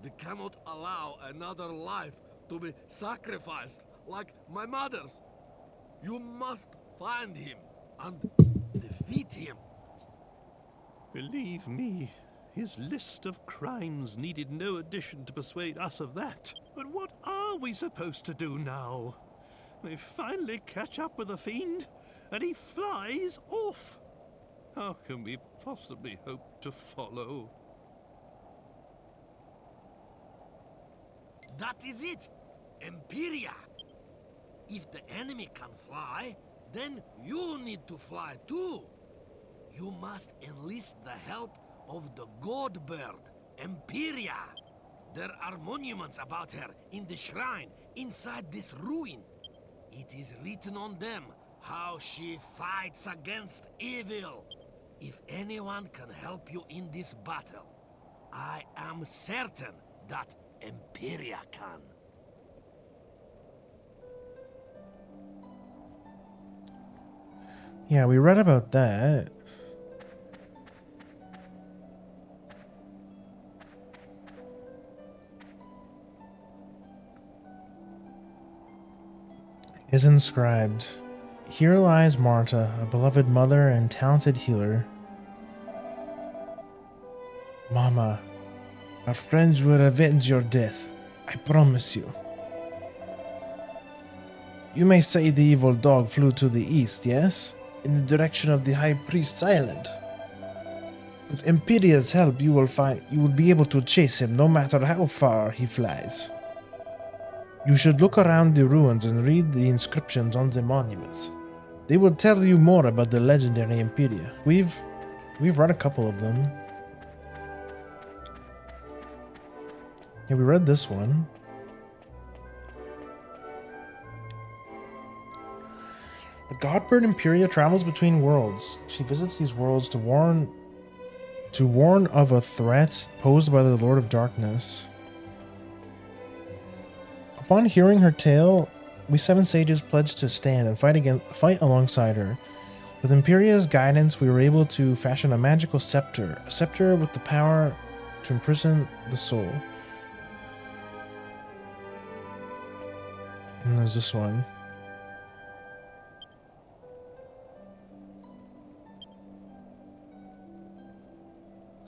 We cannot allow another life to be sacrificed like my mother's. You must find him and defeat him. Believe me, his list of crimes needed no addition to persuade us of that. But what are we supposed to do now? We finally catch up with the fiend, and he flies off. How can we possibly hope to follow? That is it! Imperia! If the enemy can fly, then you need to fly too. You must enlist the help of the god bird, Imperia. There are monuments about her in the shrine inside this ruin. It is written on them how she fights against evil. If anyone can help you in this battle, I am certain that Imperia can. Yeah, we read about that. Is inscribed. Here lies Marta, a beloved mother and talented healer. Mama, our friends will avenge your death. I promise you. You may say the evil dog flew to the east, yes? In the direction of the High Priest's island. With Imperia's help, you will be able to chase him no matter how far he flies. You should look around the ruins and read the inscriptions on the monuments. They will tell you more about the legendary Imperia. We've read a couple of them. Yeah, we read this one. The Godbird Imperia travels between worlds. She visits these worlds to warn of a threat posed by the Lord of Darkness. Upon hearing her tale, we seven sages pledged to stand and fight alongside her. With Imperia's guidance, we were able to fashion a magical scepter, a scepter with the power to imprison the soul. And there's this one.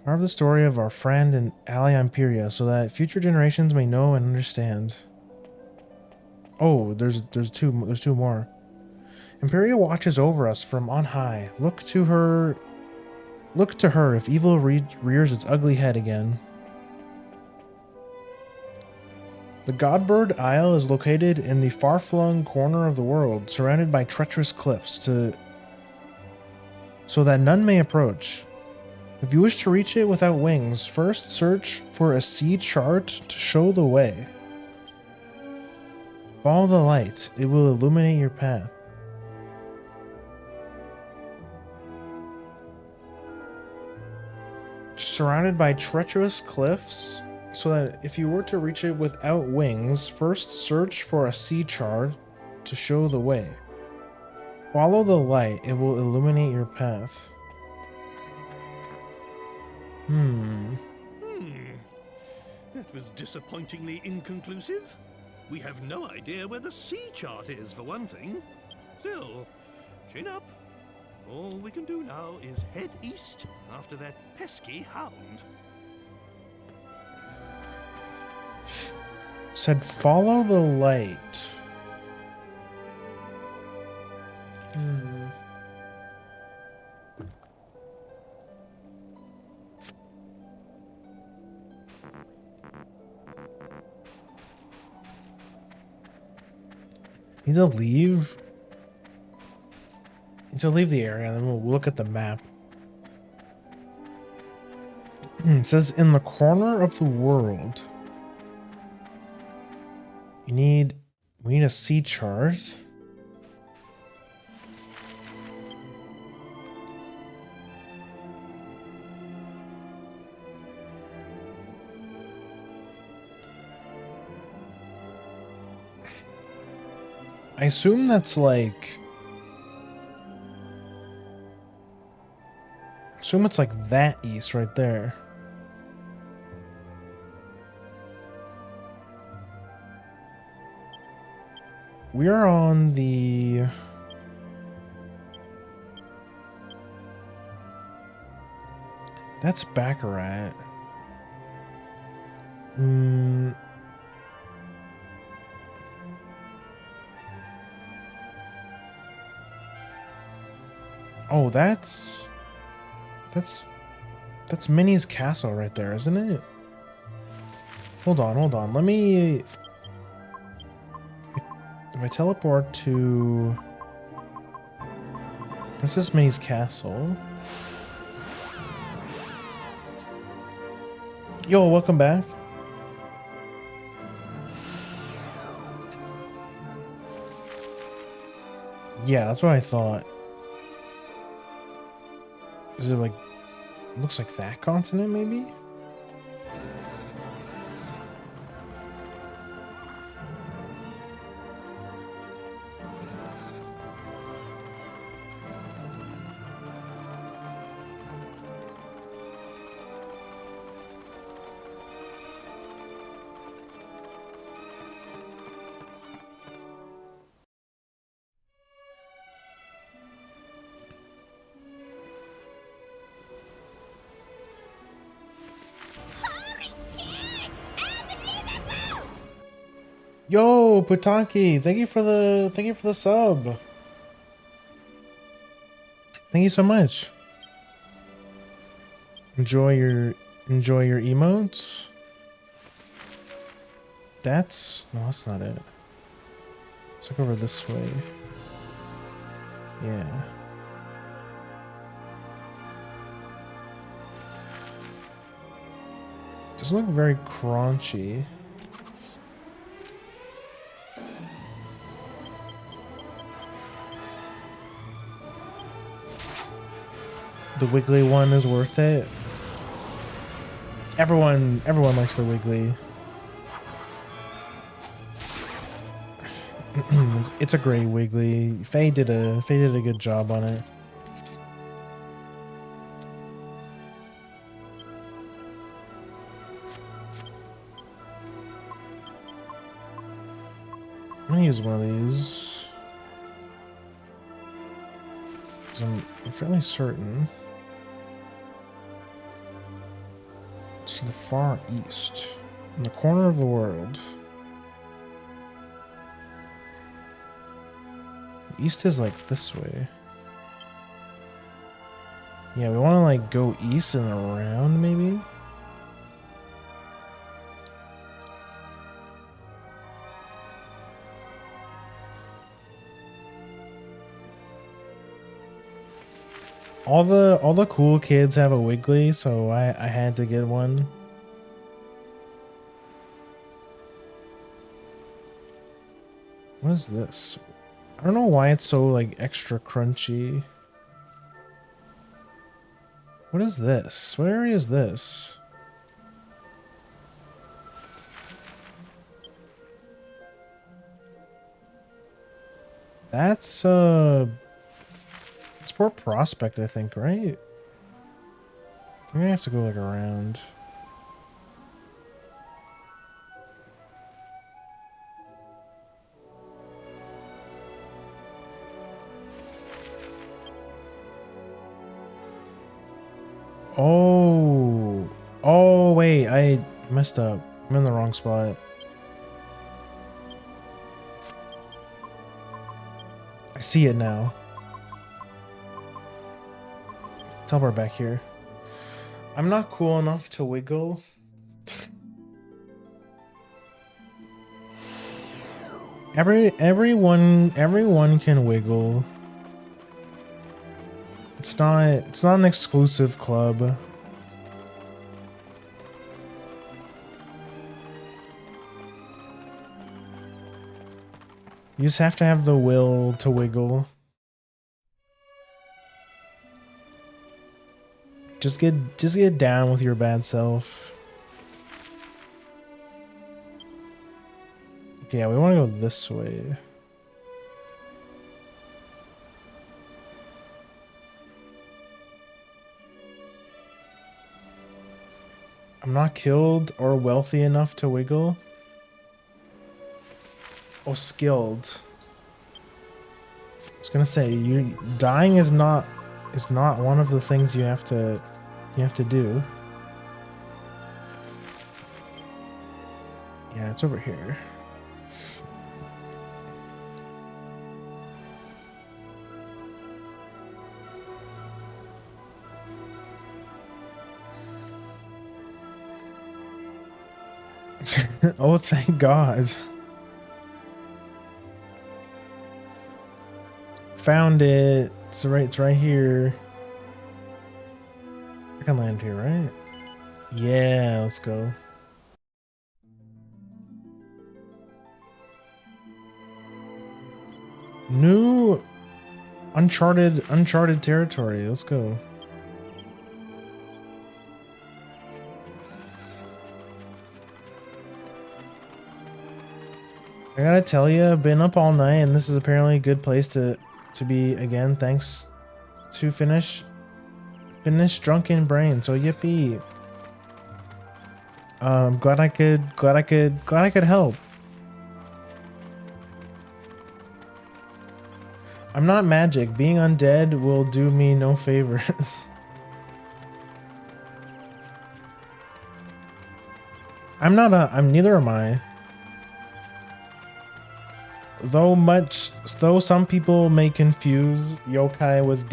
Carve the story of our friend and ally Imperia so that future generations may know and understand. Oh, there's two more. Imperia watches over us from on high. Look to her if evil rears its ugly head again. The Godbird Isle is located in the far-flung corner of the world, surrounded by treacherous cliffs so that none may approach. If you wish to reach it without wings, first search for a sea chart to show the way. Follow the light, it will illuminate your path. Surrounded by treacherous cliffs, so that if you were to reach it without wings, first search for a sea chart to show the way. Follow the light, it will illuminate your path. That was disappointingly inconclusive. We have no idea where the sea chart is, for one thing. Still, chin up. All we can do now is head east after that pesky hound. Said follow the light. Need to leave. Need to leave the area, and then we'll look at the map. It says in the corner of the world. We need a sea chart. I assume that's like... assume it's like that east right there. We are on the... that's Baccarat. Oh, that's Minnie's castle right there, isn't it? Hold on. Let me... if I teleport to Princess Minnie's castle. Yo, welcome back. Yeah, that's what I thought. Is it like... looks like that continent, maybe? Yo, Putanki, thank you for the sub. Thank you so much. Enjoy your emotes. No, that's not it. Let's look over this way. Yeah. Doesn't look very crunchy. The Wiggly one is worth it. Everyone likes the Wiggly. It's a great Wiggly. Faye did a good job on it. I'm gonna use one of these. 'Cause I'm fairly certain. To the far east, in the corner of the world. East is like this way. Yeah, we want to like go east and around maybe. All the cool kids have a Wiggly, so I had to get one. What is this? I don't know why it's so like extra crunchy. What is this? What area is this? That's Sport Prospect, I think, right? I'm gonna have to go like around. Oh. Oh, wait, I messed up. I'm in the wrong spot. I see it now. Teleport back here. I'm not cool enough to wiggle. Everyone can wiggle. It's not an exclusive club. You just have to have the will to wiggle. Just get down with your bad self. Okay, yeah, we want to go this way. I'm not killed or wealthy enough to wiggle. Oh, skilled. I was gonna say, dying is not one of the things you have to do. Yeah, it's over here. Oh, thank God. Found it. It's right here. I can land here, right? Yeah, let's go. New uncharted territory. Let's go. I gotta tell you, I've been up all night, and this is apparently a good place to be again. Thanks to finish Drunken Brain. So yippee! Glad I could help. I'm not magic. Being undead will do me no favors. I'm neither am I. Though some people may confuse yokai with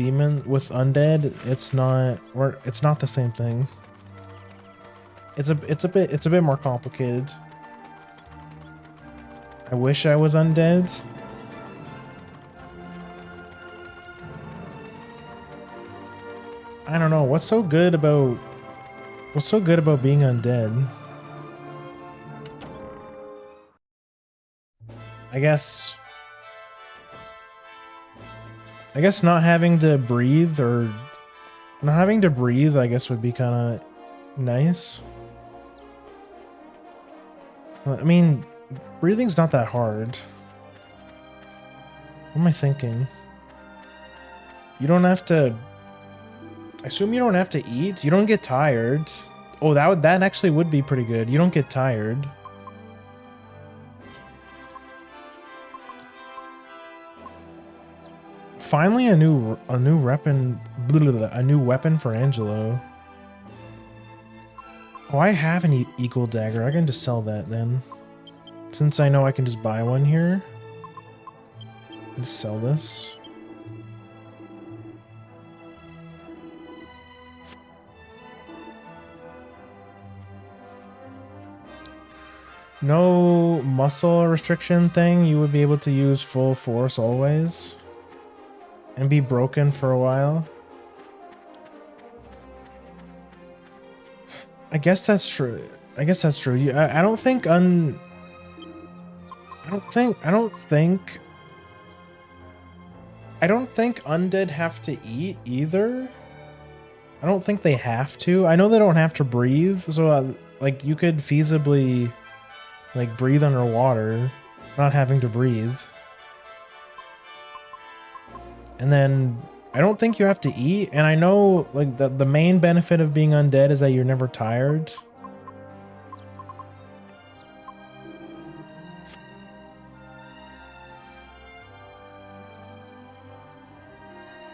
undead, it's not the same thing. It's a bit more complicated. I wish I was undead. I don't know, what's so good about being undead? I guess not having to breathe I guess would be kind of nice. I mean, breathing's not that hard. What am I thinking? You don't have to... I assume you don't have to eat? You don't get tired. Oh, that actually would be pretty good. You don't get tired. Finally, a new weapon for Angelo. Oh, I have an eagle dagger. I can just sell that then. Since I know I can just buy one here. Just sell this. No muscle restriction thing. You would be able to use full force always. And be broken for a while. I guess that's true. I guess that's true. I don't think I don't think undead have to eat either. I don't think they have to. I know they don't have to breathe, so like you could feasibly like breathe underwater, not having to breathe. And then I don't think you have to eat, and I know like the main benefit of being undead is that you're never tired.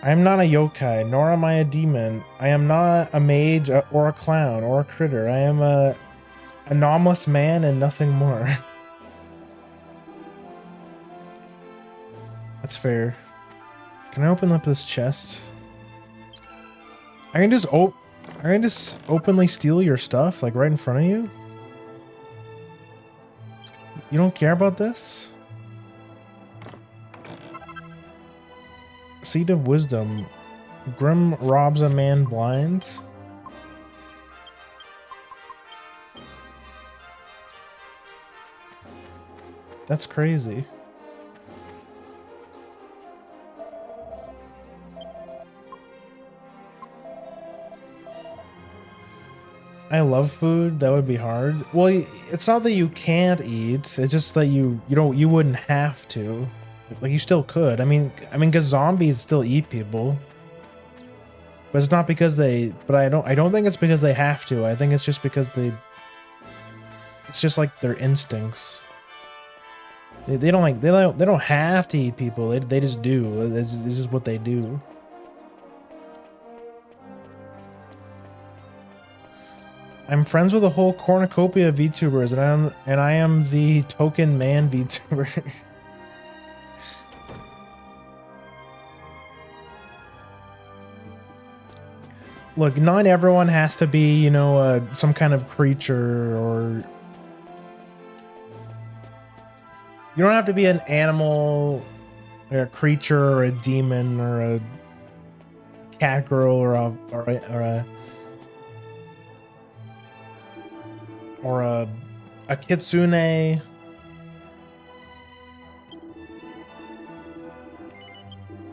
I am not a yokai, nor am I a demon. I am not a mage or a clown or a critter. I am a anomalous man and nothing more. That's fair. Can I open up this chest? I can just openly steal your stuff, like right in front of you? You don't care about this? Seed of Wisdom. Grim robs a man blind. That's crazy. I love food. That would be hard. Well, it's not that you can't eat. It's just that you wouldn't have to. Like you still could. I mean, because zombies still eat people. But it's not because they. But I don't think it's because they have to. I think it's just because they. It's just like their instincts. They don't have to eat people. They just do. This is what they do. I'm friends with a whole cornucopia of VTubers, and I am the token man VTuber. Look, not everyone has to be, you know, some kind of creature, or you don't have to be an animal, or a creature, or a demon, or a cat girl, or a kitsune. You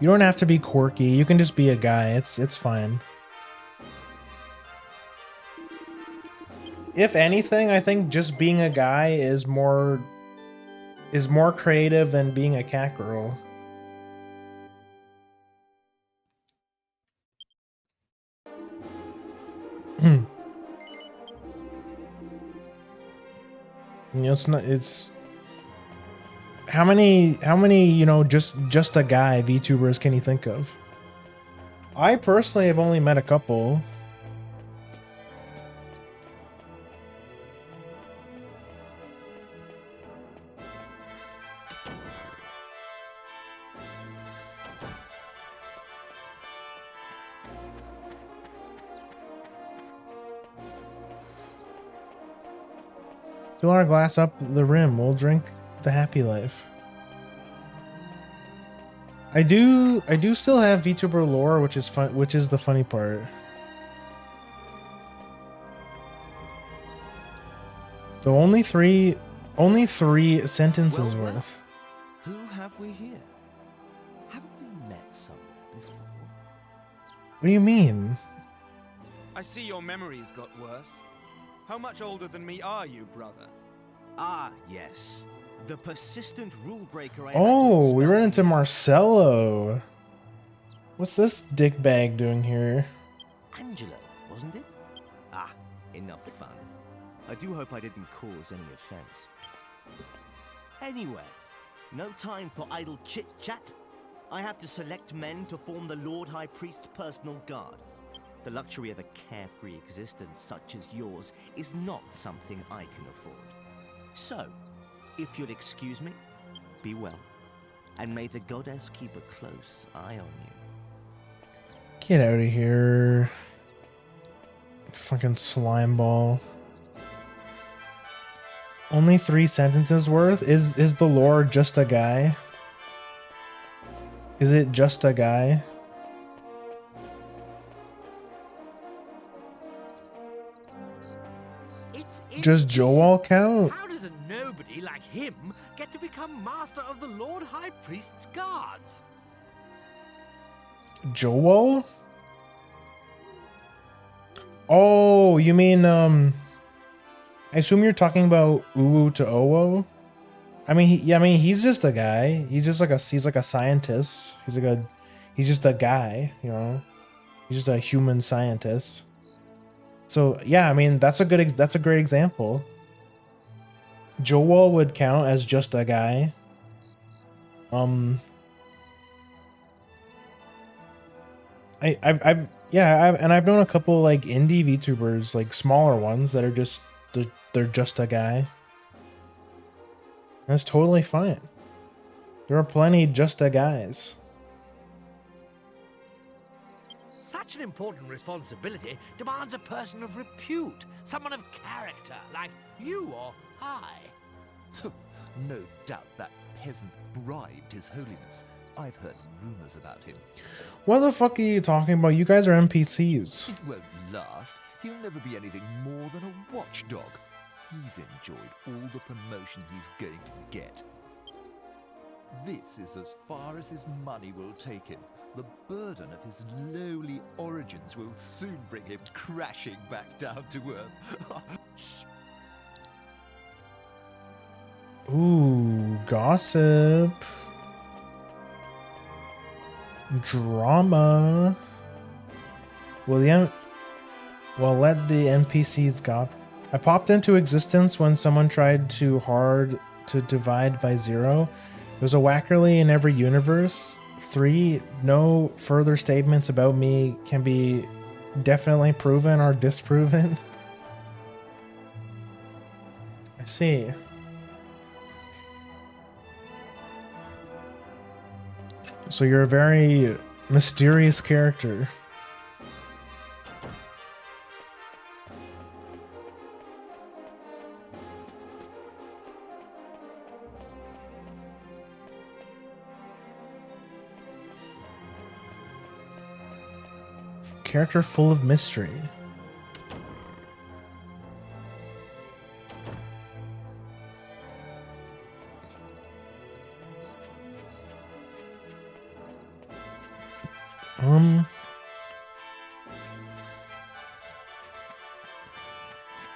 don't have to be quirky. You can just be a guy. It's fine. If anything, I think just being a guy is more creative than being a cat girl. You know, it's how many, you know, just a guy VTubers can you think of? I personally have only met a couple. Fill our glass up the rim. We'll drink the happy life. I do still have VTuber lore, which is fun, which is the funny part. So only three sentences worth. Who have we here? Haven't we met somewhere before? What do you mean? I see your memory's got worse. How much older than me are you, brother? Ah, yes. The persistent rule breaker I Oh, we ran into Marcelo. What's this dickbag doing here? Angelo, wasn't it? Ah, enough fun. I do hope I didn't cause any offense. Anyway, no time for idle chit-chat. I have to select men to form the Lord High Priest's personal guard. The luxury of a carefree existence such as yours is not something I can afford. So, if you'll excuse me, be well, and may the goddess keep a close eye on you. Get out of here. Fucking slime ball. Only 3 sentences worth? Is the lore just a guy? Is it just a guy? Does Joel count? How does a nobody like him get to become master of the Lord High Priest's guards? Joel? Oh, you mean I assume you're talking about Uwu to Owo? I mean, he's just a guy. He's just like he's like a scientist. He's just a guy, you know. He's just a human scientist. So yeah, I mean that's a great example. Joel would count as just a guy. I've known a couple like indie VTubers, like smaller ones that are just they're just a guy. That's totally fine. There are plenty just a guys. Such an important responsibility demands a person of repute, someone of character, like you or I. No doubt that peasant bribed His Holiness. I've heard rumors about him. What the fuck are you talking about? You guys are NPCs. It won't last. He'll never be anything more than a watchdog. He's enjoyed all the promotion he's going to get. This is as far as his money will take him. The burden of his lowly origins will soon bring him crashing back down to earth. Ooh, gossip. Drama. Well, let the NPCs go. I popped into existence when someone tried too hard to divide by 0. There's a Wackerly in every universe. 3. No further statements about me can be definitely proven or disproven. I see. So you're a very mysterious character. Character full of mystery.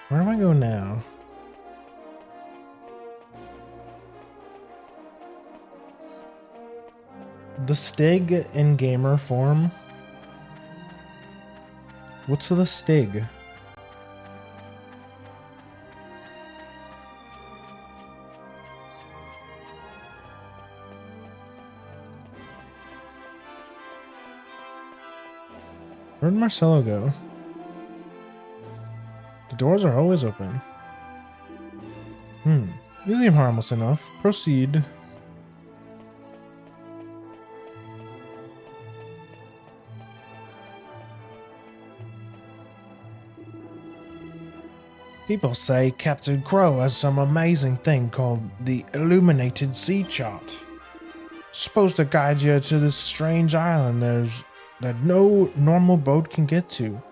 Where do I go now? The Stig in gamer form. What's the Stig? Where'd Marcelo go? The doors are always open. You seem harmless enough. Proceed. People say Captain Crow has some amazing thing called the Illuminated Sea Chart. Supposed to guide you to this strange island that no normal boat can get to.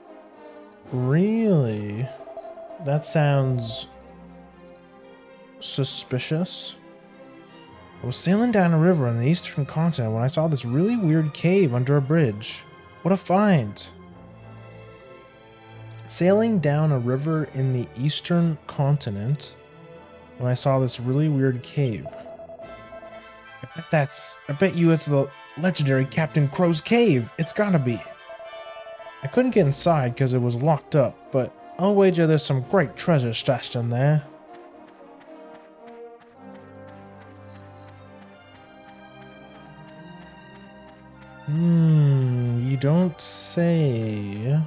Really? That sounds suspicious. I was sailing down a river on the eastern continent when I saw this really weird cave under a bridge. What a find! Sailing down a river in the eastern continent when I saw this really weird cave. I bet you it's the legendary Captain Crow's cave. It's gotta be. I couldn't get inside because it was locked up, but I'll wager there's some great treasure stashed in there. You don't say.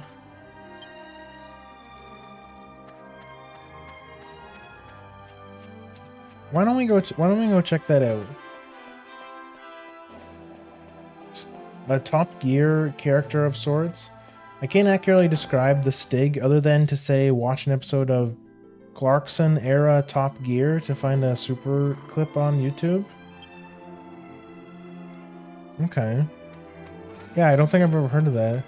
Why don't we go check that out? A Top Gear character of sorts. I can't accurately describe the Stig other than to say watch an episode of Clarkson era Top Gear to find a super clip on YouTube. Okay. Yeah, I don't think I've ever heard of that.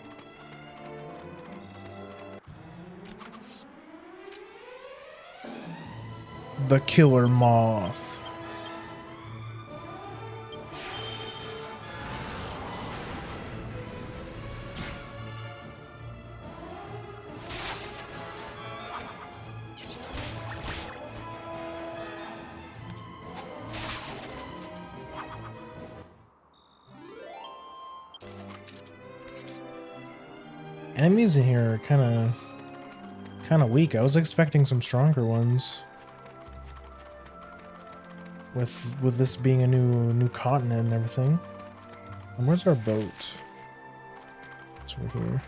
The killer moth. Enemies in here are kind of weak. I was expecting some stronger ones. With this being a new continent and everything. And where's our boat? It's over here.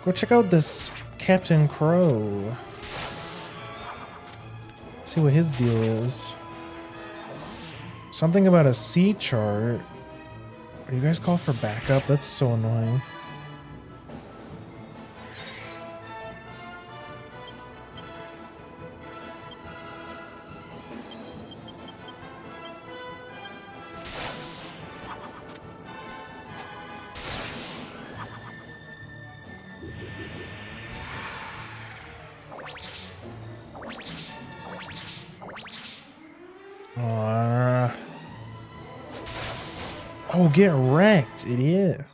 Go check out this Captain Crow. See what his deal is. Something about a sea chart. Are you guys call for backup? That's so annoying. Oh, get wrecked, idiot.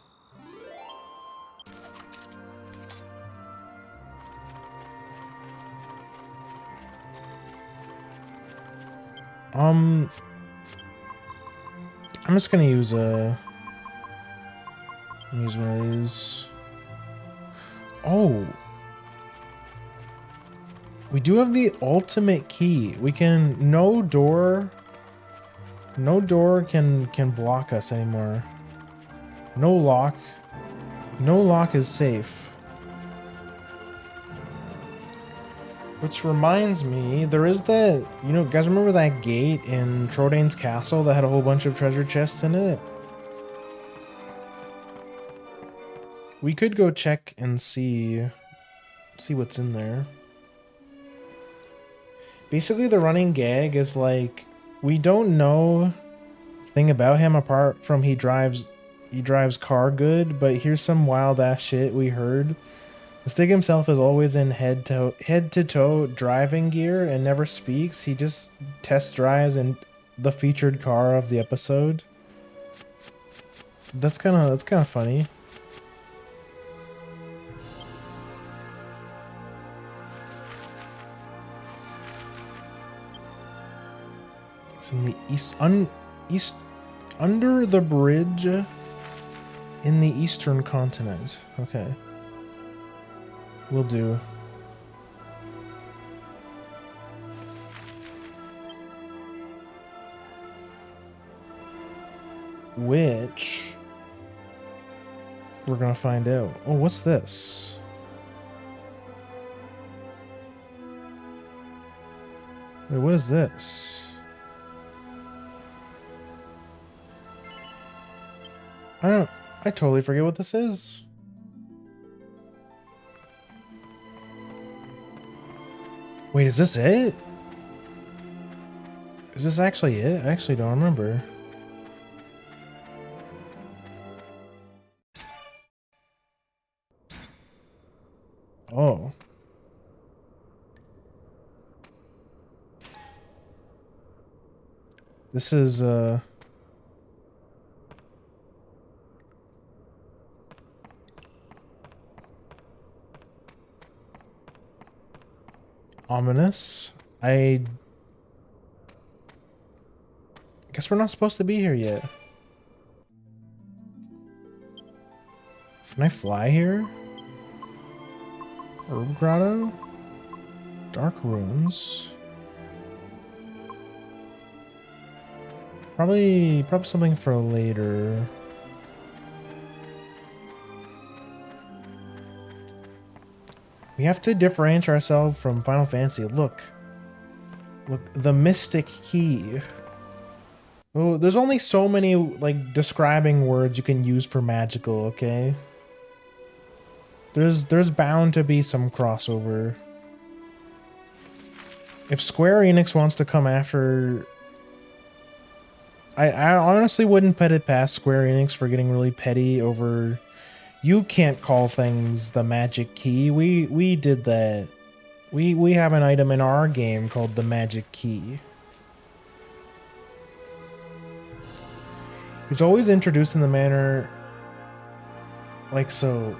I'm just gonna use one of these. Oh, we do have the ultimate key. We can no door can block us anymore. No lock is safe. Which reminds me, there is that, you know, guys remember that gate in Trodane's castle that had a whole bunch of treasure chests in it? We could go check and see what's in there. Basically, the running gag is like, we don't know a thing about him apart from he drives car good, but here's some wild ass shit we heard. The Stig himself is always in head to toe driving gear and never speaks. He just test drives in the featured car of the episode. That's kind of funny. It's in the east under the bridge in the eastern continent. Okay. Will do. Which we're gonna find out. Oh, what's this? Wait, what is this? I totally forget what this is. Wait, is this it? Is this actually it? I actually don't remember. Oh. This is, ominous. I guess we're not supposed to be here yet. Can I fly here? Herb Grotto? Dark Ruins. Probably something for later. We have to differentiate ourselves from Final Fantasy. Look, the Mystic Key. Oh, there's only so many like describing words you can use for magical. Okay. There's bound to be some crossover. if Square Enix wants to come after, I honestly wouldn't put it past Square Enix for getting really petty over. You can't call things the magic key. We did that. We have an item in our game called the magic key. He's always introduced in the manner like so.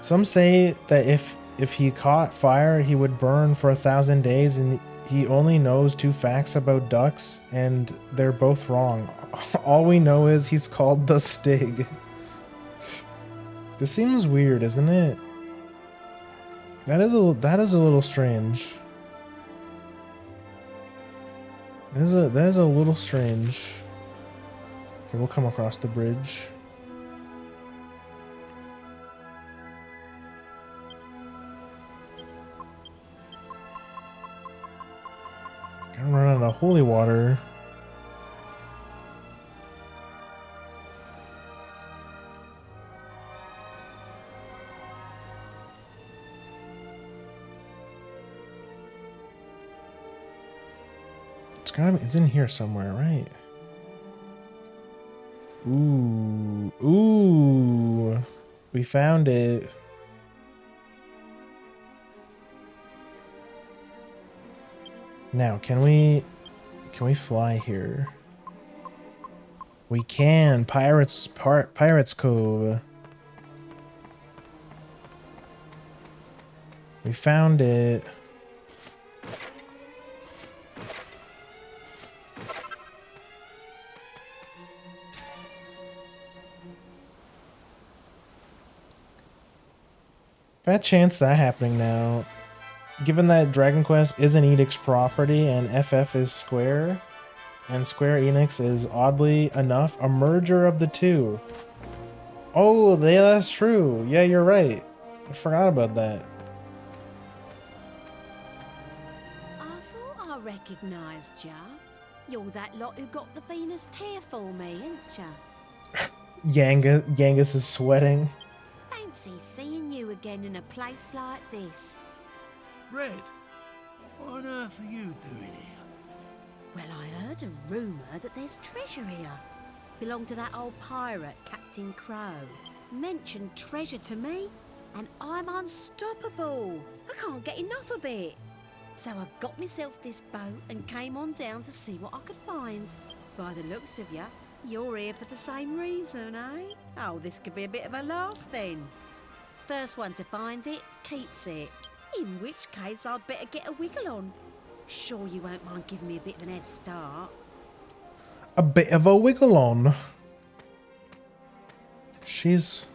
Some say that if he caught fire, he would burn for 1,000 days, and he only knows 2 facts about ducks, and they're both wrong. All we know is he's called the Stig. This seems weird, isn't it? That is a little strange. That is a little strange. Okay, we'll come across the bridge. I'm running out of holy water. It's in here somewhere, right? Ooh, we found it. Now, can we fly here? We can. Pirates Cove. We found it. Fat chance that happening now. Given that Dragon Quest is an Edict's property and FF is Square, and Square Enix is oddly enough a merger of the two. Oh, yeah, that's true. Yeah, you're right. I forgot about that. I thought I recognised ya. You're that lot who got the Venus tear for me, ain't ya? Yangus is sweating. Fancy seeing you again in a place like this. Red, what on earth are you doing here? Well, I heard a rumour that there's treasure here. Belonged to that old pirate, Captain Crow. Mentioned treasure to me, and I'm unstoppable. I can't get enough of it. So I got myself this boat and came on down to see what I could find. By the looks of ya, you're here for the same reason, eh? Oh, this could be a bit of a laugh then. First one to find it, keeps it. In which case, I'd better get a wiggle on. Sure you won't mind giving me a bit of an head start. A bit of a wiggle on. She's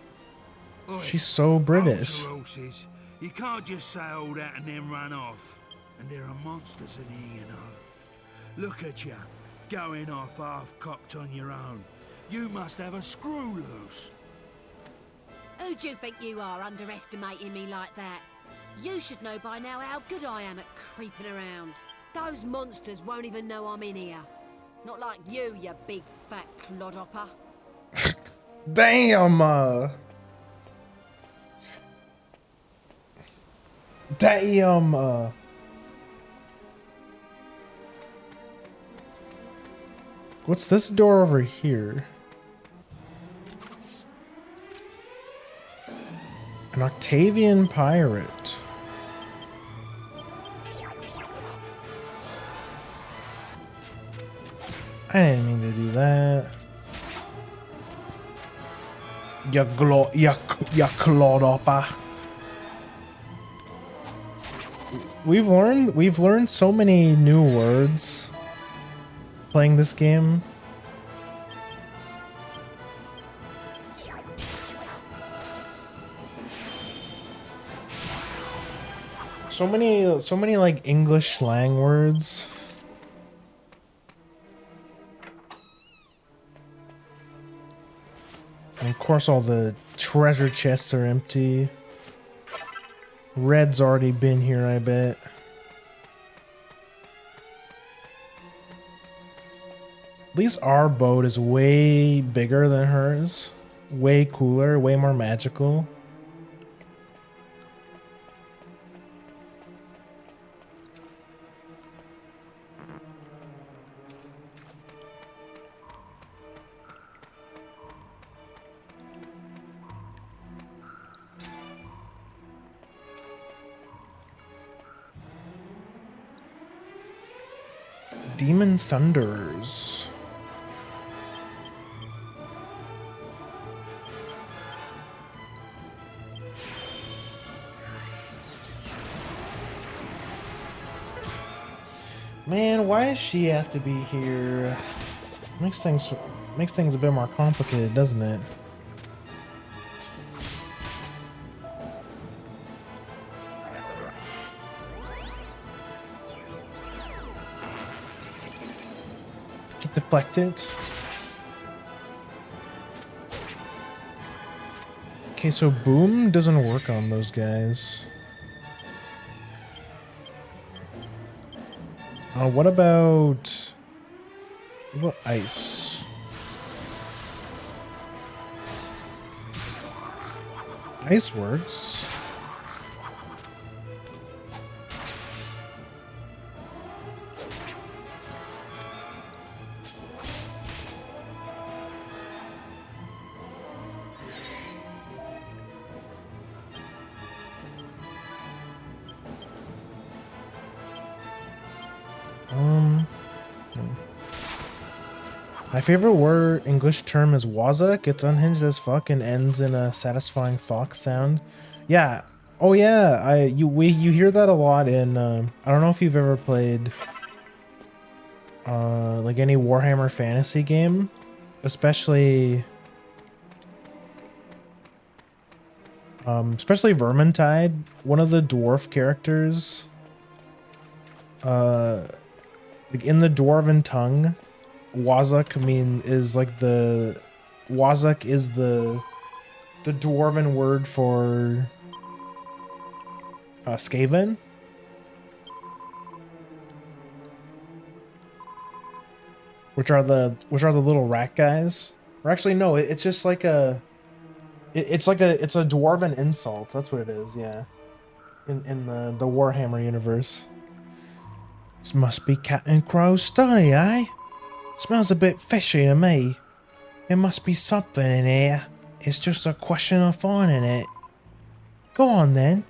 so British. Horses. You can't just say all that and then run off. And there are monsters in here, you know. Look at you, going off half-cocked on your own. You must have a screw loose. Who do you think you are, underestimating me like that? You should know by now how good I am at creeping around. Those monsters won't even know I'm in here. Not like you big fat clodhopper. Damn! Damn! What's this door over here? An Octavian pirate. I didn't mean to do that. Ya clodhopper. We've learned so many new words playing this game. So many like English slang words. And of course all the treasure chests are empty. Red's already been here, I bet. At least our boat is way bigger than hers. Way cooler, way more magical. Demon Thunderers. Man, why does she have to be here? Makes things a bit more complicated, doesn't it? Deflect it. Okay, so boom doesn't work on those guys. What about ice? Ice works. My favorite word English term is wazak. It's unhinged as fuck and ends in a satisfying fox sound. Yeah. Oh yeah. You hear that a lot in I don't know if you've ever played like any Warhammer Fantasy game, especially Vermintide. One of the dwarf characters like in the dwarven tongue, Wazak Wazak is the dwarven word for Skaven. Which are the little rat guys. Or actually no, it's just like it's a dwarven insult. That's what it is, yeah. In the Warhammer universe. This must be Captain Crow's study, eh? Smells a bit fishy to me. There must be something in here. It's just a question of finding it. Go on then.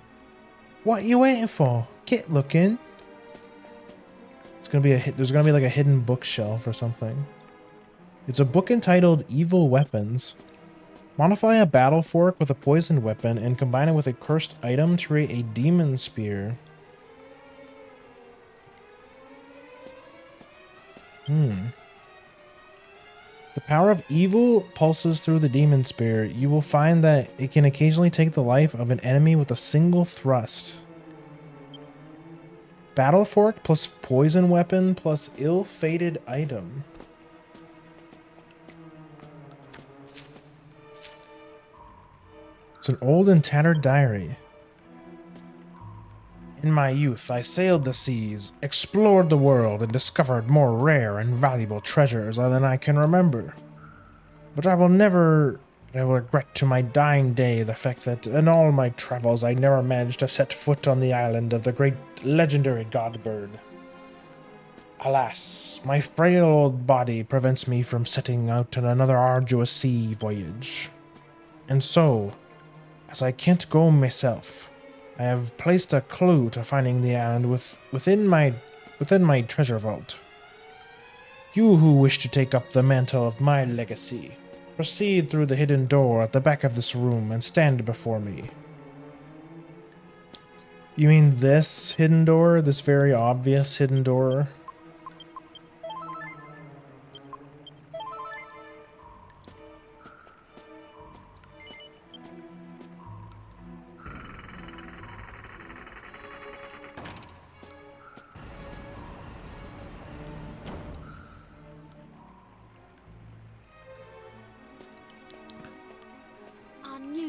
What are you waiting for? Get looking. It's gonna be there's gonna be like a hidden bookshelf or something. It's a book entitled Evil Weapons. Modify a battle fork with a poisoned weapon and combine it with a cursed item to create a demon spear. The power of evil pulses through the demon spear. You will find that it can occasionally take the life of an enemy with a single thrust. Battle fork plus poison weapon plus ill-fated item. It's an old and tattered diary. In my youth, I sailed the seas, explored the world, and discovered more rare and valuable treasures than I can remember. But I will regret to my dying day the fact that in all my travels I never managed to set foot on the island of the great legendary godbird. Alas, my frail old body prevents me from setting out on another arduous sea voyage. And so, as I can't go myself, I have placed a clue to finding the island within my treasure vault. You who wish to take up the mantle of my legacy, proceed through the hidden door at the back of this room and stand before me. You mean this hidden door? This very obvious hidden door?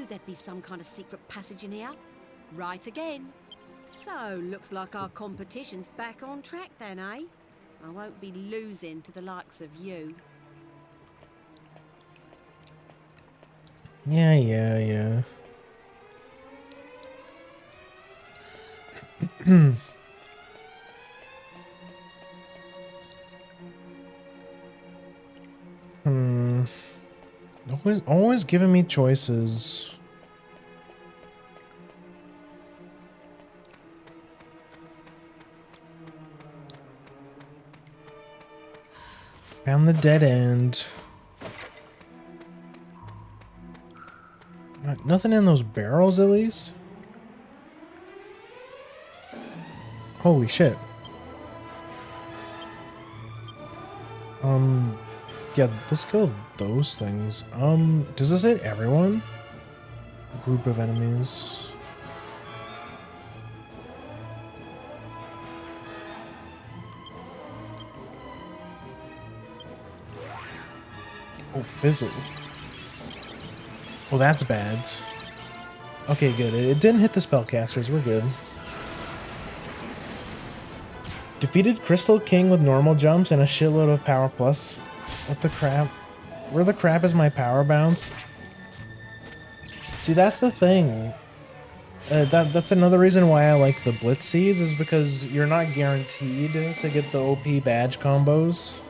There'd be some kind of secret passage in here. Right again. So, looks like our competition's back on track then, eh? I won't be losing to the likes of you. Yeah. Always giving me choices. on the dead end. Nothing in those barrels, at least? Holy shit. Yeah, let's kill those things. Does this hit everyone? Group of enemies. Oh, fizzled. Well, that's bad. Okay, good. It didn't hit the spellcasters. We're good. Defeated Crystal King with normal jumps and a shitload of power plus. What the crap? Where the crap is my power bounce? See, that's the thing. That's another reason why I like the Blitz Seeds, is because you're not guaranteed to get the OP badge combos.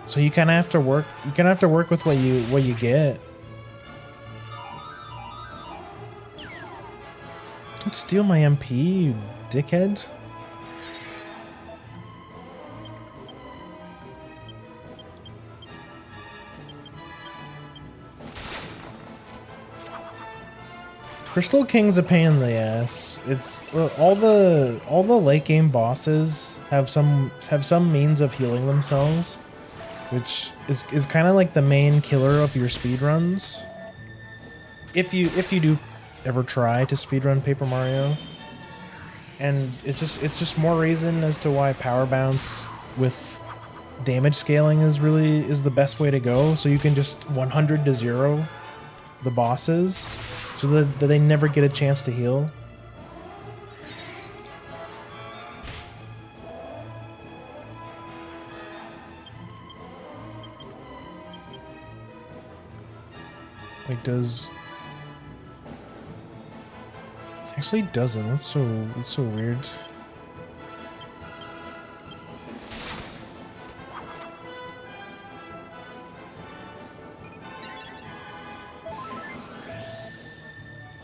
So you kind of have to work. You kind of have to work with what you get. Don't steal my MP, you dickhead. Crystal King's a pain in the ass. It's all the late game bosses have some means of healing themselves, which is kind of like the main killer of your speedruns. If you do ever try to speedrun Paper Mario, and it's just more reason as to why power bounce with damage scaling is the best way to go. So you can just 100 to 0 the bosses, so that they never get a chance to heal. Wait, does... It actually doesn't. That's so weird.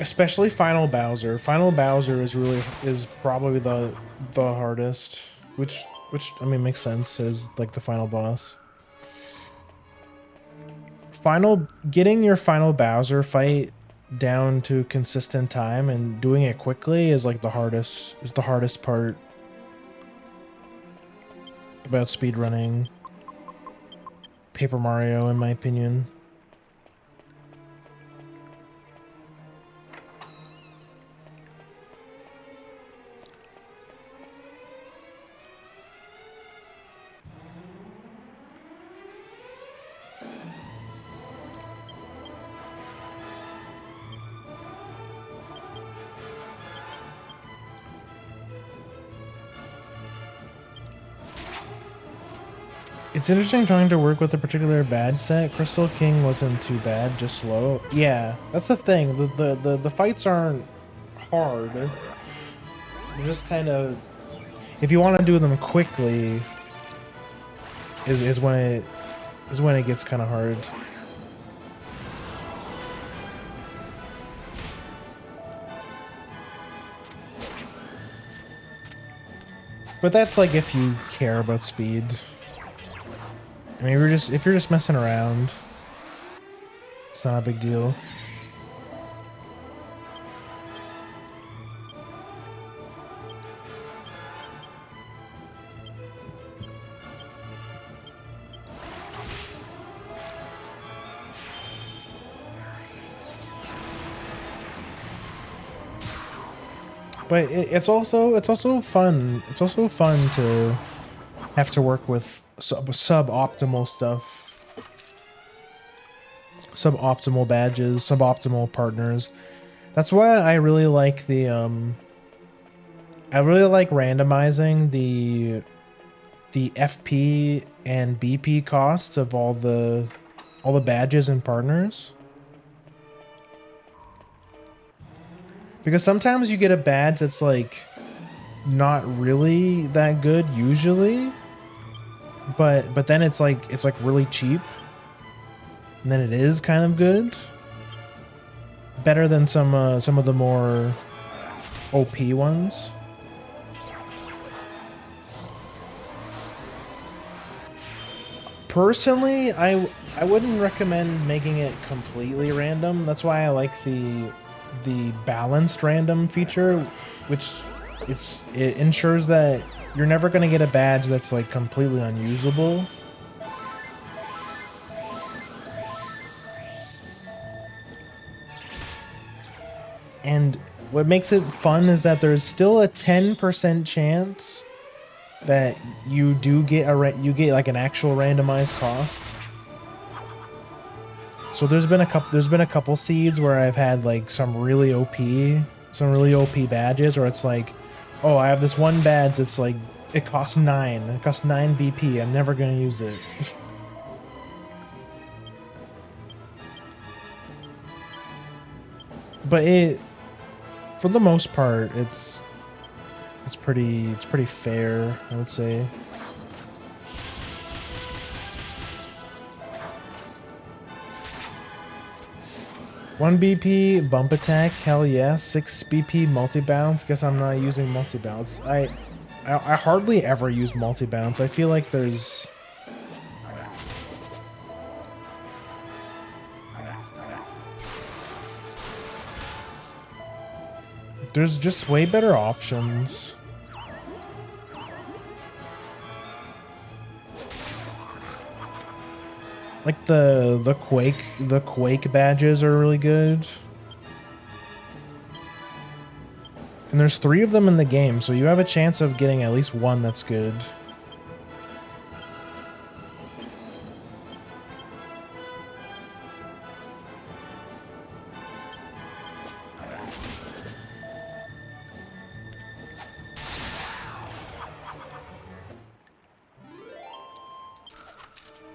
Especially Final Bowser. Final Bowser is probably the hardest, which I mean makes sense as like the final boss. Getting your final Bowser fight down to consistent time and doing it quickly is like the hardest part about speedrunning Paper Mario, in my opinion. It's interesting trying to work with a particular bad set. Crystal King wasn't too bad, just slow. Yeah, that's the thing. The fights aren't hard. They're just kind of, if you want to do them quickly, is when it gets kind of hard. But that's like if you care about speed. I mean, if you're just messing around, it's not a big deal. But it's also fun. It's also fun to have to work with suboptimal stuff, suboptimal badges, suboptimal partners. That's why I really like the I really like randomizing the FP and BP costs of all the badges and partners. Because sometimes you get a badge that's like not really that good usually, but then it's like really cheap, and then it is kind of good. Better than some of the more OP ones. Personally, I wouldn't recommend making it completely random. That's why I like the balanced random feature, which it ensures that you're never gonna get a badge that's like completely unusable. And what makes it fun is that there's still a 10% chance that you do get like an actual randomized cost. So there's been a couple seeds where I've had like some really OP badges, or it's like, oh, I have this one badge that's like it costs 9 BP. I'm never gonna use it. But for the most part, it's pretty fair, I would say. One BP bump attack, hell yeah. 6 BP multi bounce. Guess I'm not using multi bounce. I hardly ever use multi bounce. I feel like there's just way better options. Like the Quake badges are really good. And there's 3 of them in the game, so you have a chance of getting at least one that's good.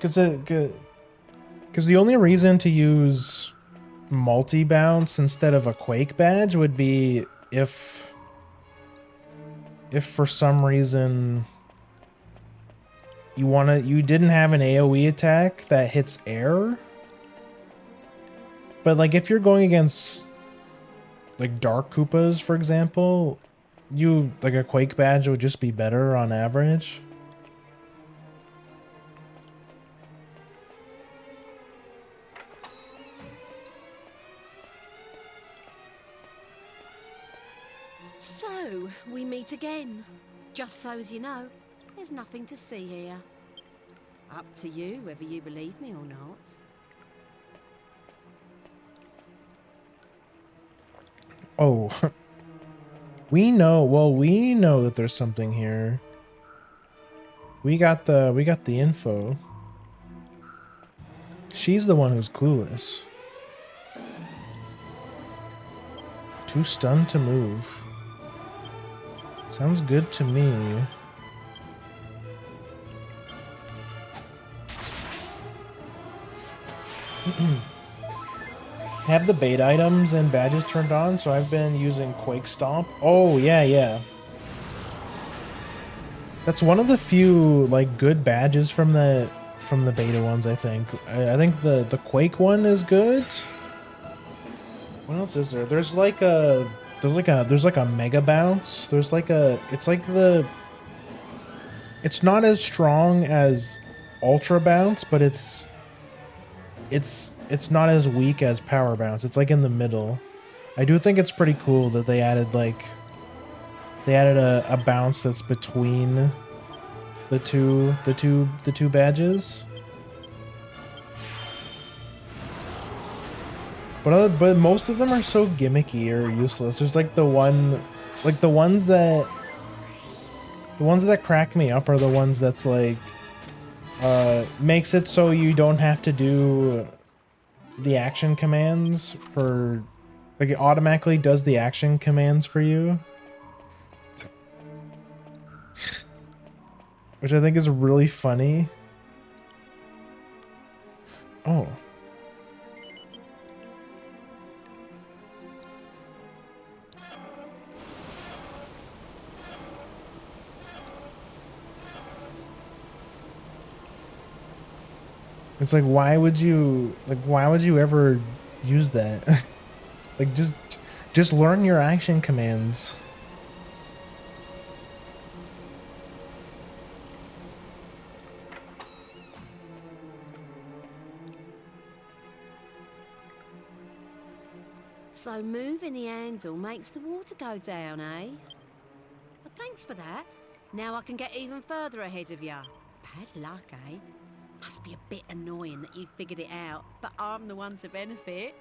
Because the only reason to use multi-bounce instead of a Quake badge would be if for some reason you didn't have an AoE attack that hits air. But like if you're going against like Dark Koopas, for example, like a Quake badge would just be better on average. So, we meet again. Just so as you know, there's nothing to see here. Up to you whether you believe me or not. Oh. We know that there's something here. We got the info. She's the one who's clueless. Too stunned to move. Sounds good to me. Have the bait items and badges turned on, so I've been using Quake Stomp. Oh, yeah. That's one of the few like good badges from the beta ones, I think. I think the Quake one is good. What else is there? There's like a mega bounce. It's not as strong as ultra bounce, but it's not as weak as power bounce. It's like in the middle. I do think it's pretty cool that they added a bounce that's between the two badges. But most of them are so gimmicky or useless. There's like the ones that crack me up are the ones that's like makes it so you don't have to do the action commands for, like, it automatically does the action commands for you, which I think is really funny. Oh. It's like, why would you ever use that? Like, just learn your action commands. So moving the handle makes the water go down, eh? Well, thanks for that. Now I can get even further ahead of ya. Bad luck, eh? Must be a bit annoying that you figured it out, but I'm the one to benefit.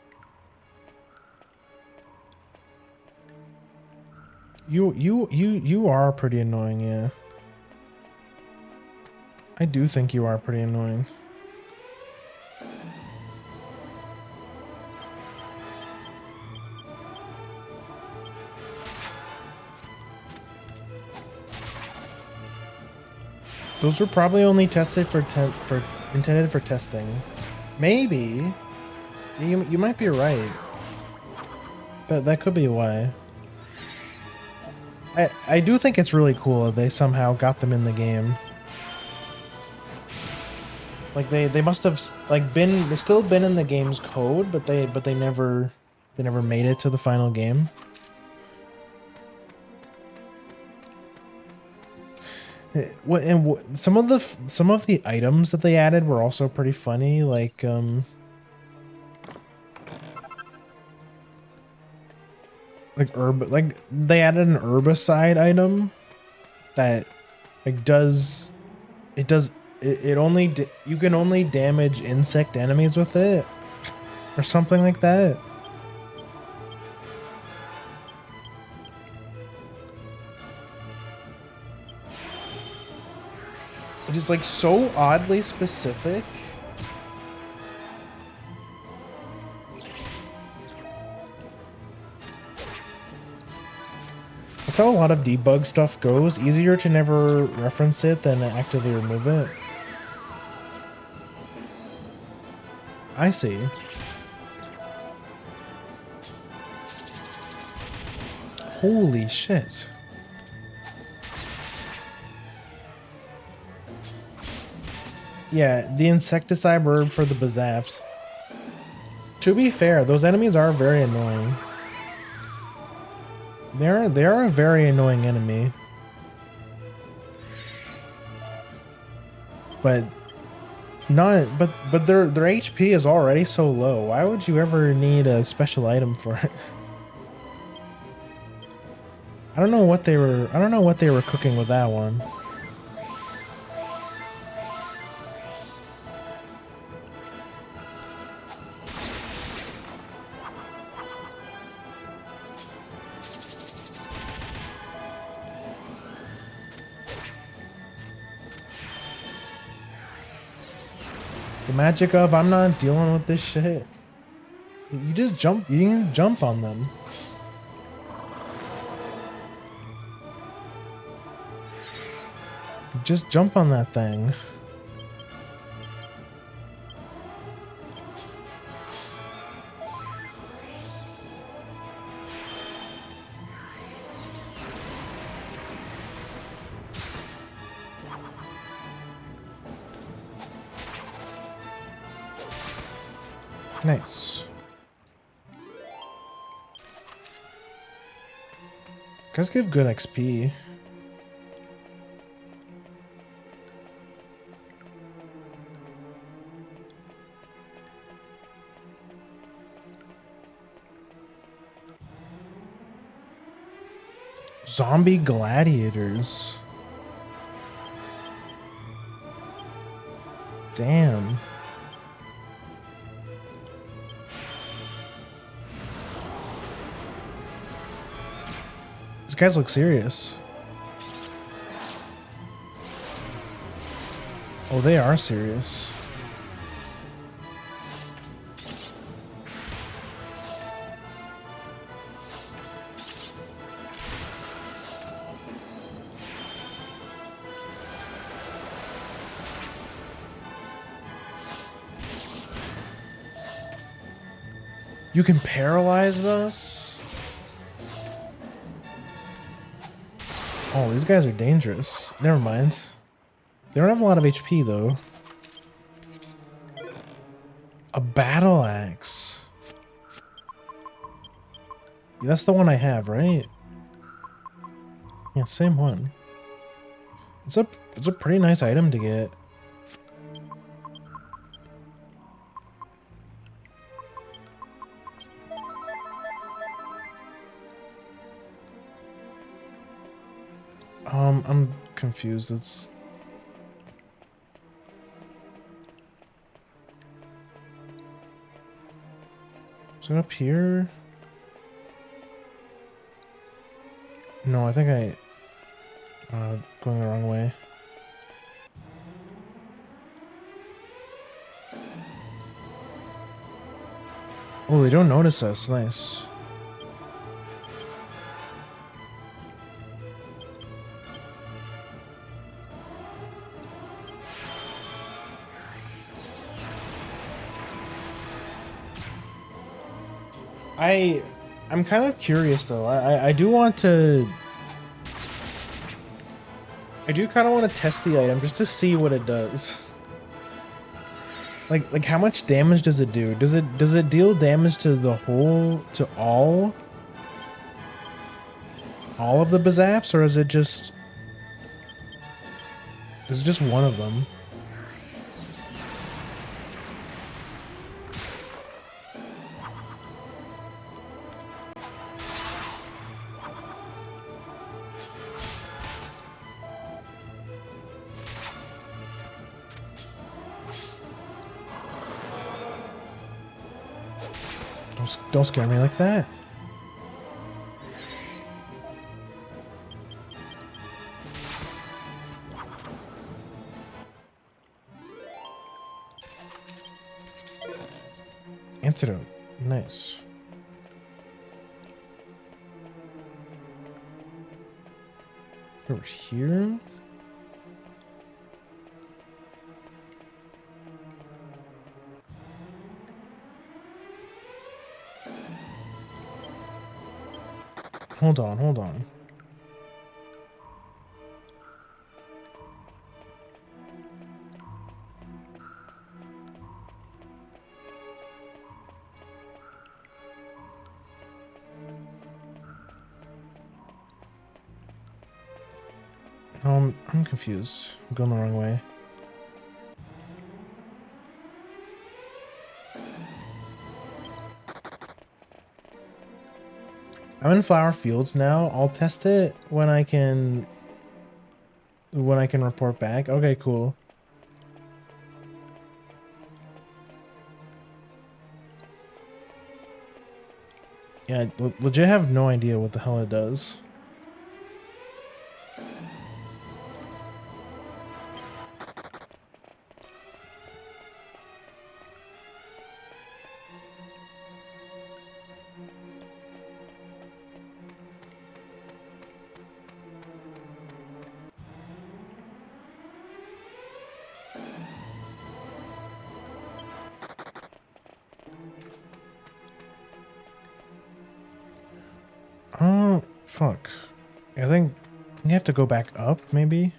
You are pretty annoying, yeah. I do think you are pretty annoying. Those were probably only tested for intended for testing. Maybe. You might be right. That could be why. I do think it's really cool that they somehow got them in the game. Like they must have like they still been in the game's code, but they never made it to the final game. Some of the items that they added were also pretty funny, like they added an herbicide item that like you can only damage insect enemies with it or something like that. It is like so oddly specific. That's how a lot of debug stuff goes. Easier to never reference it than actively remove it. I see. Holy shit. Yeah, the insecticide herb for the Bazaps. To be fair, those enemies are very annoying. They are a very annoying enemy. But their HP is already so low. Why would you ever need a special item for it? I don't know what they were cooking with that one. The magic of I'm not dealing with this shit. You just jump. You can jump on them. Just jump on that thing. Nice. Guys give good XP. Zombie gladiators. Damn. These guys look serious. Oh, they are serious. You can paralyze us? Oh, these guys are dangerous. Never mind. They don't have a lot of HP, though. A battle axe. That's the one I have, right? Yeah, same one. It's a pretty nice item to get. I'm confused. It's is it up here? No, I think going the wrong way. Oh, they don't notice us. Nice. I'm kind of curious though. I do want to. I do kind of want to test the item just to see what it does. Like how much damage does it do? Does it deal damage to the whole all of the Bazaps, or is it just one of them? Don't scare me like that. Antidote. Nice. Over here. Hold on, hold on. I'm confused. I'm going the wrong way. I'm in Flower Fields now. I'll test it when I can report back. Okay, cool. Yeah, I legit have no idea what the hell it does. Oh, fuck. I think you have to go back up, maybe?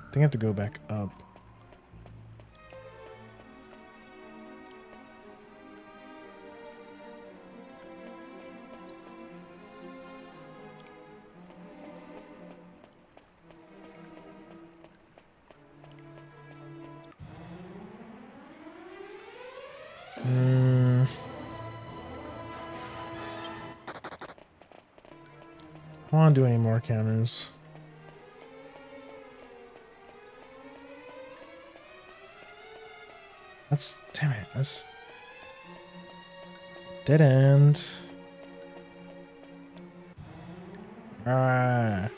I think I have to go back up. I don't want to do any more counters. Damn it, that's dead end. Ah.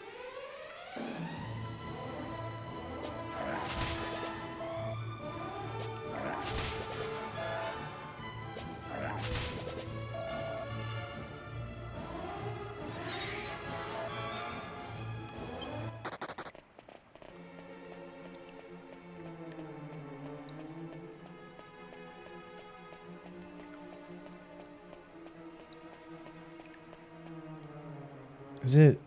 Is it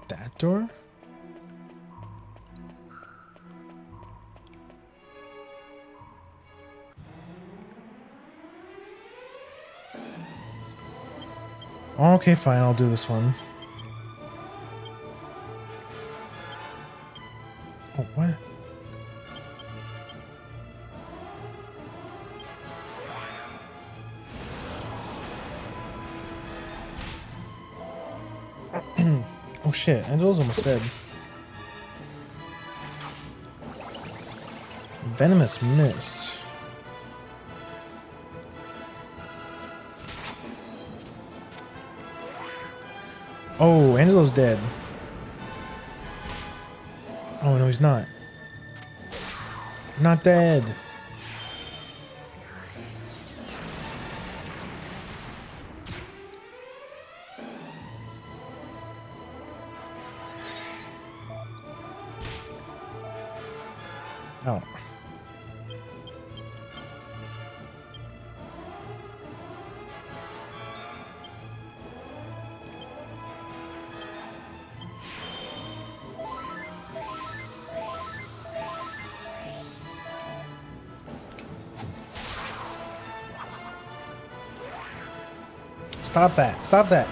that door? Okay, fine, I'll do this one. Oh, what? Oh shit, Angela's almost dead. Venomous Mist. Oh, Angelo's dead. Oh no, he's not. Not dead. Oh. Stop that. Stop that.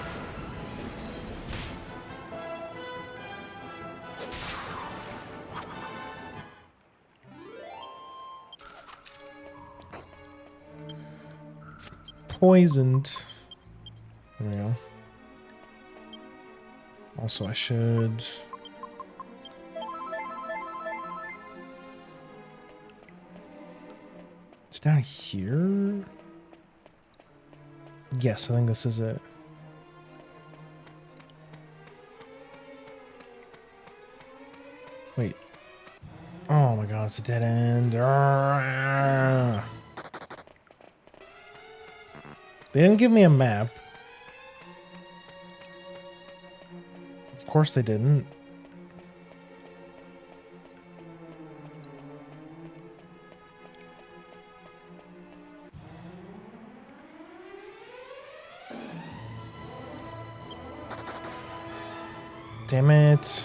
Poisoned. There we go. Also, I should... It's down here? Yes, I think this is it. Wait. Oh my god, it's a dead end. They didn't give me a map. Of course they didn't. Damn it.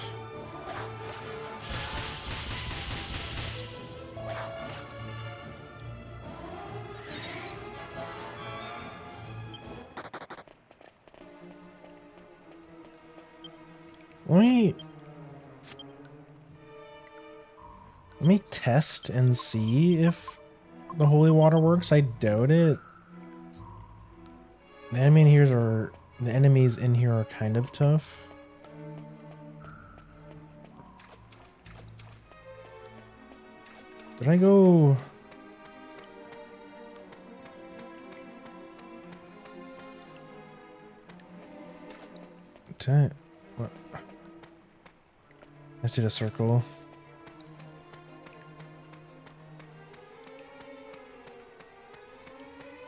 Let me test and see if the holy water works. I doubt it. The enemies in here are kind of tough. Did I go? What? I see the circle.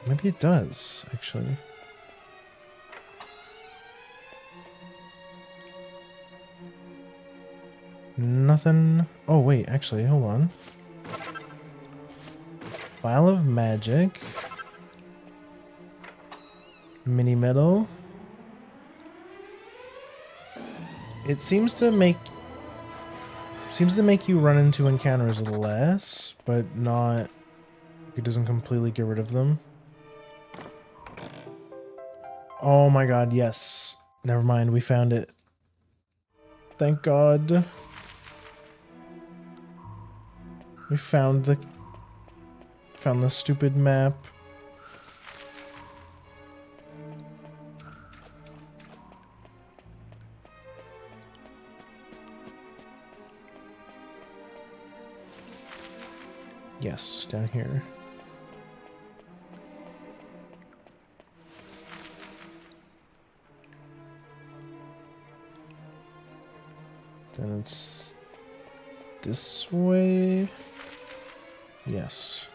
Maybe it does, actually. Nothing. Oh, wait, actually, hold on. Vial of magic. Mini medal. It seems to make you run into encounters less, but not. It doesn't completely get rid of them. Oh my god, yes. Never mind, we found it. Thank God. We found the stupid map. Yes, down here. Then it's this way. Yes.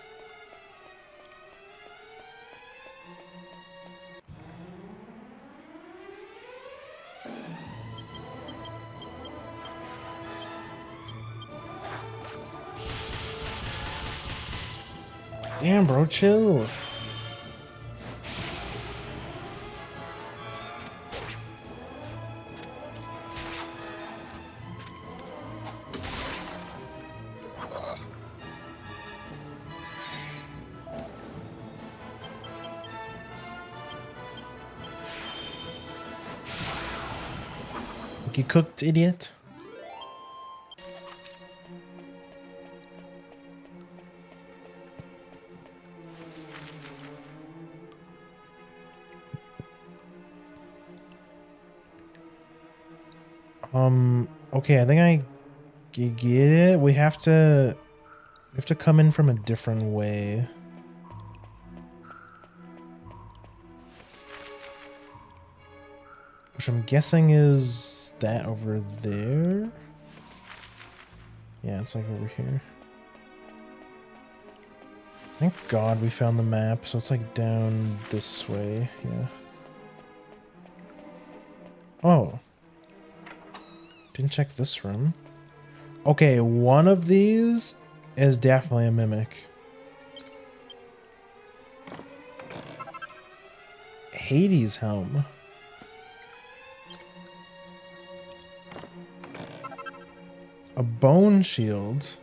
Damn, bro, chill. Get cooked, idiot. Okay, I think I get it. We have to come in from a different way. Which I'm guessing is that over there. Yeah, it's like over here. Thank God we found the map, so it's like down this way, yeah. Oh. Didn't check this room. Okay, one of these is definitely a mimic. Hades helm. A bone shield.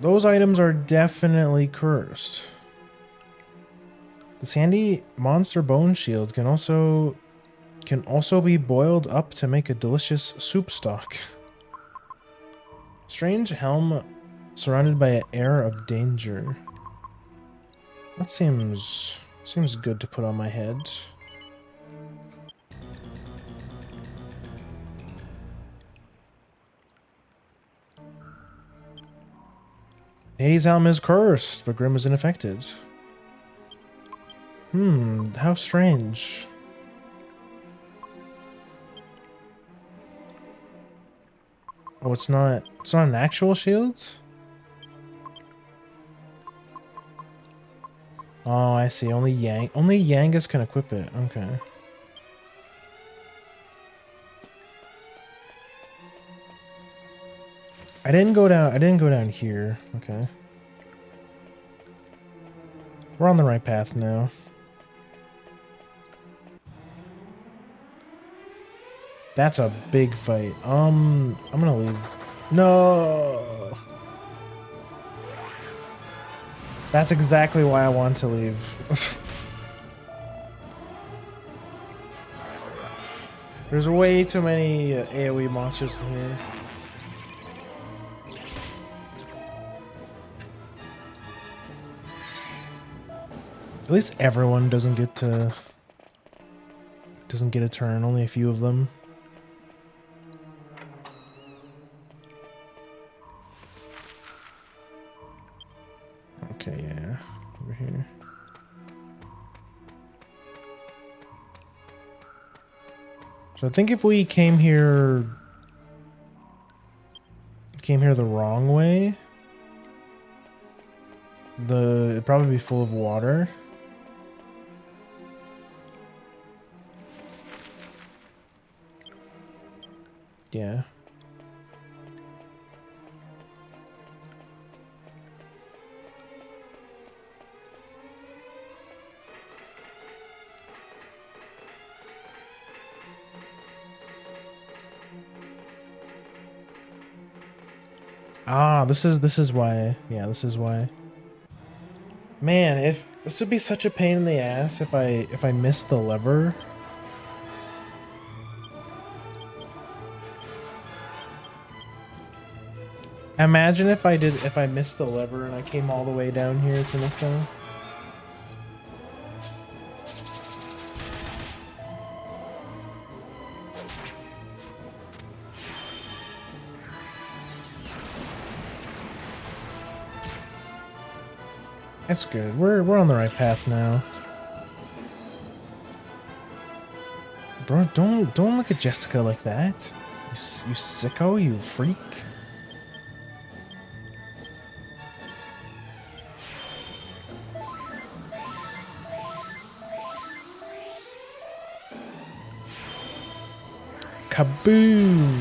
Those items are definitely cursed. The sandy monster bone shield can also be boiled up to make a delicious soup stock. Strange helm surrounded by an air of danger. That seems good to put on my head. Hades' helm is cursed, but Grim is unaffected. How strange. Oh, it's not an actual shield? Oh, I see. Only Yangus can equip it. Okay. I didn't go down here. Okay. We're on the right path now. That's a big fight. I'm gonna leave. No. That's exactly why I want to leave. There's way too many AoE monsters in here. At least everyone doesn't get a turn, only a few of them. Okay, yeah, over here. So I think if we came here the wrong way, it'd probably be full of water. Yeah. Ah, this is why. Yeah, this is why. Man, if this would be such a pain in the ass if I missed the lever. Imagine if I missed the lever and I came all the way down here to the phone. That's good. We're on the right path now. Bro, don't look at Jessica like that. You sicko, you freak. Kaboom!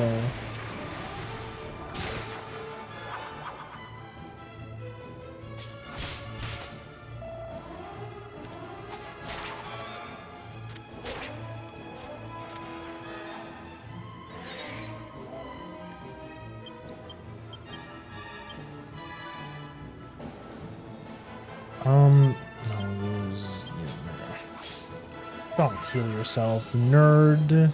No, don't kill yourself, nerd.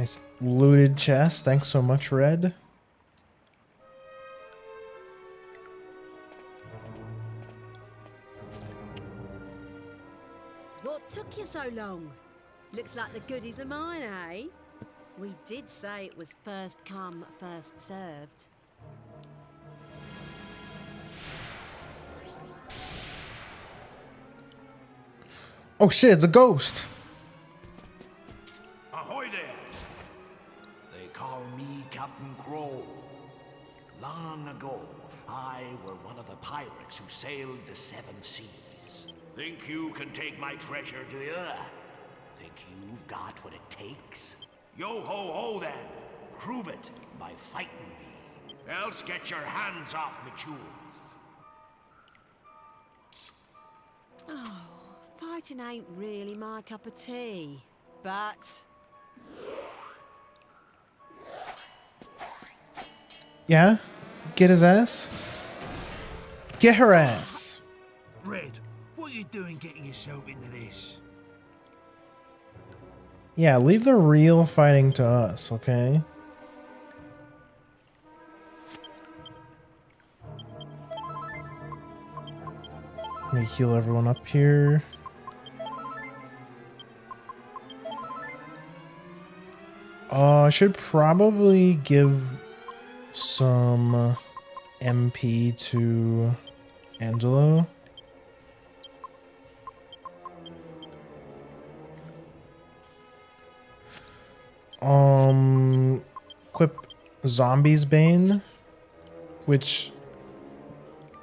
Nice looted chest. Thanks so much, Red. What took you so long? Looks like the goodies are mine, eh? We did say it was first come, first served. Oh shit, it's a ghost. Ahoy there! They call me Captain Crow. Long ago, I were one of the pirates who sailed the seven seas. Think you can take my treasure, do you? Think you've got what it takes? Yo-ho-ho then! Prove it by fighting me. Else get your hands off me jewels. Oh, fighting ain't really my cup of tea, but... Yeah? Get his ass? Get her ass. Red, what are you doing getting yourself into this? Yeah, leave the real fighting to us, okay? Let me heal everyone up here. I should probably give some MP to Angelo. Equip Zombie's Bane, which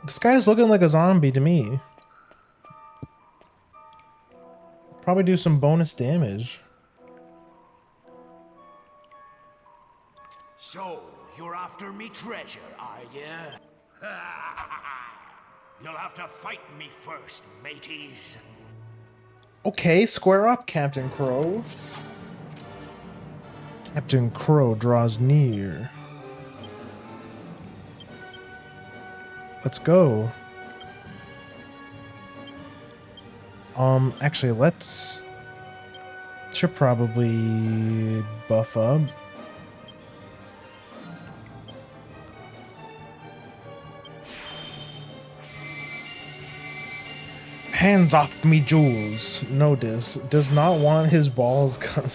this guy's looking like a zombie to me. Probably do some bonus damage. So, you're after me treasure, are ya? You'll have to fight me first, mateys. Okay, square up, Captain Crow. Captain Crow draws near. Let's go. Actually, let's... Should probably buff up. Hands off me, Jules. Notice, does not want his balls gone.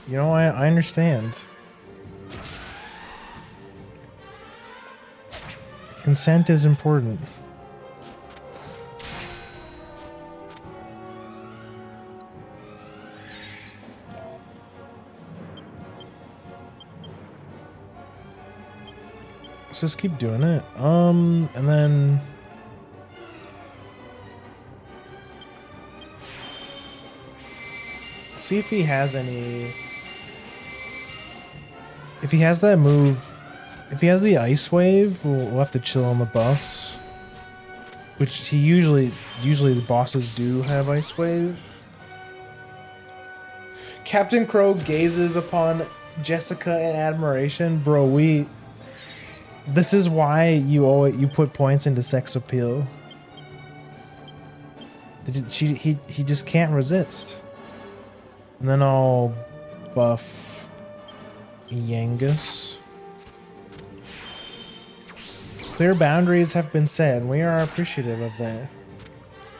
You know, I understand. Consent is important. Let's just keep doing it. And then... see if he has any... If he has that move... If he has the Ice Wave, we'll have to chill on the buffs. Which he usually the bosses do have Ice Wave. Captain Crow gazes upon Jessica in admiration. Bro, this is why you put points into sex appeal. He just can't resist. And then I'll buff Yangus. Clear boundaries have been set, and we are appreciative of that.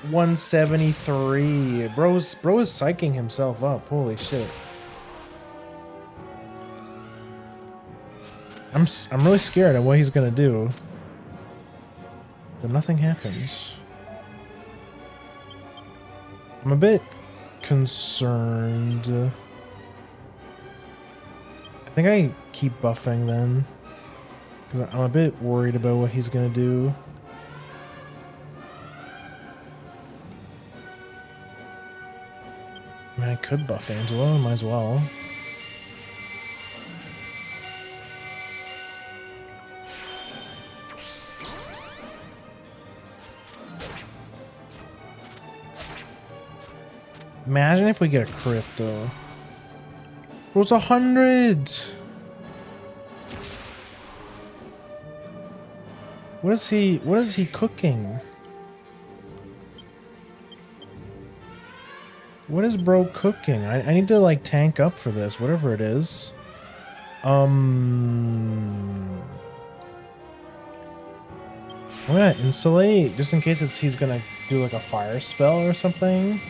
173. Bro is psyching himself up. Holy shit. I'm really scared of what he's gonna do. But nothing happens. I'm a bit concerned. I think I keep buffing then. Because I'm a bit worried about what he's gonna do. I mean, I could buff Angelo, might as well. Imagine if we get a crit though. It was 100! What is he cooking? What is bro cooking? I need to like tank up for this, whatever it is. I'm gonna insulate just in case he's gonna do like a fire spell or something.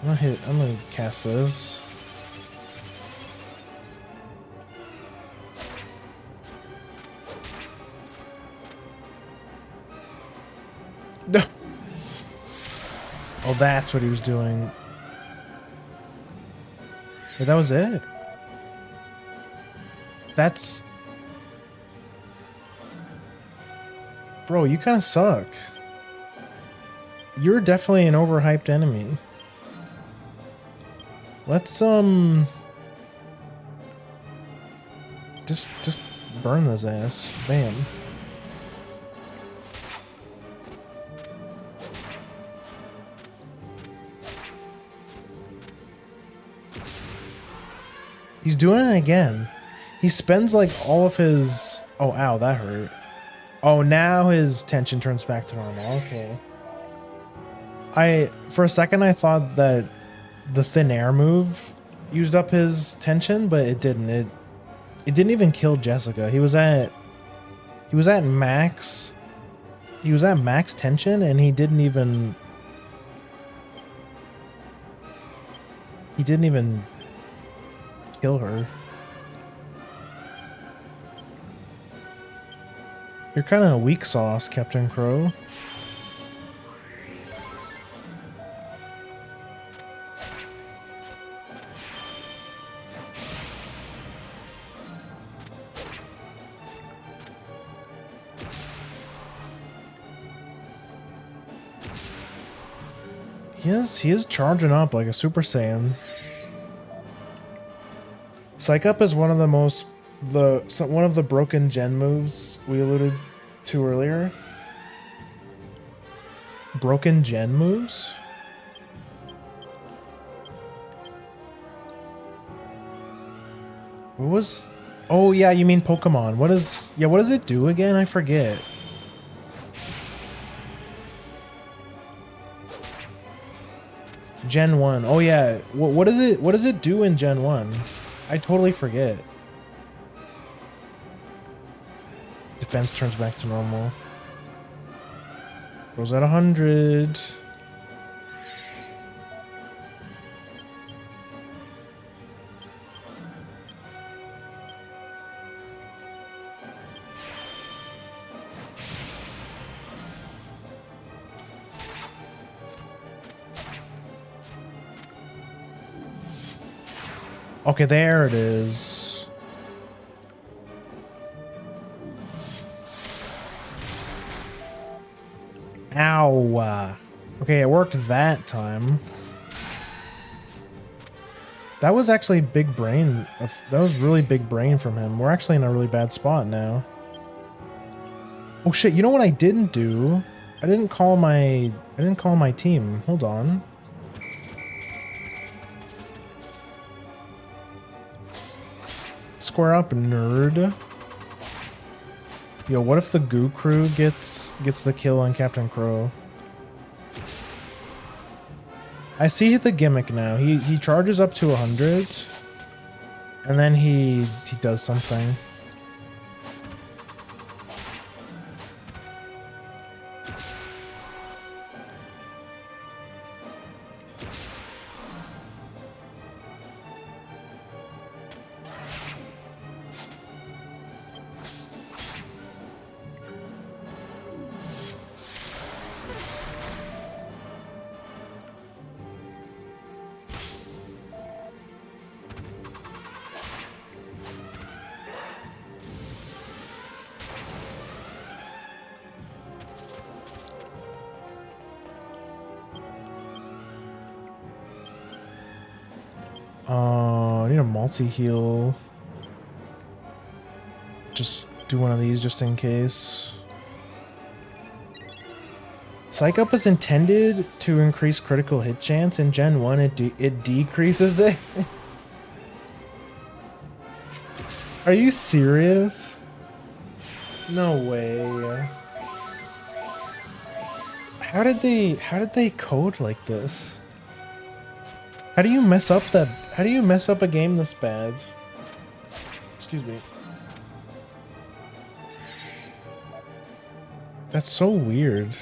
I'm gonna cast this. No. Oh, that's what he was doing. Wait, that was it? That's... Bro, you kind of suck. You're definitely an overhyped enemy. Let's, Just burn his ass. Bam. He's doing it again. He spends like all of his... Oh, ow, that hurt. Oh, now his tension turns back to normal. Okay. For a second, I thought that the thin air move used up his tension, but it didn't. It didn't even kill Jessica. He was at max. He was at max tension, and he didn't even kill her. You're kind of a weak sauce, Captain Crow. He is charging up like a Super Saiyan. Psych Up is one of the broken gen moves we alluded to earlier. Broken gen moves? What was... Oh yeah, you mean Pokemon. What does it do again? I forget. Gen 1. Oh yeah. What does it do in Gen 1? I totally forget. Defense turns back to normal. Goes at 100. Okay, there it is. Ow. Okay, it worked that time. That was actually big brain. That was really big brain from him. We're actually in a really bad spot now. Oh shit, you know what I didn't do? I didn't call my team. Hold on. Square up, nerd. Yo, what if the Goo Crew gets the kill on Captain Crow? I see the gimmick now. He charges up to 100, and then he does something. I need a multi-heal. Just do one of these just in case. Psych Up is intended to increase critical hit chance. In Gen 1, it decreases it. Are you serious? No way. How did they code like this? How do you mess up that? How do you mess up a game this bad? Excuse me. That's so weird.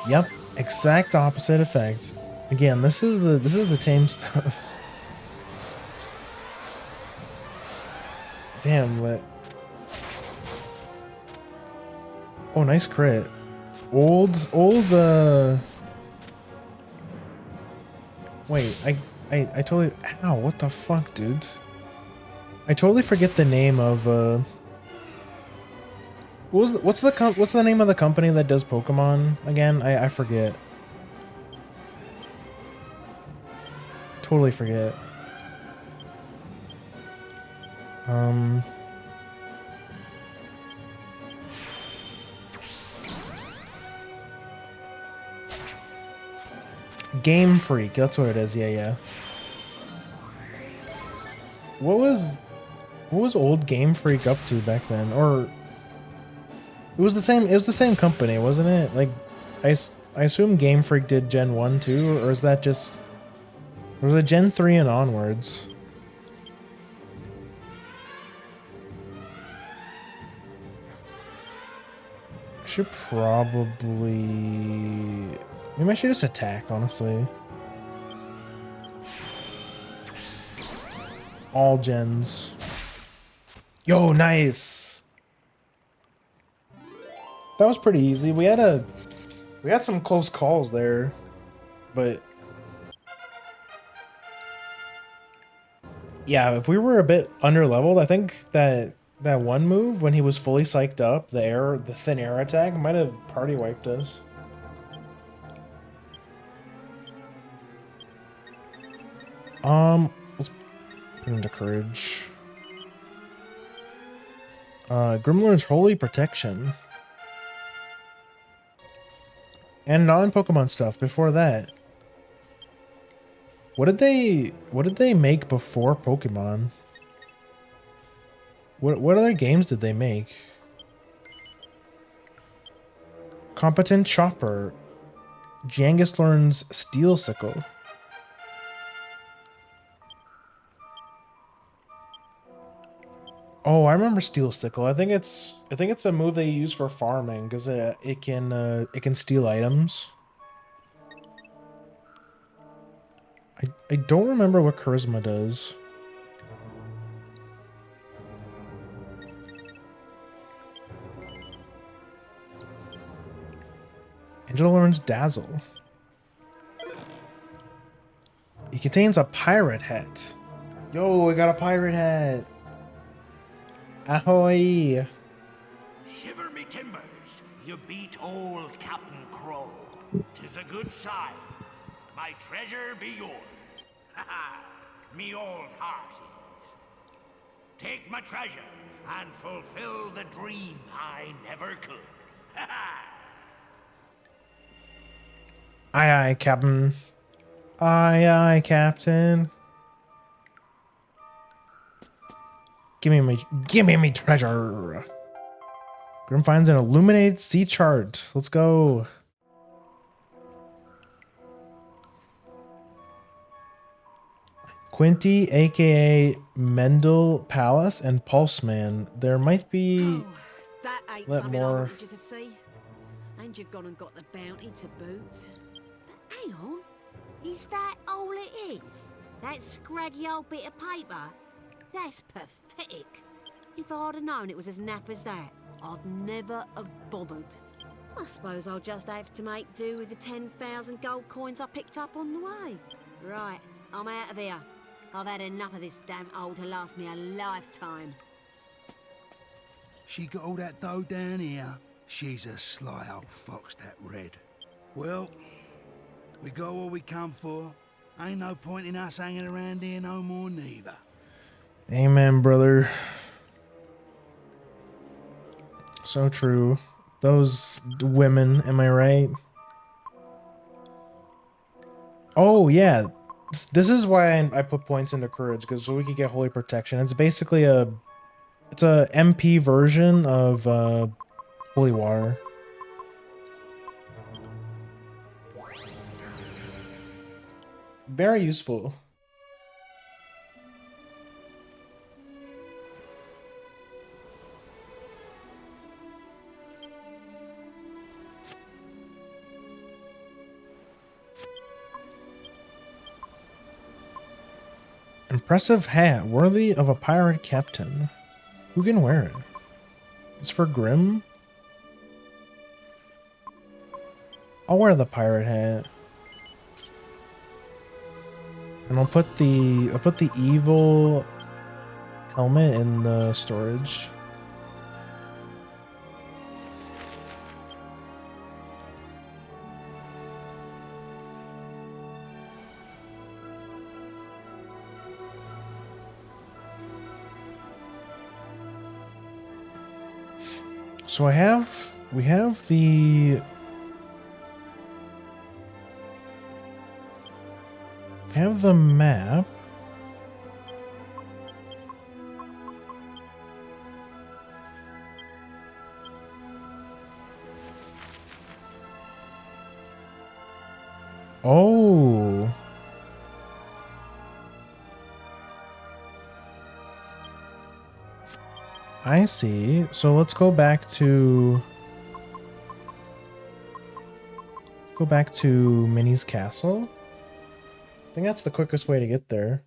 Yep, exact opposite effect. Again, this is the tame stuff. Damn, what? Oh, nice crit. Old. Wait, I totally. Ow, what the fuck, dude? I totally forget the name of what's the name of the company that does Pokemon again? I forget. Totally forget. Game Freak, that's what it is. Yeah. What was old Game Freak up to back then? Or it was the same company, wasn't it? Like I assume Game Freak did Gen 1 too, or is that just, or was it Gen 3 and onwards? I should probably, maybe I should just attack, honestly. All gens. Yo, nice. That was pretty easy. We had some close calls there, but yeah, if we were a bit under leveled, I think that one move when he was fully psyched up, the thin air attack might have party wiped us. Let's put into courage. Grimlord's Holy Protection. And non-Pokemon stuff before that. What did they make before Pokemon? What other games did they make? Competent Chopper. Jangus learns Steel Sickle. Oh, I remember Steel Sickle. I think it's a move they use for farming because it can steal items. I don't remember what Charisma does. Angela learns Dazzle. It contains a pirate hat. Yo, I got a pirate hat. Ahoy! Shiver me timbers, you beat old Captain Crow. 'Tis a good sign. My treasure be yours. Ha ha! Me old hearties. Take my treasure and fulfill the dream I never could. Ha ha! Aye, aye, Captain. Aye, aye, Captain. Give me me treasure. Grim finds an illuminated sea chart. Let's go. Quinty, aka Mendel Palace, and Pulseman. There might be That ain't let something I more. wanted you to see. And you've gone and got the bounty to boot. But hang on, is that all it is? That scraggy old bit of paper? That's pathetic. If I'd have known it was as naff as that, I'd never have bothered. I suppose I'll just have to make do with the 10,000 gold coins I picked up on the way. Right, I'm out of here. I've had enough of this damn old to last me a lifetime. She got all that dough down here. She's a sly old fox, that Red. Well, we got what we come for. Ain't no point in us hanging around here no more neither. Amen, brother. So true. Those women, am I right? Oh, yeah. This is why I put points into courage, because so we could get holy protection. It's basically it's a MP version of holy water. Very useful. Impressive hat, worthy of a pirate captain. Who can wear it? It's for Grim? I'll wear the pirate hat. And I'll put the evil helmet in the storage. So we have the map. Oh. I see. So let's go back to Minnie's castle. I think that's the quickest way to get there.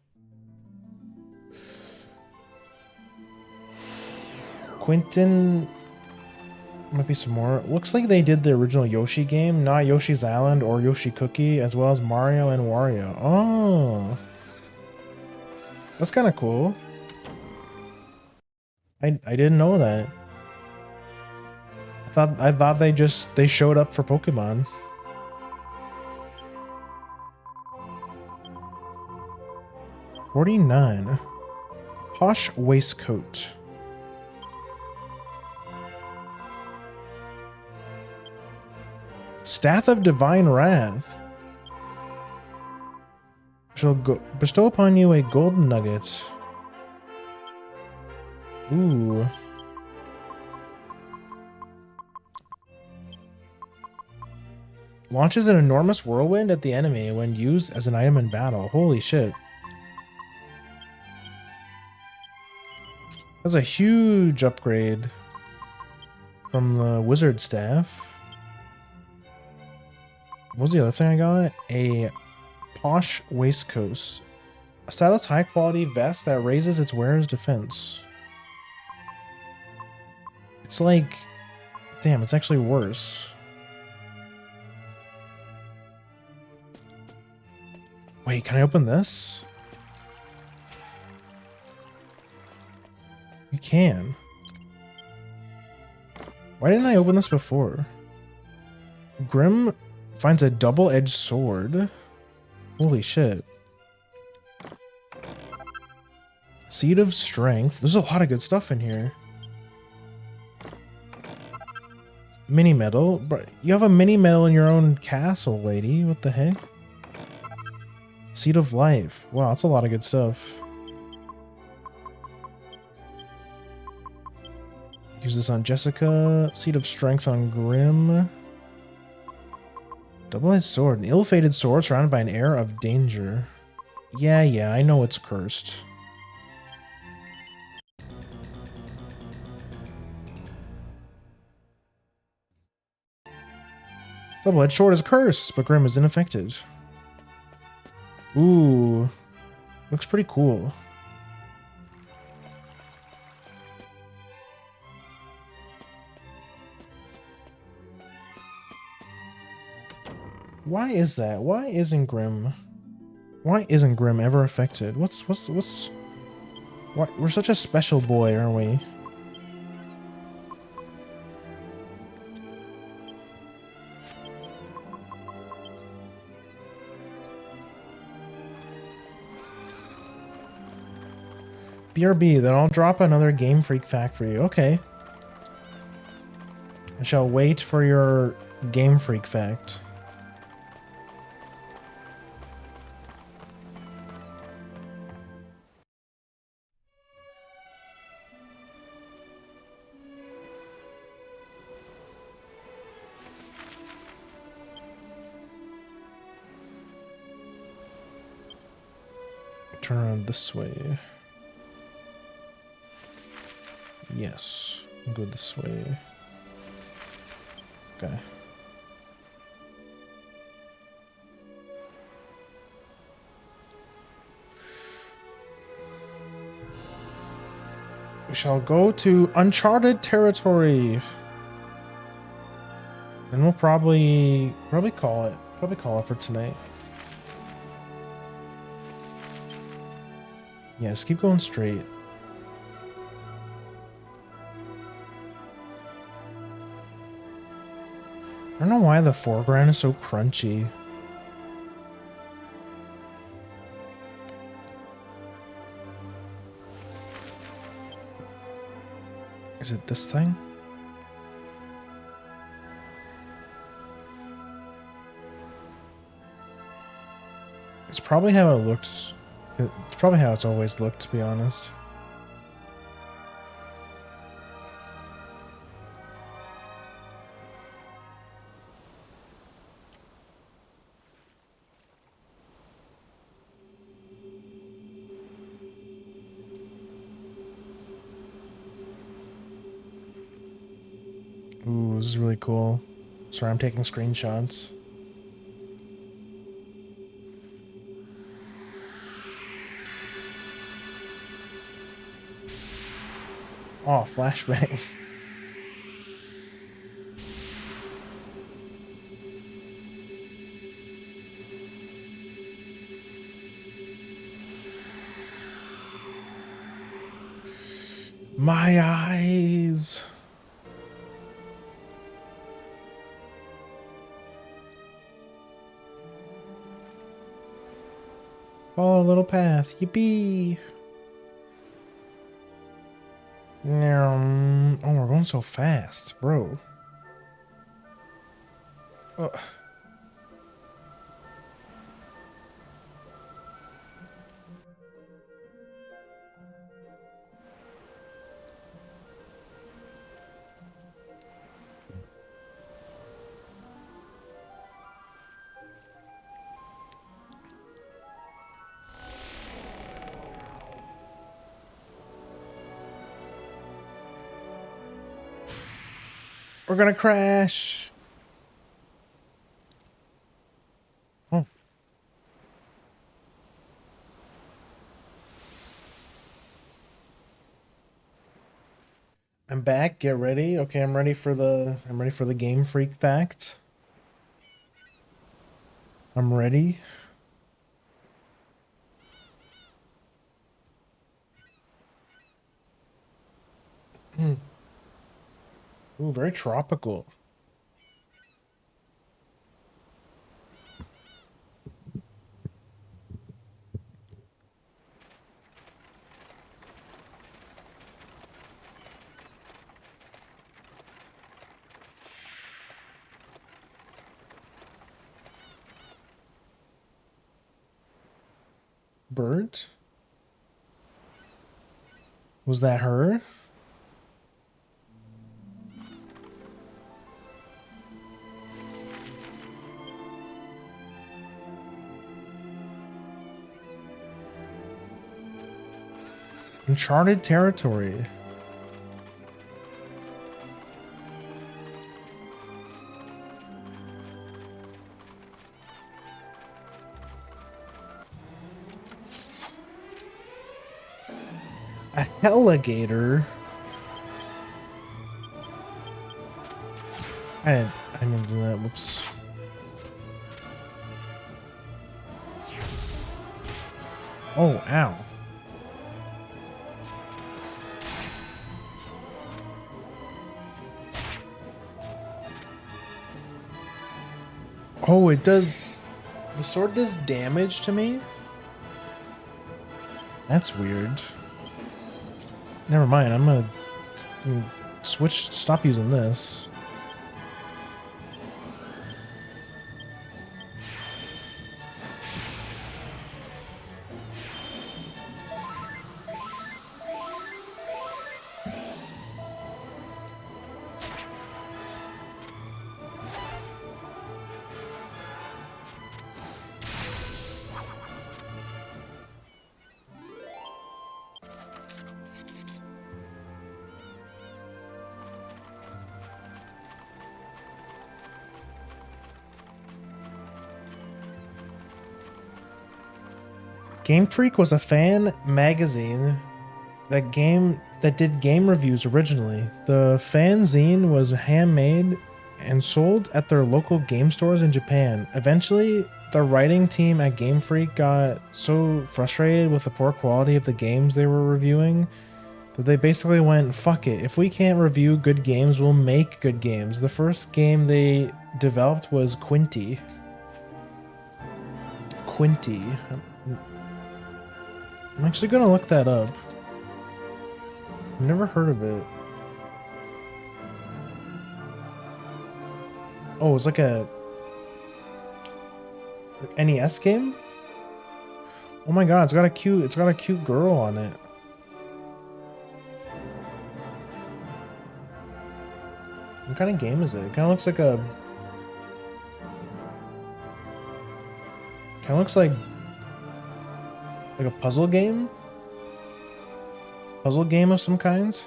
Quentin, might be some more. Looks like they did the original Yoshi game, not Yoshi's Island or Yoshi Cookie, as well as Mario and Wario. Oh, that's kind of cool. I didn't know that. I thought they showed up for Pokemon. $49. Posh waistcoat. Staff of Divine Wrath. Shall bestow upon you a golden nugget. Ooh. Launches an enormous whirlwind at the enemy when used as an item in battle. Holy shit. That's a huge upgrade from the wizard staff. What was the other thing I got? A posh waistcoat. A stylish high quality vest that raises its wearer's defense. It's like, damn, it's actually worse. Wait, can I open this? You can. Why didn't I open this before? Grim finds a double-edged sword. Holy shit. Seed of Strength. There's a lot of good stuff in here. Mini medal. But you have a mini medal in your own castle, lady. What the heck? Seed of Life. Wow, that's a lot of good stuff. Use this on Jessica. Seed of Strength on Grim. Double-edged sword. An ill-fated sword surrounded by an air of danger. Yeah, I know it's cursed. Double-edged sword is cursed, but Grim is unaffected. Ooh. Looks pretty cool. Why is that? Why isn't Grim ever affected? What's why we're such a special boy, aren't we? BRB, then I'll drop another Game Freak fact for you. Okay. I shall wait for your Game Freak fact. turn around this way. Yes. Go this way. Okay. We shall go to uncharted territory. And we'll probably call it for tonight. Yeah, just keep going straight. I don't know why the foreground is so crunchy. Is it this thing? It's probably how it looks. It's probably how it's always looked, to be honest. Ooh, this is really cool. Sorry, I'm taking screenshots. Oh, flashbang. My eyes. Follow a little path. Yippee. Oh, we're going so fast, bro. We're gonna crash. Oh. I'm back. Get ready. Okay, I'm ready for the Game Freak fact. I'm ready. Ooh, very tropical. Bird? Was that her? Uncharted territory. A alligator. I didn't do that. Whoops. Oh, ow. Oh, it does. The sword does damage to me? That's weird. Never mind. I'm gonna switch. Stop using this. Game Freak was a fan magazine that did game reviews originally. The fanzine was handmade and sold at their local game stores in Japan. Eventually, the writing team at Game Freak got so frustrated with the poor quality of the games they were reviewing that they basically went, fuck it, if we can't review good games, we'll make good games. The first game they developed was Quinty. Quinty. I'm actually gonna look that up. I've never heard of it. Oh, it's like a NES game? Oh my god, it's got a cute girl on it. What kind of game is it? It kind of looks like a... Kind of looks like a puzzle game? Puzzle game of some kinds?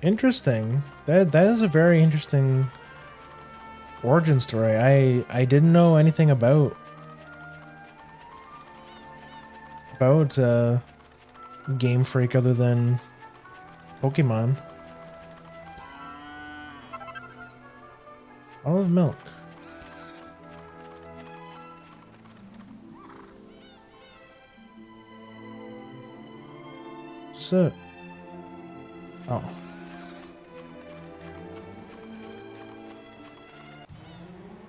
Interesting. That is a very interesting origin story. I didn't know anything about Game Freak other than Pokemon. Bottle of milk. Just a... Oh.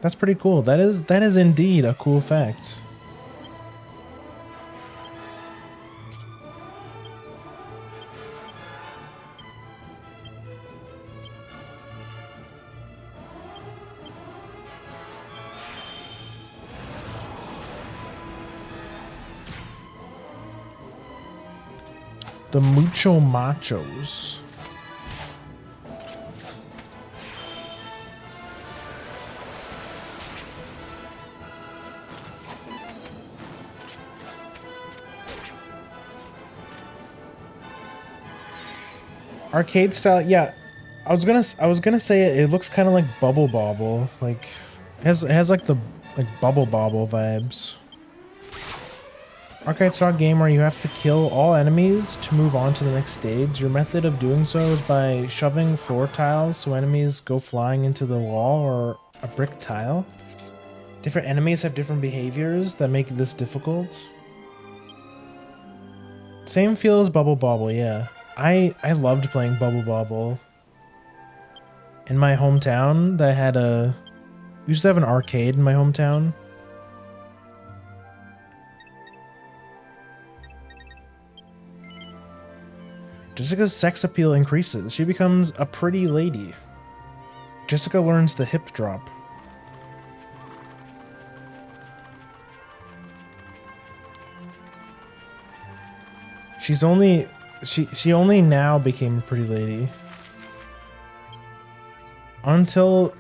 That's pretty cool. That is indeed a cool fact. The Mucho Machos. Arcade style, yeah. I was gonna say it looks kind of like Bubble Bobble, like it has like the Bubble Bobble vibes. Arcade style game where you have to kill all enemies to move on to the next stage. Your method of doing so is by shoving floor tiles so enemies go flying into the wall or a brick tile. Different enemies have different behaviors that make this difficult. Same feel as Bubble Bobble, yeah. I loved playing Bubble Bobble. In my hometown, we used to have an arcade in my hometown. Jessica's sex appeal increases. She becomes a pretty lady. Jessica learns the hip drop. She only now became a pretty lady. Until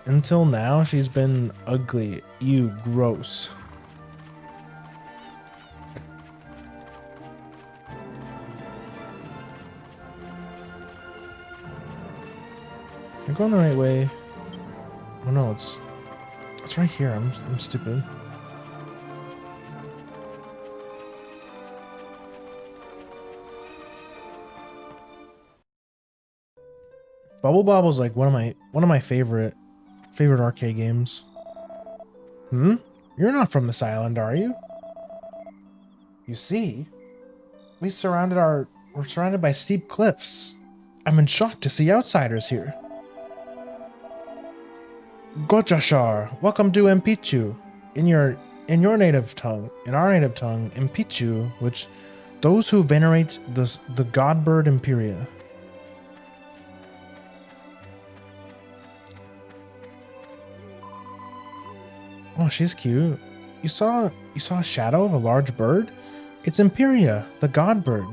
now she's been ugly. Ew, gross. Am I going the right way? Oh no, it's right here. I'm stupid. Bubble Bobble's like one of my favorite arcade games. Hmm? You're not from this island, are you? You see, we're surrounded by steep cliffs. I'm in shock to see outsiders here. Gochashar, welcome to Mpichu. In our native tongue, Mpichu, which those who venerate the god bird Imperia. Oh, she's cute. You saw a shadow of a large bird? It's Imperia, the god bird.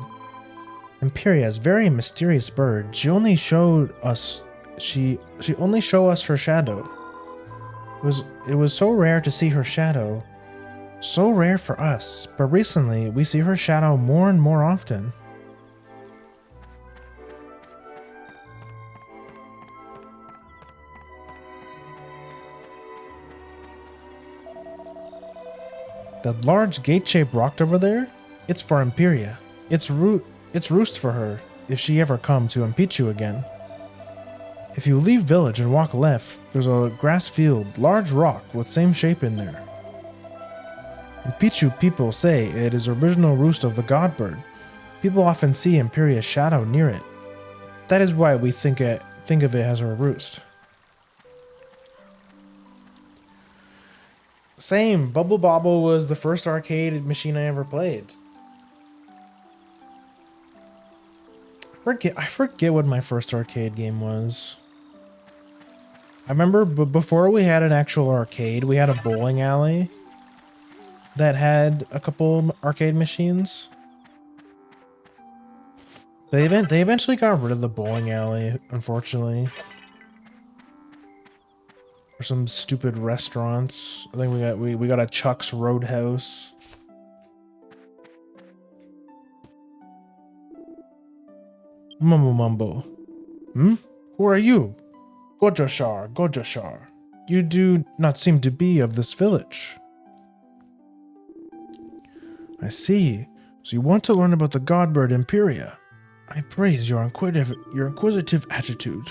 Imperia is a very mysterious bird. She only showed us her shadow. It was so rare to see her shadow. So rare for us, but recently we see her shadow more and more often. That large gate-shaped rock over there? It's for Imperia. It's roost for her, if she ever come to impeach you again. If you leave village and walk left, there's a grass field, large rock with same shape in there. In Pichu, people say it is original roost of the god bird. People often see Imperia's shadow near it. That is why we think of it as her roost. Same, Bubble Bobble was the first arcade machine I ever played. I forget what my first arcade game was. I remember before we had an actual arcade, we had a bowling alley that had a couple arcade machines. They eventually got rid of the bowling alley, unfortunately. For some stupid restaurants. I think we got a Chuck's Roadhouse. Mumbo Mumbo. Hmm? Who are you? Gojashar, Gojashar. You do not seem to be of this village. I see. So you want to learn about the godbird Imperia. I praise your inquisitive attitude.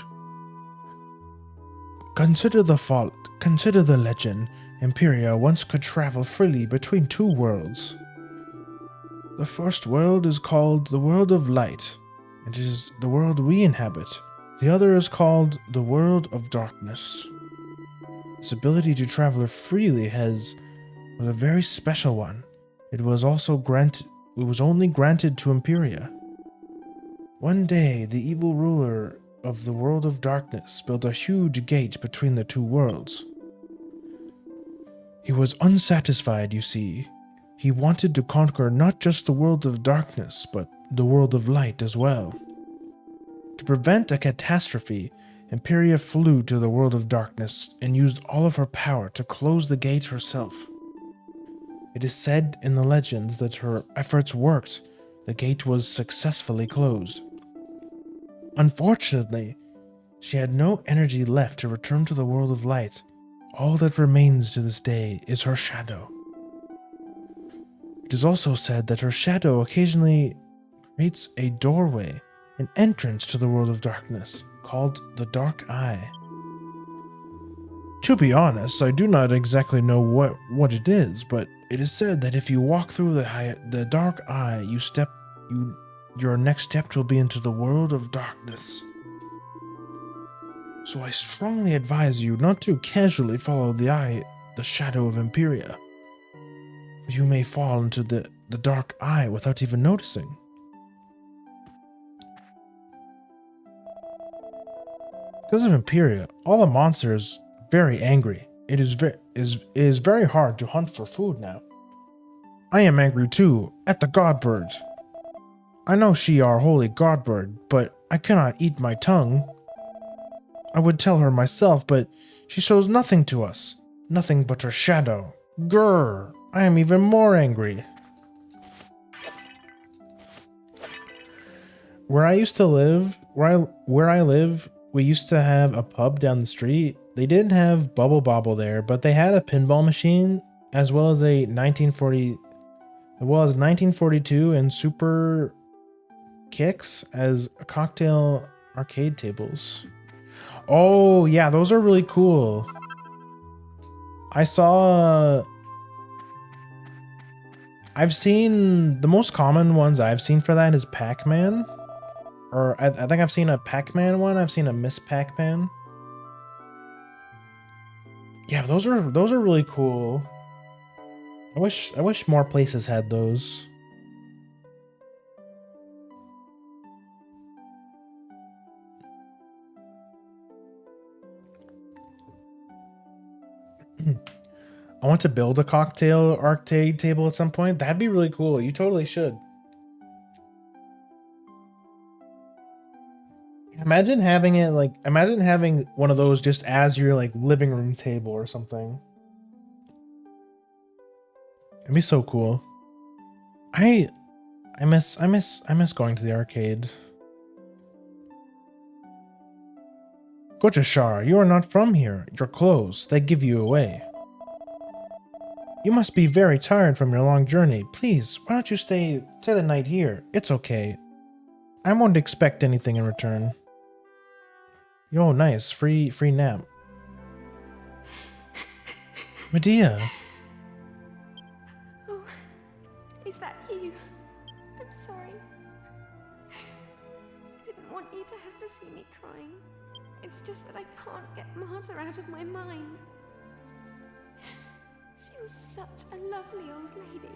Consider the legend. Imperia once could travel freely between two worlds. The first world is called the world of light. It is the world we inhabit. The other is called the world of darkness. This ability to travel freely was a very special one. It was only granted to Imperia. One day, the evil ruler of the world of darkness built a huge gate between the two worlds. He was unsatisfied, you see. He wanted to conquer not just the world of darkness, but the world of light as well. To prevent a catastrophe, Imperia flew to the world of darkness and used all of her power to close the gate herself. It is said in the legends that her efforts worked. The gate was successfully closed. Unfortunately, she had no energy left to return to the world of light. All that remains to this day is her shadow. It is also said that her shadow occasionally creates a doorway, an entrance to the world of darkness, called the Dark Eye. To be honest, I do not exactly know what it is, but it is said that if you walk through the Dark Eye, your next step will be into the world of darkness. So I strongly advise you not to casually follow the shadow of Imperia. You may fall into the Dark Eye without even noticing. Because of Imperia, all the monsters are very angry. It is very hard to hunt for food now. I am angry too, at the Godbird. I know she our holy Godbird, but I cannot eat my tongue. I would tell her myself, but she shows nothing to us. Nothing but her shadow. Grrr! I am even more angry. Where I used to live, where I live, we used to have a pub down the street. They didn't have Bubble Bobble there, but they had a pinball machine as well as 1942 and Super Kicks as cocktail arcade tables. Oh yeah, those are really cool. I've seen the most common ones I've seen for that is Pac-Man. Or I think I've seen a Pac-Man one. I've seen a Miss Pac-Man. Yeah, those are really cool. I wish more places had those. I want to build a cocktail arcade table at some point. That'd be really cool. You totally should. Imagine having one of those just as your living room table or something. It'd be so cool. I miss going to the arcade. Gojashar, you are not from here. Your clothes, they give you away. You must be very tired from your long journey. Please, why don't you stay the night here? It's okay. I won't expect anything in return. Yo, nice. Free nap. Medea. Oh, is that you? I'm sorry. I didn't want you to have to see me crying. It's just that I can't get Marta out of my mind. She was such a lovely old lady.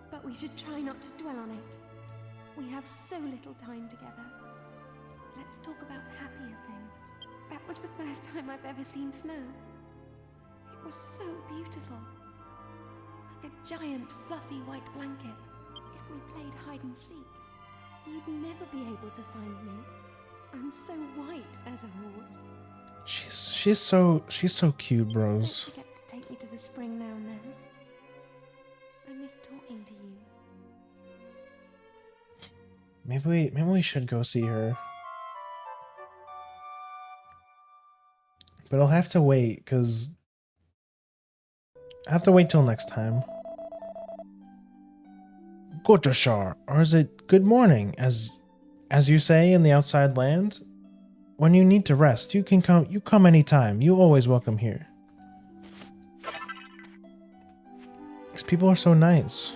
But we should try not to dwell on it. We have so little time together. Let's talk about happier things. That was the first time I've ever seen snow. It was so beautiful. Like a giant fluffy white blanket. If we played hide and seek, you'd never be able to find me. I'm so white as a horse. She's so cute, bros. Don't forget to take me to the spring now and then. I miss talking to you. Maybe we should go see her. But I'll have to wait, because I have to wait till next time. Gotashar, or is it good morning, as you say in the outside land? When you need to rest, you come anytime. You always welcome here. These people are so nice.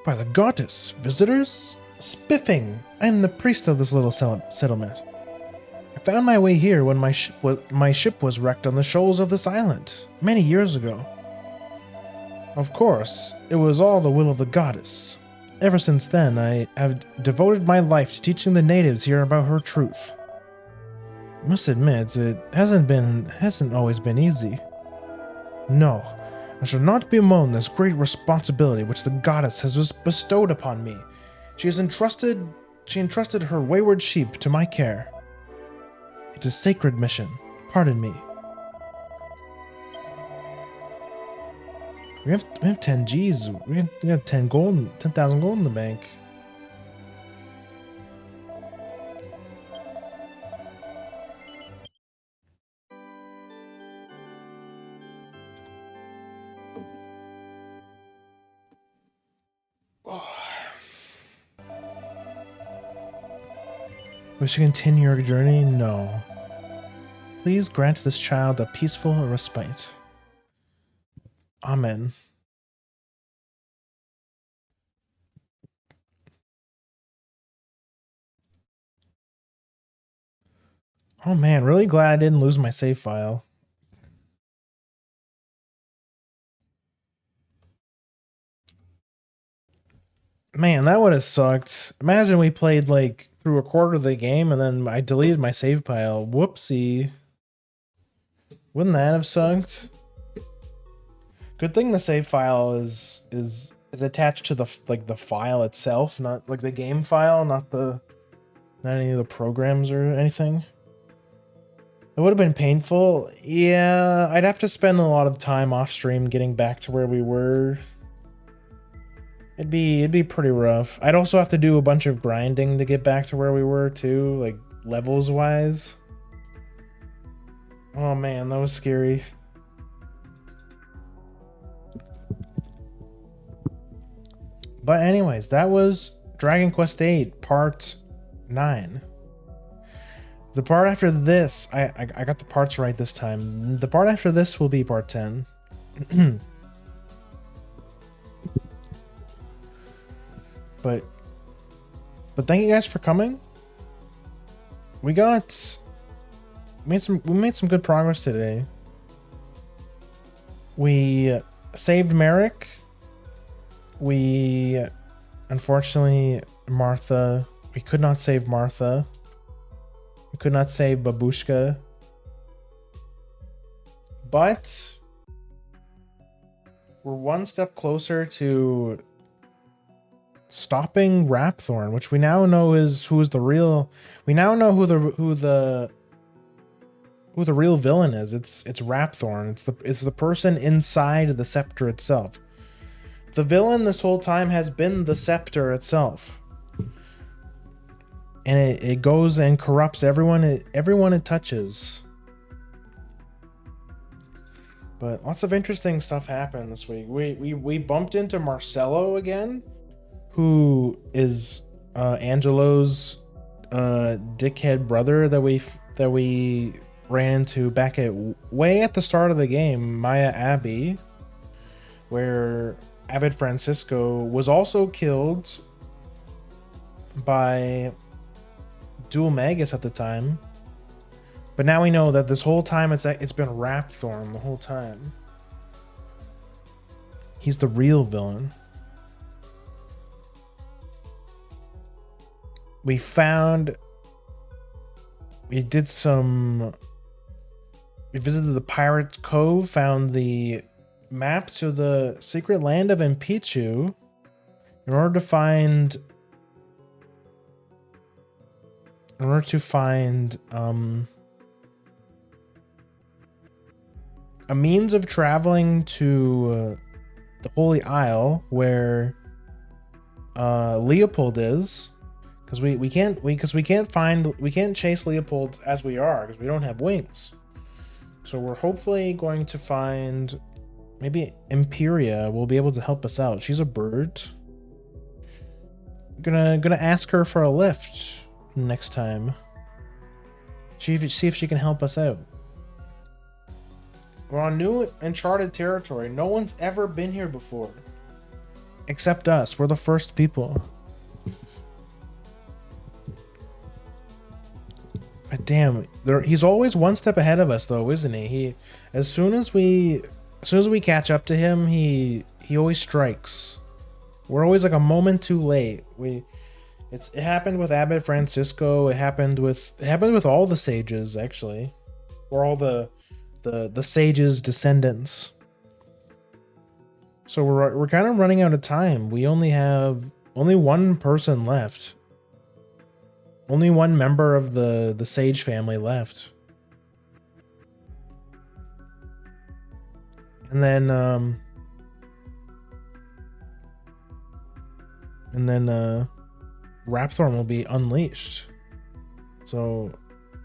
By the goddess, visitors? Spiffing! I'm the priest of this little settlement. I found my way here when my ship was wrecked on the shoals of this island, many years ago. Of course, it was all the will of the goddess. Ever since then, I have devoted my life to teaching the natives here about her truth. I must admit, it hasn't always been easy. No, I shall not bemoan this great responsibility which the goddess has bestowed upon me. She entrusted her wayward sheep to my care. It is a sacred mission. Pardon me. We have 10 G's. We got 10,000 gold in the bank. Wish to continue your journey? No. Please grant this child a peaceful respite. Amen. Oh man, really glad I didn't lose my save file. Man, that would have sucked. Imagine we played like through a quarter of the game and then I deleted my save file. Whoopsie. Wouldn't that have sucked? Good thing the save file is attached to the file itself, not like the game file, not any of the programs or anything. It would have been painful. Yeah, I'd have to spend a lot of time off stream getting back to where we were. It'd be pretty rough. I'd also have to do a bunch of grinding to get back to where we were too, like levels wise. Oh man, that was scary. But anyways, that was Dragon Quest VIII Part 9. The part after this, I got the parts right this time. The part after this will be Part 10. But thank you guys for coming. We made some good progress today. We saved Merrick. We unfortunately we could not save Martha. We could not save Babushka. But we're one step closer to stopping Rapthorn, which we now know who's the real. We now know who the real villain is. It's Rapthorn. It's the person inside the scepter itself. The villain this whole time has been the scepter itself. and it goes and corrupts everyone it touches. But lots of interesting stuff happened this week. We bumped into Marcello again, who is Angelo's dickhead brother that we ran into back at way at the start of the game, Maya Abbey, where Abbot Francisco was also killed by Dual Magus at the time. But now we know that this whole time it's been Rapthorn the whole time. He's the real villain. We visited the Pirate Cove, found the map to the secret land of Impichu in order to find a means of traveling to the Holy Isle where Leopold is, because we can't chase Leopold as we are because we don't have wings. So we're hopefully going to find maybe Imperia will be able to help us out. She's a bird. Gonna ask her for a lift next time. See if she can help us out. We're on new uncharted territory. No one's ever been here before. Except us. We're the first people. But damn, he's always one step ahead of us though, isn't he? As soon as we catch up to him, he always strikes. We're always like a moment too late. It happened with Abbot Francisco. It happened with all the sages actually. Or all the sages' descendants. So we're kind of running out of time. We only have one person left. Only one member of the sage family left. And then Rapthorn will be unleashed. So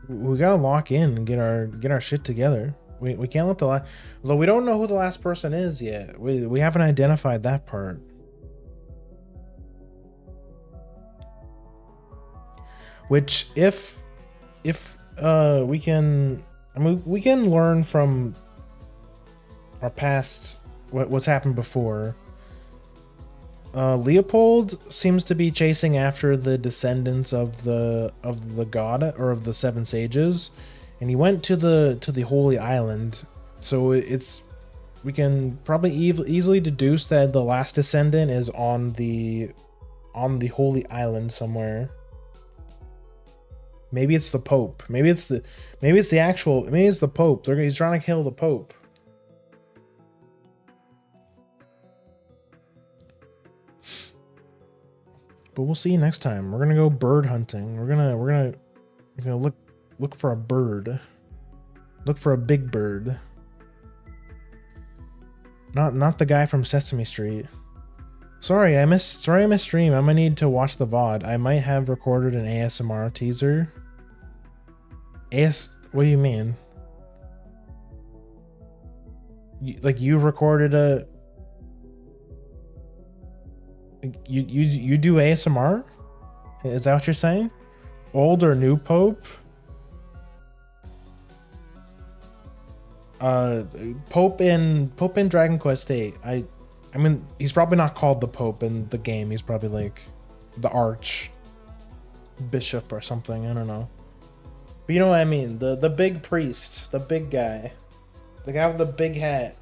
we gotta lock in and get our shit together. We can't let although we don't know who the last person is yet. We haven't identified that part. Which if we can, I mean, we can learn from our past what's happened before. Leopold seems to be chasing after the descendants of the god or of the seven sages, and he went to the Holy Island. So we can probably easily deduce that the last descendant is on the Holy Island somewhere. Maybe it's the Pope. Maybe it's the Pope. He's trying to kill the Pope. But we'll see you next time. We're gonna go bird hunting. We're gonna look for a bird. Look for a big bird. Not the guy from Sesame Street. Sorry I missed stream. I'm gonna need to watch the VOD. I might have recorded an ASMR teaser. What do you mean? You recorded a... You do ASMR? Is that what you're saying? Old or new Pope? Pope in Dragon Quest VIII. I mean, he's probably not called the Pope in the game. He's probably like the Arch Bishop or something. I don't know. But you know what I mean. The big priest, the big guy, the guy with the big hat.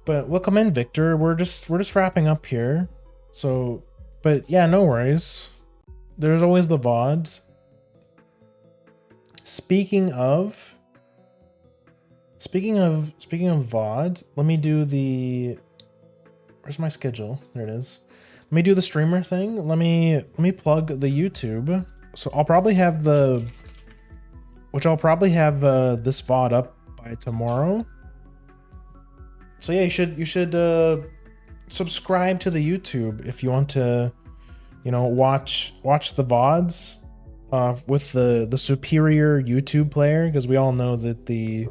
But welcome in, Victor. We're just wrapping up here. So, but yeah, no worries. There's always the VOD. Speaking of VOD, let me do the... Where's my schedule? There it is. Let me do the streamer thing. Let me plug the YouTube. So I'll probably have this VOD up by tomorrow. So yeah, you should subscribe to the YouTube if you want to, you know, watch the VODs with the superior YouTube player, because we all know that the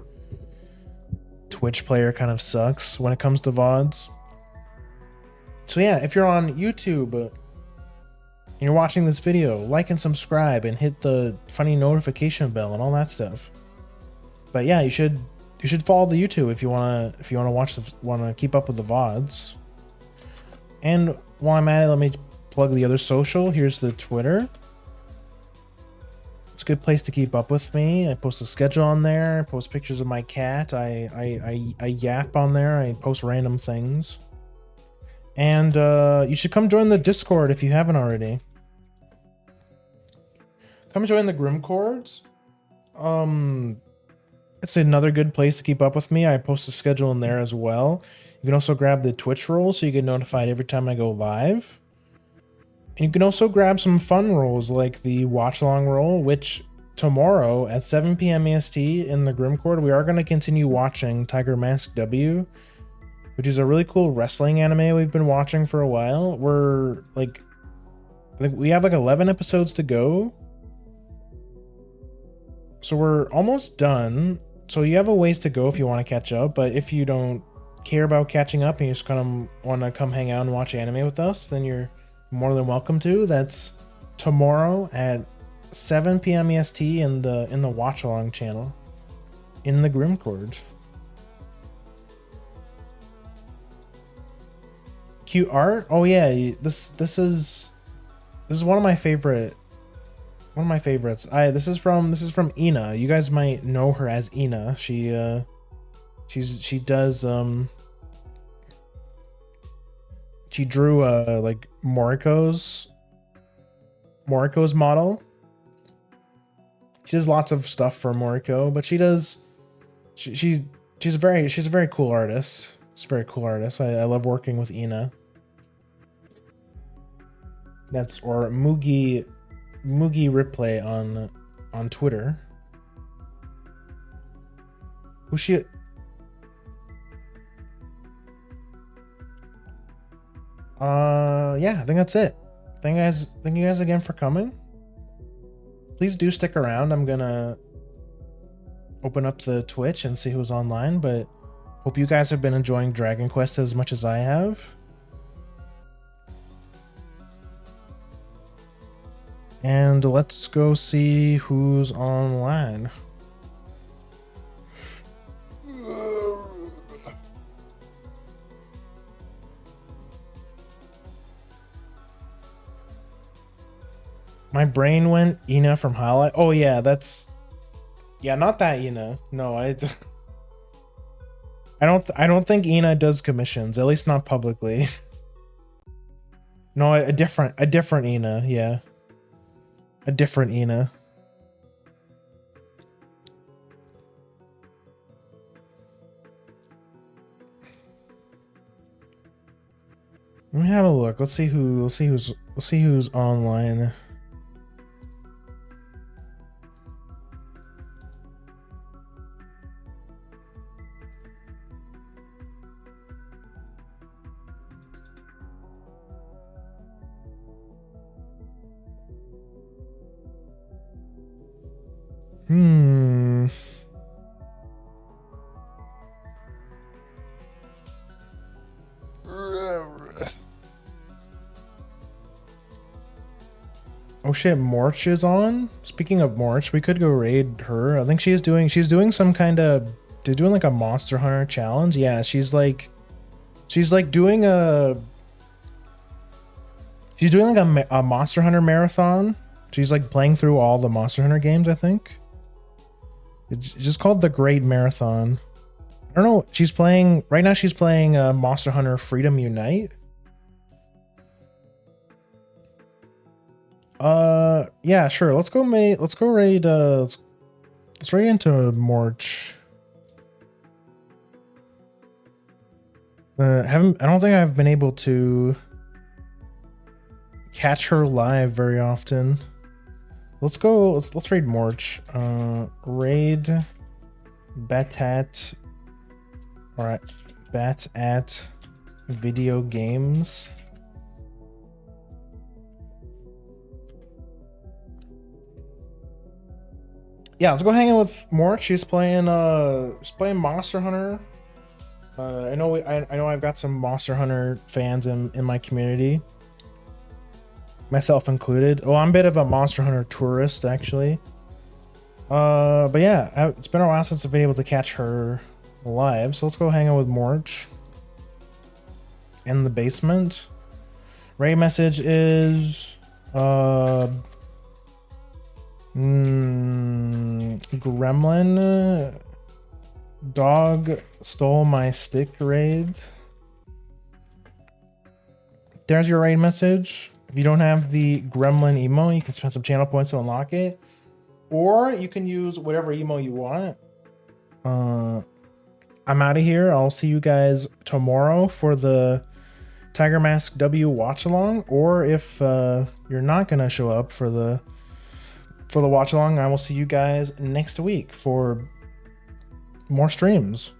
Twitch player kind of sucks when it comes to VODs. So yeah, if you're on YouTube and you're watching this video, like and subscribe and hit the funny notification bell and all that stuff. But yeah, you should follow the YouTube if you wanna wanna keep up with the VODs. And while I'm at it, let me plug the other social. Here's the Twitter. It's a good place to keep up with me. I post a schedule on there. I post pictures of my cat. I yap on there. I post random things. And you should come join the Discord if you haven't already. Come join the Grimcords. It's another good place to keep up with me. I post a schedule in there as well. You can also grab the Twitch role so you get notified every time I go live. And you can also grab some fun roles like the watch along role, which tomorrow at 7 p.m. EST in the Grimcord, we are going to continue watching Tiger Mask W, which is a really cool wrestling anime we've been watching for a while. We're like, I think we have like 11 episodes to go. So we're almost done. So you have a ways to go if you want to catch up, but if you don't care about catching up and you just kind of want to come hang out and watch anime with us, then you're more than welcome to. That's tomorrow at 7 p.m. EST in the watch along channel in the Grimcord. Cute art. Oh yeah, this is one of my favorites. This is from Ina. You guys might know her as Ina. She drew like Moriko's model. She does lots of stuff for Moriko, but she's a very cool artist. She's a very cool artist. I love working with Ina. Or Mugi Replay on Twitter. Who's she? Yeah, I think that's it. Thank you guys again for coming. Please do stick around. I'm gonna open up the Twitch and see who's online, but hope you guys have been enjoying Dragon Quest as much as I have. And let's go see who's online. My brain went Ina from Highlight. Oh yeah, not that Ina. No, I don't think Ina does commissions, at least not publicly. No, a different Ina, yeah. A different Ina. Let me have a look. Let's see who's online. Oh shit, Morch is on. Speaking of Morch, we could go raid her. I think she's doing some kind of, they're doing like a Monster Hunter challenge. Yeah, she's doing a Monster Hunter marathon. She's like playing through all the Monster Hunter games, I think. It's just called the Great Marathon. I don't know. She's playing Monster Hunter Freedom Unite. Yeah, sure. Let's go raid let's raid into Morch. I don't think I've been able to catch her live very often. Let's raid Morch. Raid Batat. Alright. Bat at video games. Yeah, let's go hang out with Mort. She's playing Monster Hunter. I know I've got some Monster Hunter fans in my community, myself included. Oh, I'm a bit of a Monster Hunter tourist, actually. But yeah, it's been a while since I've been able to catch her live, so let's go hang out with Mort in the basement. Raid message is Gremlin dog stole my stick raid. There's your raid message. If you don't have the Gremlin emo, you can spend some channel points to unlock it, or you can use whatever emo you want. I'm out of here. I'll see you guys tomorrow for the Tiger Mask W watch along, or if you're not gonna show up for the watch along, I will see you guys next week for more streams.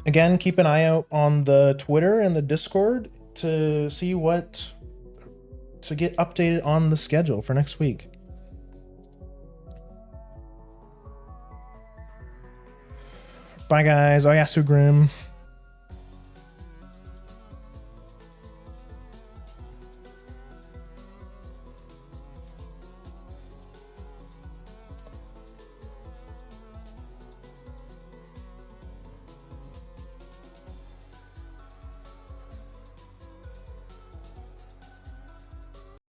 Again, keep an eye out on the Twitter and the Discord to see to get updated on the schedule for next week. Bye guys. Oyasu Grim.